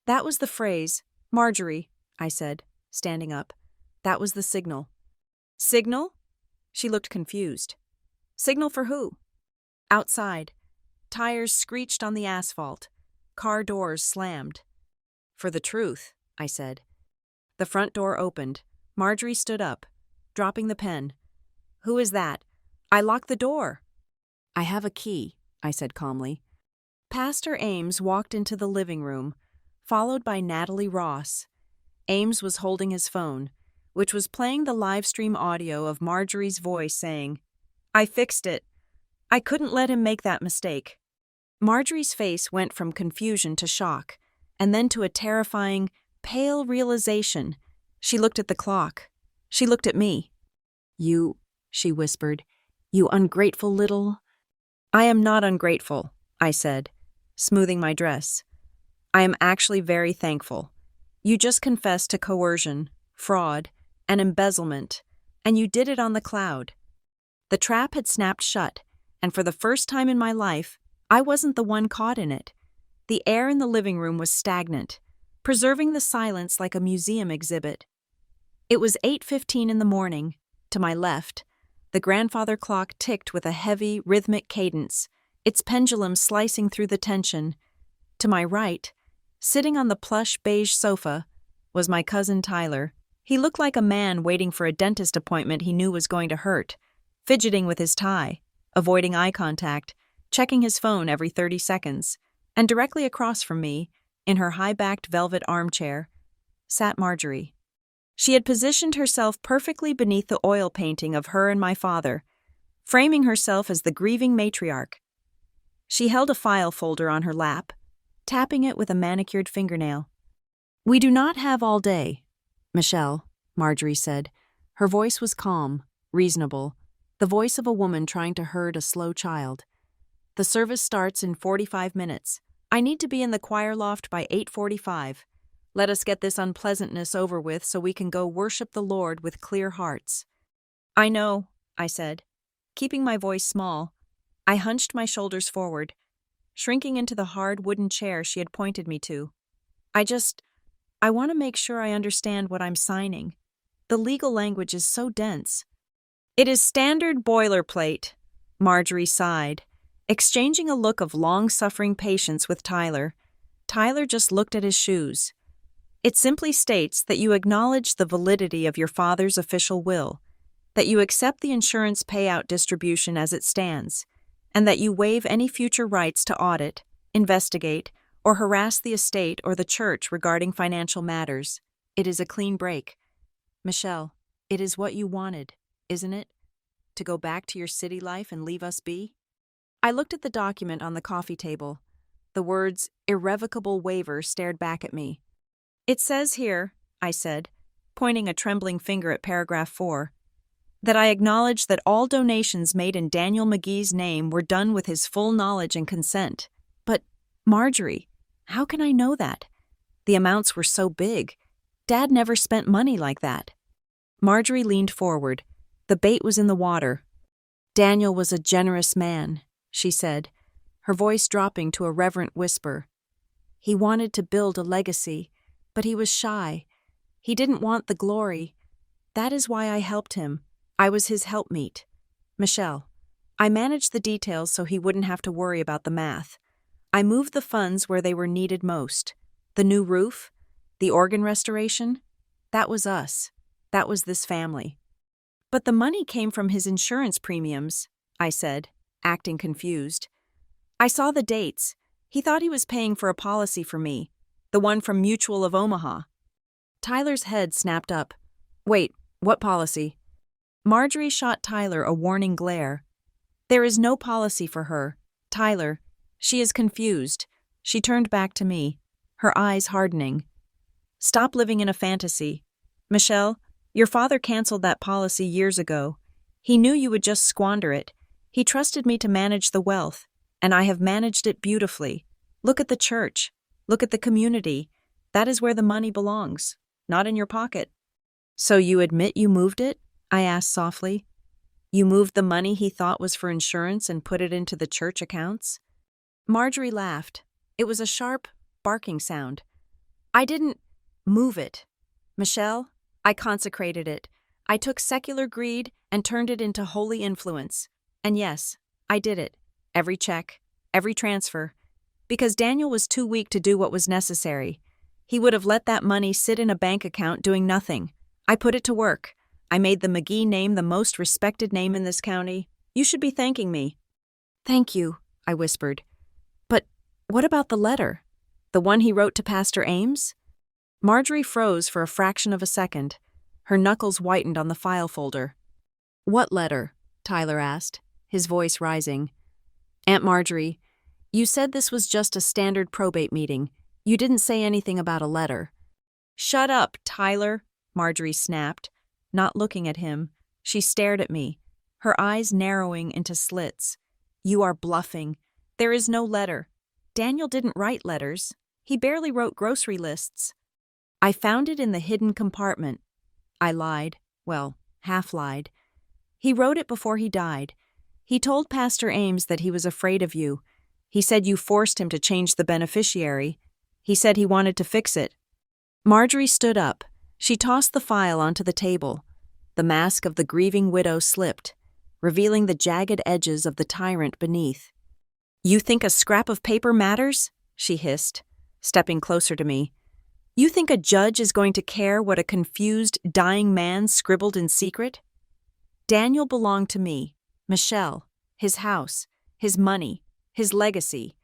"That was the phrase. Marjorie," I said, standing up. "That was the signal." "Signal?" She looked confused. "Signal for who?" "Outside. Tires screeched on the asphalt. Car doors slammed." "For the truth," I said. The front door opened. Marjorie stood up, dropping the pen. "Who is that? I locked the door." "I have a key," I said calmly. Pastor Ames walked into the living room, followed by Natalie Ross. Ames was holding his phone, which was playing the live stream audio of Marjorie's voice saying, "I fixed it. I couldn't let him make that mistake." Marjorie's face went from confusion to shock, and then to a terrifying, pale realization. She looked at the clock. She looked at me. "You," she whispered, "you ungrateful little—" "I am not ungrateful," I said, smoothing my dress. "I am actually very thankful. You just confessed to coercion, fraud, and embezzlement, and you did it on the cloud." The trap had snapped shut, and for the first time in my life, I wasn't the one caught in it. The air in the living room was stagnant, preserving the silence like a museum exhibit. It was 8:15 in the morning. To my left, the grandfather clock ticked with a heavy, rhythmic cadence, its pendulum slicing through the tension. To my right, sitting on the plush beige sofa, was my cousin Tyler. He looked like a man waiting for a dentist appointment he knew was going to hurt, fidgeting with his tie, avoiding eye contact, checking his phone every 30 seconds, and directly across from me, in her high-backed velvet armchair, sat Marjorie. She had positioned herself perfectly beneath the oil painting of her and my father, framing herself as the grieving matriarch. She held a file folder on her lap, tapping it with a manicured fingernail. "We do not have all day, Michelle," Marjorie said. Her voice was calm, reasonable, the voice of a woman trying to herd a slow child. "The service starts in 45 minutes. I need to be in the choir loft by 8:45. Let us get this unpleasantness over with so we can go worship the Lord with clear hearts." "I know," I said, keeping my voice small. I hunched my shoulders forward, shrinking into the hard wooden chair she had pointed me to. I want to make sure I understand what I'm signing. The legal language is so dense." "It is standard boilerplate," Marjorie sighed, exchanging a look of long-suffering patience with Tyler. Tyler just looked at his shoes. "It simply states that you acknowledge the validity of your father's official will, that you accept the insurance payout distribution as it stands, and that you waive any future rights to audit, investigate, or harass the estate or the church regarding financial matters. It is a clean break. Michelle, it is what you wanted, isn't it? To go back to your city life and leave us be?" I looked at the document on the coffee table. The words "irrevocable waiver" stared back at me. "It says here," I said, pointing a trembling finger at paragraph 4, "that I acknowledge that all donations made in Daniel McGee's name were done with his full knowledge and consent. But, Marjorie, how can I know that? The amounts were so big. Dad never spent money like that." Marjorie leaned forward. The bait was in the water. "Daniel was a generous man," she said, her voice dropping to a reverent whisper. "He wanted to build a legacy, but he was shy. He didn't want the glory. That is why I helped him. I was his helpmeet. Michelle, I managed the details so he wouldn't have to worry about the math. I moved the funds where they were needed most. The new roof, the organ restoration, that was us. That was this family." "But the money came from his insurance premiums," I said, acting confused. "I saw the dates. He thought he was paying for a policy for me, the one from Mutual of Omaha." Tyler's head snapped up. "Wait, what policy?" Marjorie shot Tyler a warning glare. "There is no policy for her. Tyler, she is confused." She turned back to me, her eyes hardening. Stop living in a fantasy. Michelle, your father canceled that policy years ago. He knew you would just squander it. He trusted me to manage the wealth, and I have managed it beautifully. Look at the church. Look at the community. That is where the money belongs, not in your pocket. So you admit you moved it? I asked softly. You moved the money he thought was for insurance and put it into the church accounts? Marjorie laughed. It was a sharp, barking sound. I didn't move it. Michelle, I consecrated it. I took secular greed and turned it into holy influence. And yes, I did it. Every check, every transfer. Because Daniel was too weak to do what was necessary. He would have let that money sit in a bank account doing nothing. I put it to work. I made the McGee name the most respected name in this county. You should be thanking me. Thank you, I whispered. But what about the letter? The one he wrote to Pastor Ames? Marjorie froze for a fraction of a second. Her knuckles whitened on the file folder. What letter? Tyler asked, his voice rising. Aunt Marjorie, you said this was just a standard probate meeting. You didn't say anything about a letter. Shut up, Tyler, Marjorie snapped. Not looking at him, she stared at me, her eyes narrowing into slits. You are bluffing. There is no letter. Daniel didn't write letters. He barely wrote grocery lists. I found it in the hidden compartment. I lied. Well, half lied. He wrote it before he died. He told Pastor Ames that he was afraid of you. He said you forced him to change the beneficiary. He said he wanted to fix it. Marjorie stood up. She tossed the file onto the table. The mask of the grieving widow slipped, revealing the jagged edges of the tyrant beneath. You think a scrap of paper matters? She hissed, stepping closer to me. You think a judge is going to care what a confused, dying man scribbled in secret? Daniel belonged to me, Michelle, his house, his money, his legacy.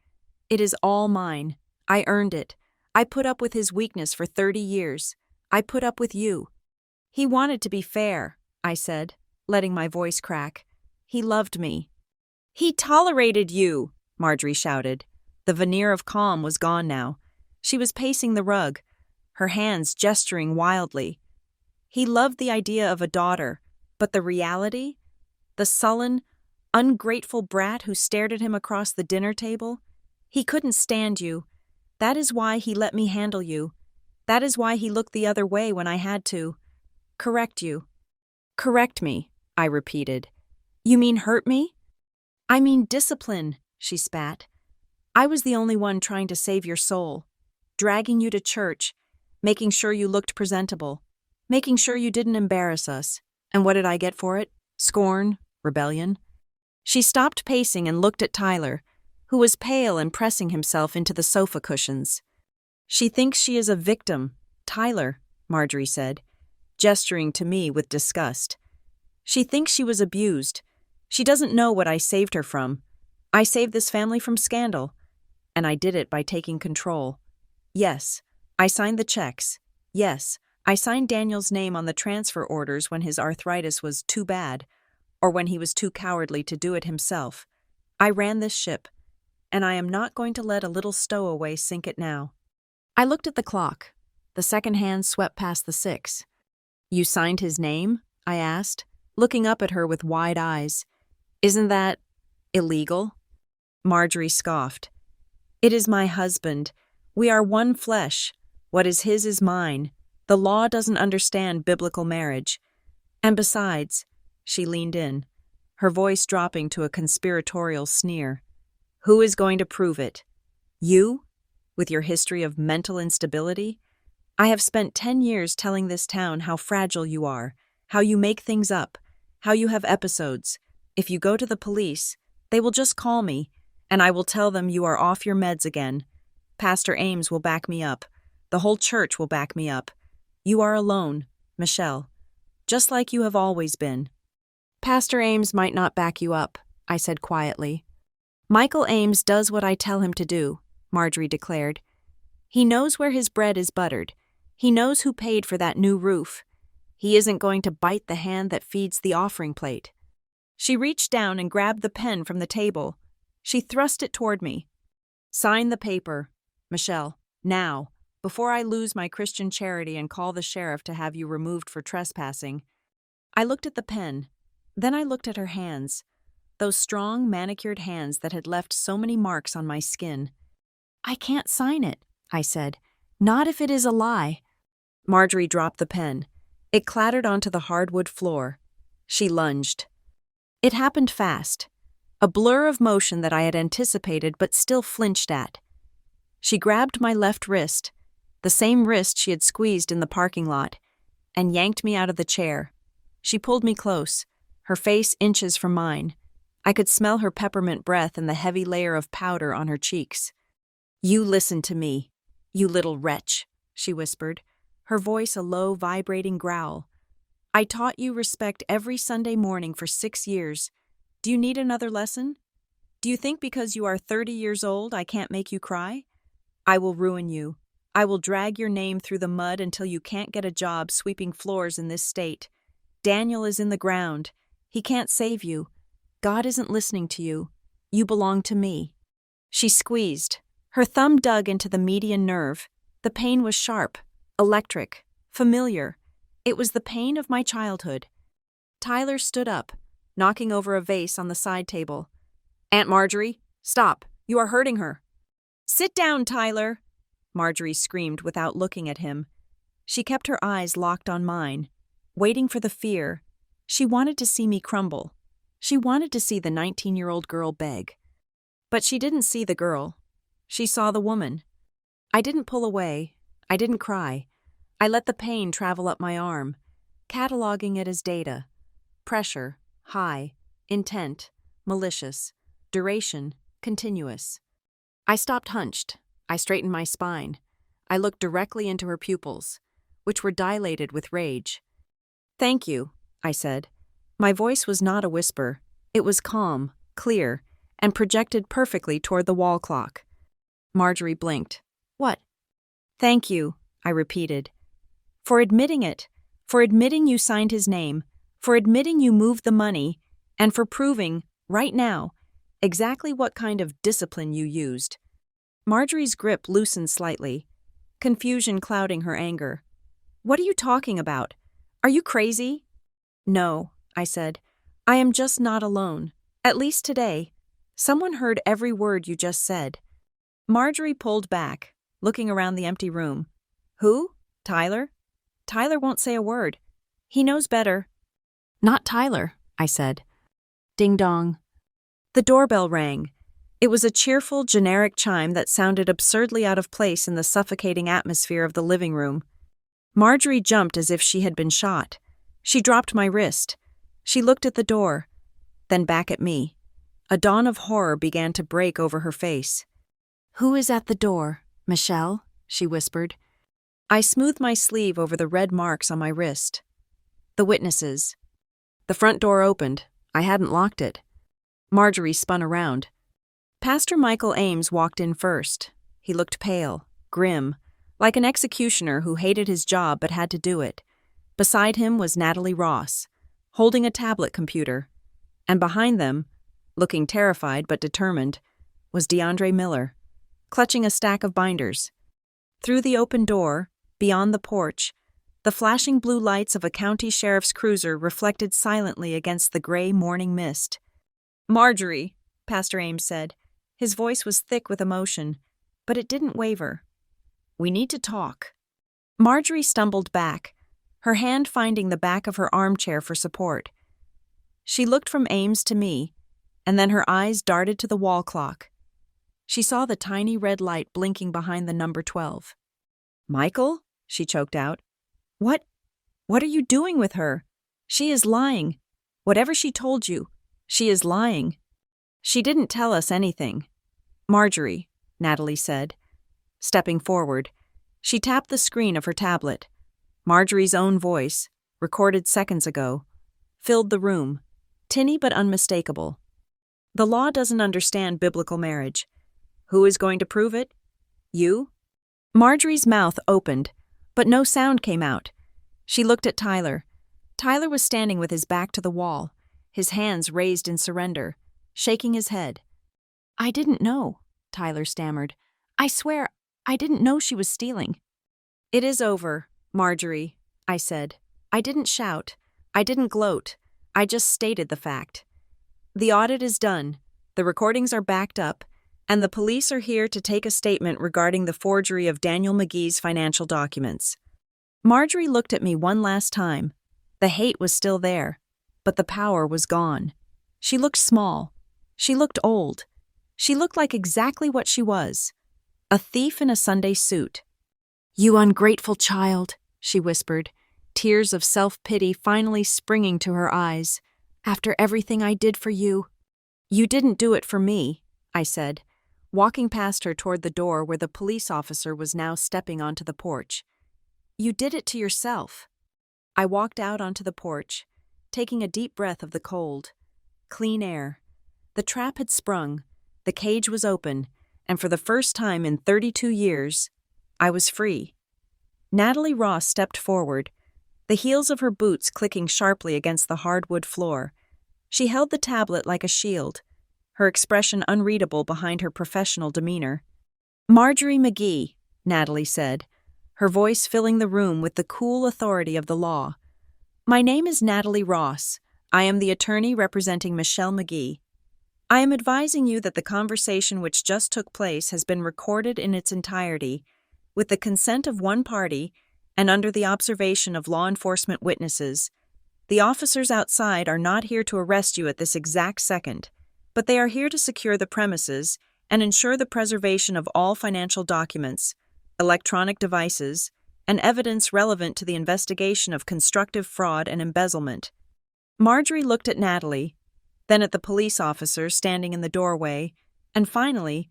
It is all mine. I earned it. I put up with his weakness for 30 years. I put up with you. He wanted to be fair, I said, letting my voice crack. He loved me. He tolerated you, Marjorie shouted. The veneer of calm was gone now. She was pacing the rug, her hands gesturing wildly. He loved the idea of a daughter, but the reality? The sullen, ungrateful brat who stared at him across the dinner table? He couldn't stand you. That is why he let me handle you. That is why he looked the other way when I had to. Correct you. Correct me, I repeated. You mean hurt me? I mean discipline, she spat. I was the only one trying to save your soul, dragging you to church, making sure you looked presentable, making sure you didn't embarrass us. And what did I get for it? Scorn, rebellion. She stopped pacing and looked at Tyler, who was pale and pressing himself into the sofa cushions. She thinks she is a victim, Tyler, Marjorie said, gesturing to me with disgust. She thinks she was abused. She doesn't know what I saved her from. I saved this family from scandal, and I did it by taking control. Yes, I signed the checks. Yes, I signed Daniel's name on the transfer orders when his arthritis was too bad, or when he was too cowardly to do it himself. I ran this ship, and I am not going to let a little stowaway sink it now. I looked at the clock. The second hand swept past the 6. You signed his name? I asked, looking up at her with wide eyes. Isn't that illegal? Marjorie scoffed. It is my husband. We are one flesh. What is his is mine. The law doesn't understand biblical marriage. And besides, she leaned in, her voice dropping to a conspiratorial sneer. Who is going to prove it? You? With your history of mental instability? I have spent 10 years telling this town how fragile you are, how you make things up, how you have episodes. If you go to the police, they will just call me, and I will tell them you are off your meds again. Pastor Ames will back me up. The whole church will back me up. You are alone, Michelle, just like you have always been. Pastor Ames might not back you up, I said quietly. Michael Ames does what I tell him to do, Marjorie declared. He knows where his bread is buttered. He knows who paid for that new roof. He isn't going to bite the hand that feeds the offering plate. She reached down and grabbed the pen from the table. She thrust it toward me. Sign the paper, Michelle, now, before I lose my Christian charity and call the sheriff to have you removed for trespassing." I looked at the pen. Then I looked at her hands, those strong, manicured hands that had left so many marks on my skin. "I can't sign it," I said. "Not if it is a lie." Marjorie dropped the pen. It clattered onto the hardwood floor. She lunged. It happened fast, a blur of motion that I had anticipated but still flinched at. She grabbed my left wrist, the same wrist she had squeezed in the parking lot, and yanked me out of the chair. She pulled me close, her face inches from mine. I could smell her peppermint breath and the heavy layer of powder on her cheeks. "You listen to me, you little wretch," she whispered, her voice a low, vibrating growl. "I taught you respect every Sunday morning for 6 years. Do you need another lesson? Do you think because you are 30 years old I can't make you cry? I will ruin you. I will drag your name through the mud until you can't get a job sweeping floors in this state. Daniel is in the ground. He can't save you. God isn't listening to you. You belong to me." She squeezed. Her thumb dug into the median nerve. The pain was sharp, electric, familiar. It was the pain of my childhood. Tyler stood up, knocking over a vase on the side table. "Aunt Marjorie, stop. You are hurting her." "Sit down, Tyler," Marjorie screamed without looking at him. She kept her eyes locked on mine, waiting for the fear. She wanted to see me crumble. She wanted to see the 19-year-old girl beg. But she didn't see the girl. She saw the woman. I didn't pull away. I didn't cry. I let the pain travel up my arm, cataloging it as data. Pressure, high, intent, malicious, duration, continuous. I stopped hunched. I straightened my spine. I looked directly into her pupils, which were dilated with rage. "Thank you," I said. My voice was not a whisper. It was calm, clear, and projected perfectly toward the wall clock. Marjorie blinked. "What?" "Thank you," I repeated. "For admitting it, for admitting you signed his name, for admitting you moved the money, and for proving, right now, exactly what kind of discipline you used." Marjorie's grip loosened slightly, confusion clouding her anger. "What are you talking about? Are you crazy?" "No," I said. "I am just not alone. At least today. Someone heard every word you just said." Marjorie pulled back, looking around the empty room. "Who? Tyler? Tyler won't say a word. He knows better." "Not Tyler," I said. Ding dong. The doorbell rang. It was a cheerful, generic chime that sounded absurdly out of place in the suffocating atmosphere of the living room. Marjorie jumped as if she had been shot. She dropped my wrist. She looked at the door, then back at me. A dawn of horror began to break over her face. "Who is at the door, Michelle?" she whispered. I smoothed my sleeve over the red marks on my wrist. "The witnesses." The front door opened. I hadn't locked it. Marjorie spun around. Pastor Michael Ames walked in first. He looked pale, grim, like an executioner who hated his job but had to do it. Beside him was Natalie Ross, holding a tablet computer. And behind them, looking terrified but determined, was DeAndre Miller, clutching a stack of binders. Through the open door, beyond the porch, the flashing blue lights of a county sheriff's cruiser reflected silently against the gray morning mist. "Marjorie," Pastor Ames said. His voice was thick with emotion, but it didn't waver. "We need to talk." Marjorie stumbled back, her hand finding the back of her armchair for support. She looked from Ames to me, and then her eyes darted to the wall clock. She saw the tiny red light blinking behind the number 12. "Michael?" she choked out. What are you doing with her? She is lying. Whatever she told you, she is lying." "She didn't tell us anything." "Marjorie," Natalie said, stepping forward. She tapped the screen of her tablet. Marjorie's own voice, recorded seconds ago, filled the room, tinny but unmistakable. "The law doesn't understand biblical marriage. Who is going to prove it? You?" Marjorie's mouth opened, but no sound came out. She looked at Tyler. Tyler was standing with his back to the wall, his hands raised in surrender, shaking his head. "I didn't know," Tyler stammered. "I swear, I didn't know she was stealing." It is over, Marjorie, I said. I didn't shout. I didn't gloat. I just stated the fact. The audit is done, the recordings are backed up, and the police are here to take a statement regarding the forgery of Daniel McGee's financial documents. Marjorie looked at me one last time. The hate was still there, but the power was gone. She looked small. She looked old. She looked like exactly what she was, a thief in a Sunday suit. "You ungrateful child," she whispered, tears of self-pity finally springing to her eyes. "After everything I did for you." "You didn't do it for me," I said, walking past her toward the door where the police officer was now stepping onto the porch. "You did it to yourself." I walked out onto the porch, taking a deep breath of the cold, clean air. The trap had sprung, the cage was open, and for the first time in 32 years, I was free. Natalie Ross stepped forward, the heels of her boots clicking sharply against the hardwood floor. She held the tablet like a shield, her expression unreadable behind her professional demeanor. "Marjorie McGee," Natalie said, her voice filling the room with the cool authority of the law. "My name is Natalie Ross. I am the attorney representing Michelle McGee. I am advising you that the conversation which just took place has been recorded in its entirety, with the consent of one party and under the observation of law enforcement witnesses. The officers outside are not here to arrest you at this exact second, but they are here to secure the premises and ensure the preservation of all financial documents, electronic devices, and evidence relevant to the investigation of constructive fraud and embezzlement." Marjorie looked at Natalie, then at the police officer standing in the doorway, and finally,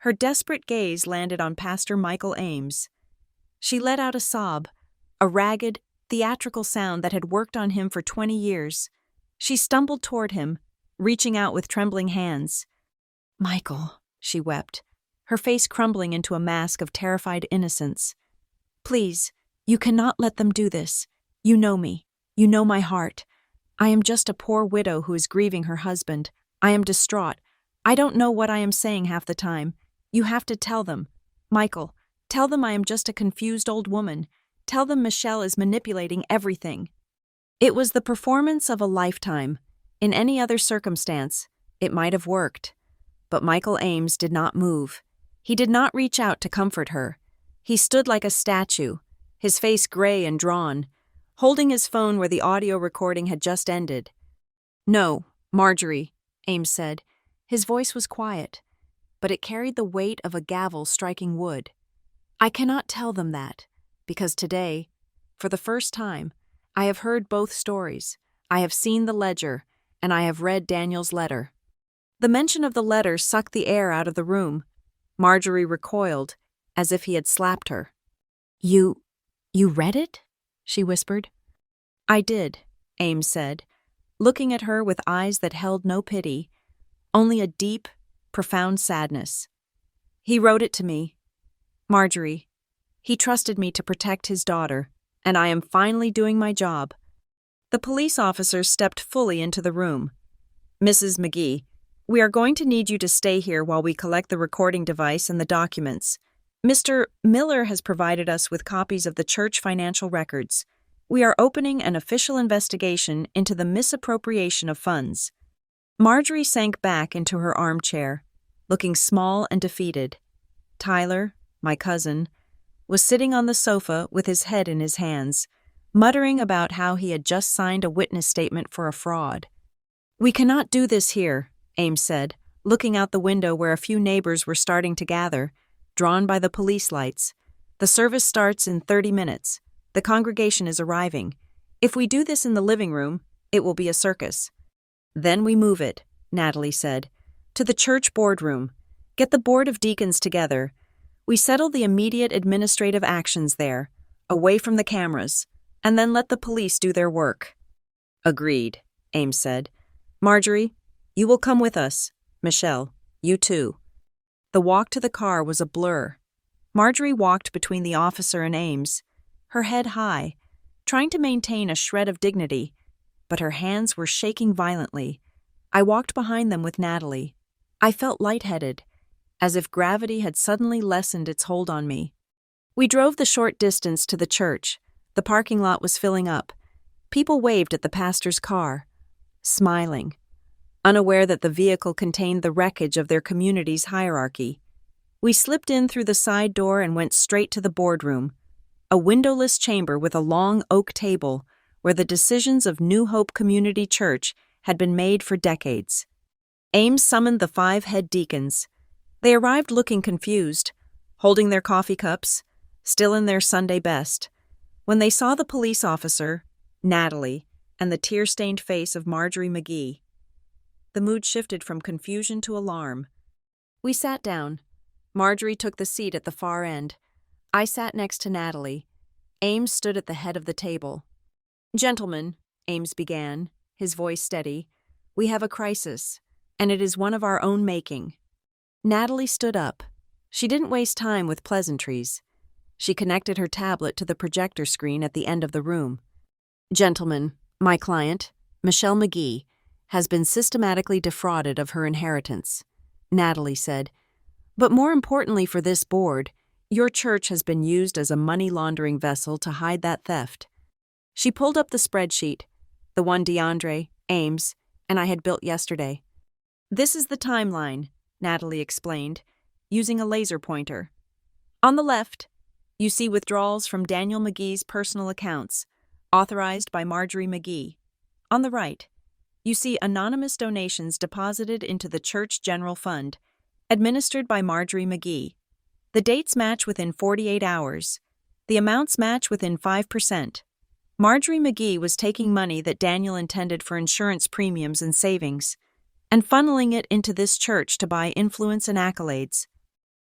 her desperate gaze landed on Pastor Michael Ames. She let out a sob, a ragged, theatrical sound that had worked on him for 20 years. She stumbled toward him, reaching out with trembling hands. "Michael," she wept, her face crumbling into a mask of terrified innocence. "Please, you cannot let them do this. You know me. You know my heart. I am just a poor widow who is grieving her husband. I am distraught. I don't know what I am saying half the time. You have to tell them. Michael, tell them I am just a confused old woman. Tell them Michelle is manipulating everything." It was the performance of a lifetime. In any other circumstance, it might have worked. But Michael Ames did not move. He did not reach out to comfort her. He stood like a statue, his face gray and drawn, holding his phone where the audio recording had just ended. "No, Marjorie," Ames said. His voice was quiet, but it carried the weight of a gavel striking wood. "I cannot tell them that, because today, for the first time, I have heard both stories. I have seen the ledger, and I have read Daniel's letter." The mention of the letter sucked the air out of the room. Marjorie recoiled, as if he had slapped her. You read it?" she whispered. "I did," Ames said, looking at her with eyes that held no pity, only a deep, profound sadness. "He wrote it to me. Marjorie, he trusted me to protect his daughter, and I am finally doing my job." The police officer stepped fully into the room. "Mrs. McGee, we are going to need you to stay here while we collect the recording device and the documents. Mr. Miller has provided us with copies of the church financial records. We are opening an official investigation into the misappropriation of funds." Marjorie sank back into her armchair, looking small and defeated. Tyler, my cousin, was sitting on the sofa with his head in his hands, muttering about how he had just signed a witness statement for a fraud. "We cannot do this here," Ames said, looking out the window where a few neighbors were starting to gather, drawn by the police lights. "The service starts in 30 minutes. The congregation is arriving. If we do this in the living room, it will be a circus." "Then we move it," Natalie said, "to the church boardroom. Get the board of deacons together. We settle the immediate administrative actions there, away from the cameras, and then let the police do their work." "Agreed," Ames said. "Marjorie, you will come with us. Michelle, you too." The walk to the car was a blur. Marjorie walked between the officer and Ames, her head high, trying to maintain a shred of dignity, but her hands were shaking violently. I walked behind them with Natalie. I felt lightheaded, as if gravity had suddenly lessened its hold on me. We drove the short distance to the church. The parking lot was filling up. People waved at the pastor's car, smiling, unaware that the vehicle contained the wreckage of their community's hierarchy. We slipped in through the side door and went straight to the boardroom, a windowless chamber with a long oak table where the decisions of New Hope Community Church had been made for decades. Ames summoned the 5 head deacons. They arrived looking confused, holding their coffee cups, still in their Sunday best. When they saw the police officer, Natalie, and the tear-stained face of Marjorie McGee, the mood shifted from confusion to alarm. We sat down. Marjorie took the seat at the far end. I sat next to Natalie. Ames stood at the head of the table. "Gentlemen," Ames began, his voice steady, "we have a crisis, and it is one of our own making." Natalie stood up. She didn't waste time with pleasantries. She connected her tablet to the projector screen at the end of the room. "Gentlemen, my client, Michelle McGee, has been systematically defrauded of her inheritance," Natalie said. "But more importantly for this board, your church has been used as a money-laundering vessel to hide that theft." She pulled up the spreadsheet, the one DeAndre, Ames, and I had built yesterday. "This is the timeline," Natalie explained, using a laser pointer. "On the left, you see withdrawals from Daniel McGee's personal accounts, authorized by Marjorie McGee. On the right, you see anonymous donations deposited into the Church General Fund, administered by Marjorie McGee. The dates match within 48 hours. The amounts match within 5%. Marjorie McGee was taking money that Daniel intended for insurance premiums and savings, and funneling it into this church to buy influence and accolades."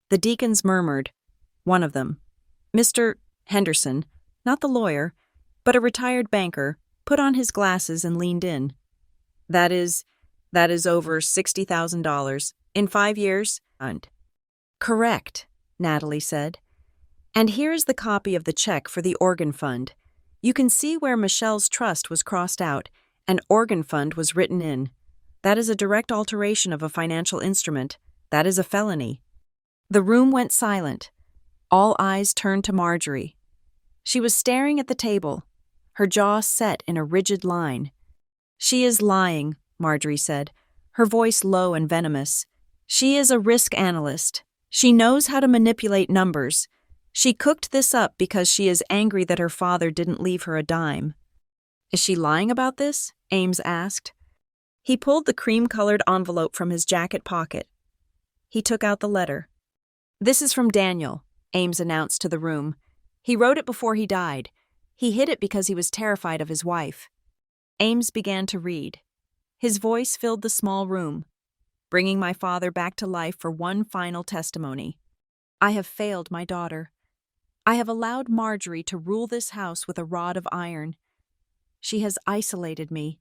The deacons murmured. One of them, Mr. Henderson, not the lawyer, but a retired banker, put on his glasses and leaned in. That is over $60,000 in 5 years?" "Correct," Natalie said. "And here is the copy of the check for the organ fund. You can see where Michelle's trust was crossed out and organ fund was written in. That is a direct alteration of a financial instrument. That is a felony." The room went silent. All eyes turned to Marjorie. She was staring at the table, her jaw set in a rigid line. "She is lying," Marjorie said, her voice low and venomous. "She is a risk analyst. She knows how to manipulate numbers. She cooked this up because she is angry that her father didn't leave her a dime." "Is she lying about this?" Ames asked. He pulled the cream-colored envelope from his jacket pocket. He took out the letter. "This is from Daniel," Ames announced to the room. "He wrote it before he died. He hid it because he was terrified of his wife." Ames began to read. His voice filled the small room, bringing my father back to life for one final testimony. "I have failed my daughter. I have allowed Marjorie to rule this house with a rod of iron. She has isolated me.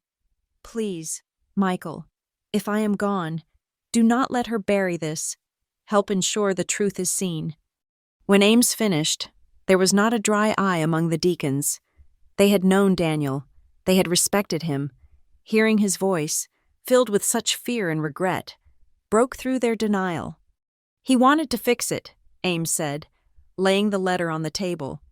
Please, Michael, if I am gone, do not let her bury this. Help ensure the truth is seen." When Ames finished, there was not a dry eye among the deacons. They had known Daniel. They had respected him. Hearing his voice, filled with such fear and regret, broke through their denial. "He wanted to fix it," Ames said, laying the letter on the table.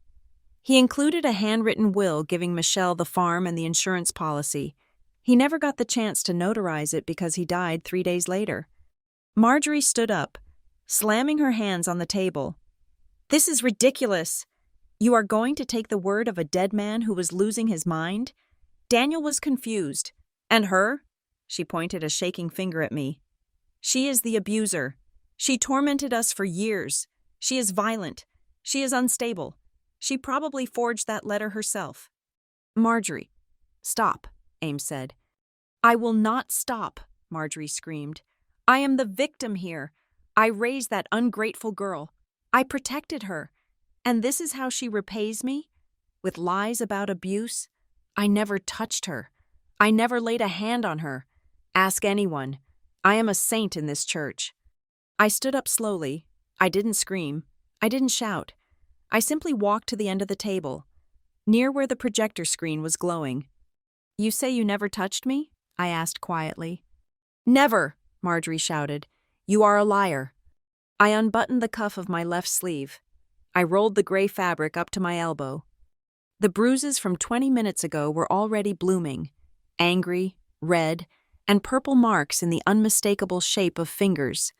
"He included a handwritten will giving Michelle the farm and the insurance policy. He never got the chance to notarize it because he died 3 days later." Marjorie stood up, slamming her hands on the table. "This is ridiculous. You are going to take the word of a dead man who was losing his mind?" Daniel was confused. "And her?" She pointed a shaking finger at me. "She is the abuser. She tormented us for years. She is violent. She is unstable. She probably forged that letter herself." "Marjorie, stop," Ames said. "I will not stop," Marjorie screamed. "I am the victim here. I raised that ungrateful girl. I protected her. And this is how she repays me? With lies about abuse? I never touched her. I never laid a hand on her. Ask anyone. I am a saint in this church." I stood up slowly. I didn't scream. I didn't shout. I simply walked to the end of the table, near where the projector screen was glowing. "You say you never touched me?" I asked quietly. "Never," Marjorie shouted. "You are a liar." I unbuttoned the cuff of my left sleeve. I rolled the gray fabric up to my elbow. The bruises from 20 minutes ago were already blooming, angry, red, and purple marks in the unmistakable shape of fingers.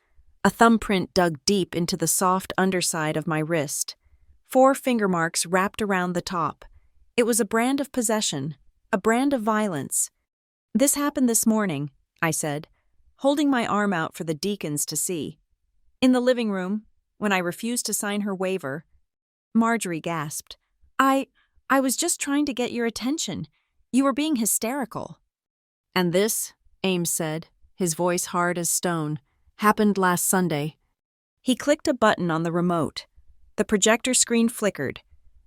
A thumbprint dug deep into the soft underside of my wrist. 4 finger marks wrapped around the top. It was a brand of possession, a brand of violence. "This happened this morning," I said, holding my arm out for the deacons to see. "In the living room, when I refused to sign her waiver." Marjorie gasped. I was just trying to get your attention. You were being hysterical." "And this," Ames said, his voice hard as stone, "happened last Sunday." He clicked a button on the remote. The projector screen flickered.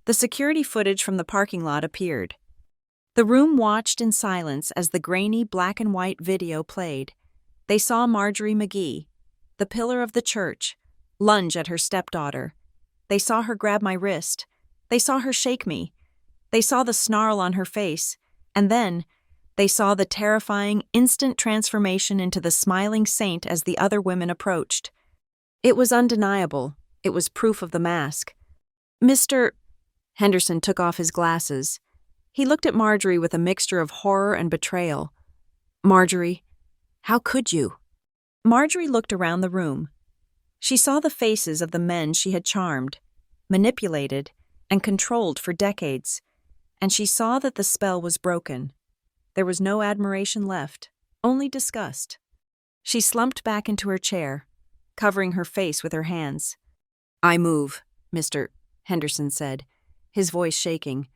The security footage from the parking lot appeared. The room watched in silence as the grainy black and white video played. They saw Marjorie McGee, the pillar of the church, lunge at her stepdaughter. They saw her grab my wrist. They saw her shake me. They saw the snarl on her face. And then, they saw the terrifying, instant transformation into the smiling saint as the other women approached. It was undeniable. It was proof of the mask. "Mr. Henderson took off his glasses. He looked at Marjorie with a mixture of horror and betrayal. "Marjorie, how could you?" Marjorie looked around the room. She saw the faces of the men she had charmed, manipulated, and controlled for decades, and she saw that the spell was broken. There was no admiration left, only disgust. She slumped back into her chair, covering her face with her hands. "I move," Mr. Henderson said, his voice shaking,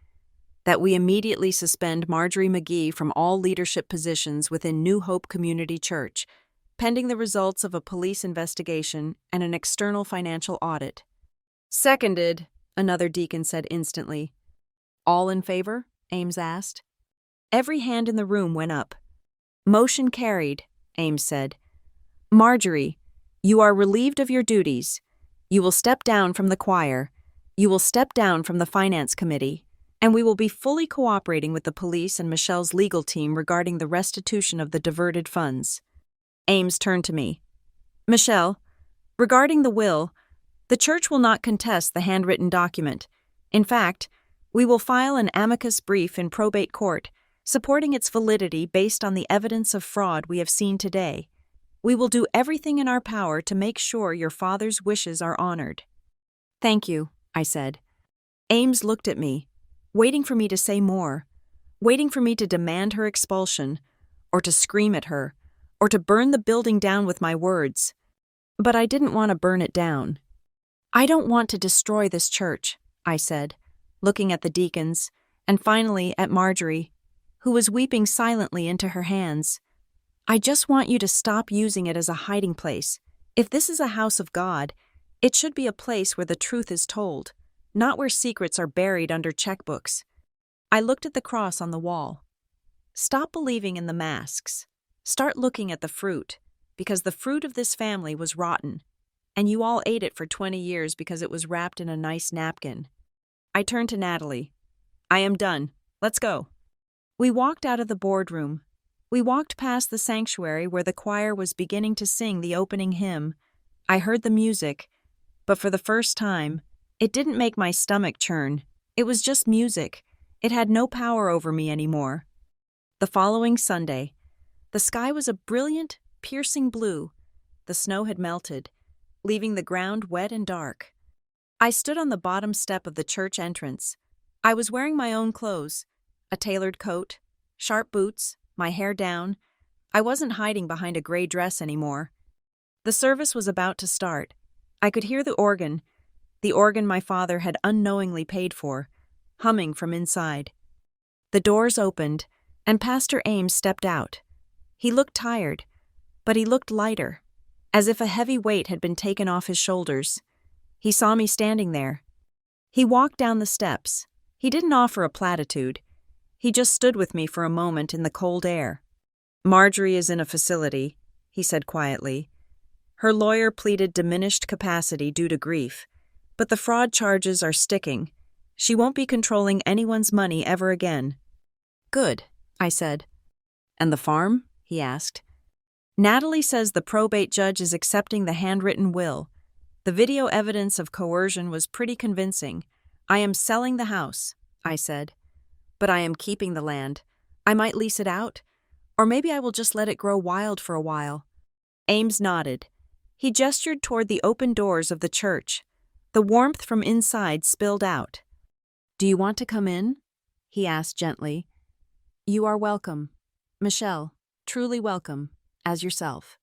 "that we immediately suspend Marjorie McGee from all leadership positions within New Hope Community Church, pending the results of a police investigation and an external financial audit." "Seconded," another deacon said instantly. "All in favor?" Ames asked. Every hand in the room went up. "Motion carried," Ames said. "Marjorie, you are relieved of your duties. You will step down from the choir. You will step down from the finance committee, and we will be fully cooperating with the police and Michelle's legal team regarding the restitution of the diverted funds." Ames turned to me. "Michelle, regarding the will, the church will not contest the handwritten document. In fact, we will file an amicus brief in probate court, supporting its validity based on the evidence of fraud we have seen today. We will do everything in our power to make sure your father's wishes are honored." "Thank you," I said. Ames looked at me, waiting for me to say more, waiting for me to demand her expulsion, or to scream at her, or to burn the building down with my words. But I didn't want to burn it down. "I don't want to destroy this church," I said, looking at the deacons, and finally at Marjorie, who was weeping silently into her hands. "I just want you to stop using it as a hiding place. If this is a house of God, it should be a place where the truth is told, not where secrets are buried under checkbooks." I looked at the cross on the wall. "Stop believing in the masks. Start looking at the fruit, because the fruit of this family was rotten, and you all ate it for 20 years because it was wrapped in a nice napkin." I turned to Natalie. "I am done. Let's go." We walked out of the boardroom. We walked past the sanctuary where the choir was beginning to sing the opening hymn. I heard the music, but for the first time, it didn't make my stomach churn. It was just music. It had no power over me anymore. The following Sunday, the sky was a brilliant, piercing blue. The snow had melted, leaving the ground wet and dark. I stood on the bottom step of the church entrance. I was wearing my own clothes, a tailored coat, sharp boots, my hair down. I wasn't hiding behind a gray dress anymore. The service was about to start. I could hear the organ my father had unknowingly paid for, humming from inside. The doors opened, and Pastor Ames stepped out. He looked tired, but he looked lighter, as if a heavy weight had been taken off his shoulders. He saw me standing there. He walked down the steps. He didn't offer a platitude. He just stood with me for a moment in the cold air. "Marjorie is in a facility," he said quietly. "Her lawyer pleaded diminished capacity due to grief, but the fraud charges are sticking. She won't be controlling anyone's money ever again." "Good," I said. "And the farm?" he asked. "Natalie says the probate judge is accepting the handwritten will. The video evidence of coercion was pretty convincing. I am selling the house, I said. But I am keeping the land. I might lease it out, or maybe I will just let it grow wild for a while. Ames nodded. He gestured toward the open doors of the church. The warmth from inside spilled out. Do you want to come in? He asked gently. You are welcome. Michelle, truly welcome, as yourself.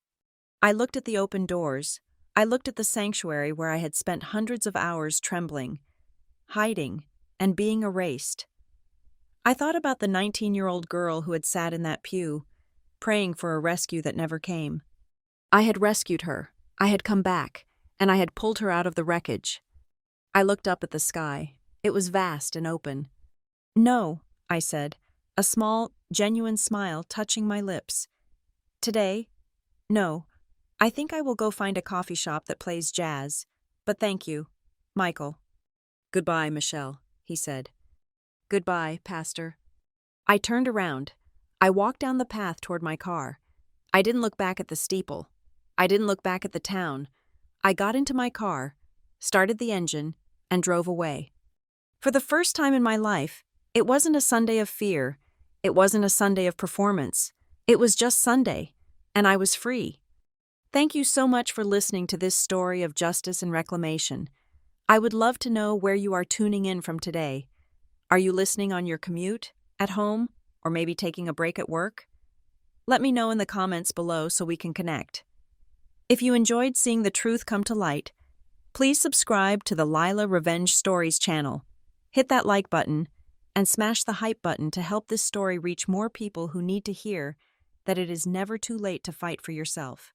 I looked at the open doors. I looked at the sanctuary where I had spent hundreds of hours trembling, hiding, and being erased. I thought about the 19-year-old girl who had sat in that pew, praying for a rescue that never came. I had rescued her, I had come back, and I had pulled her out of the wreckage. I looked up at the sky. It was vast and open. No, I said, a small, genuine smile touching my lips. Today? No. I think I will go find a coffee shop that plays jazz. But thank you, Michael. Goodbye, Michelle, he said. Goodbye, Pastor. I turned around. I walked down the path toward my car. I didn't look back at the steeple. I didn't look back at the town. I got into my car, started the engine, and drove away. For the first time in my life, it wasn't a Sunday of fear. It wasn't a Sunday of performance. It was just Sunday, and I was free. Thank you so much for listening to this story of justice and reclamation. I would love to know where you are tuning in from today. Are you listening on your commute, at home, or maybe taking a break at work? Let me know in the comments below so we can connect. If you enjoyed seeing the truth come to light, please subscribe to the Lila Revenge Stories channel. Hit that like button and smash the hype button to help this story reach more people who need to hear that it is never too late to fight for yourself.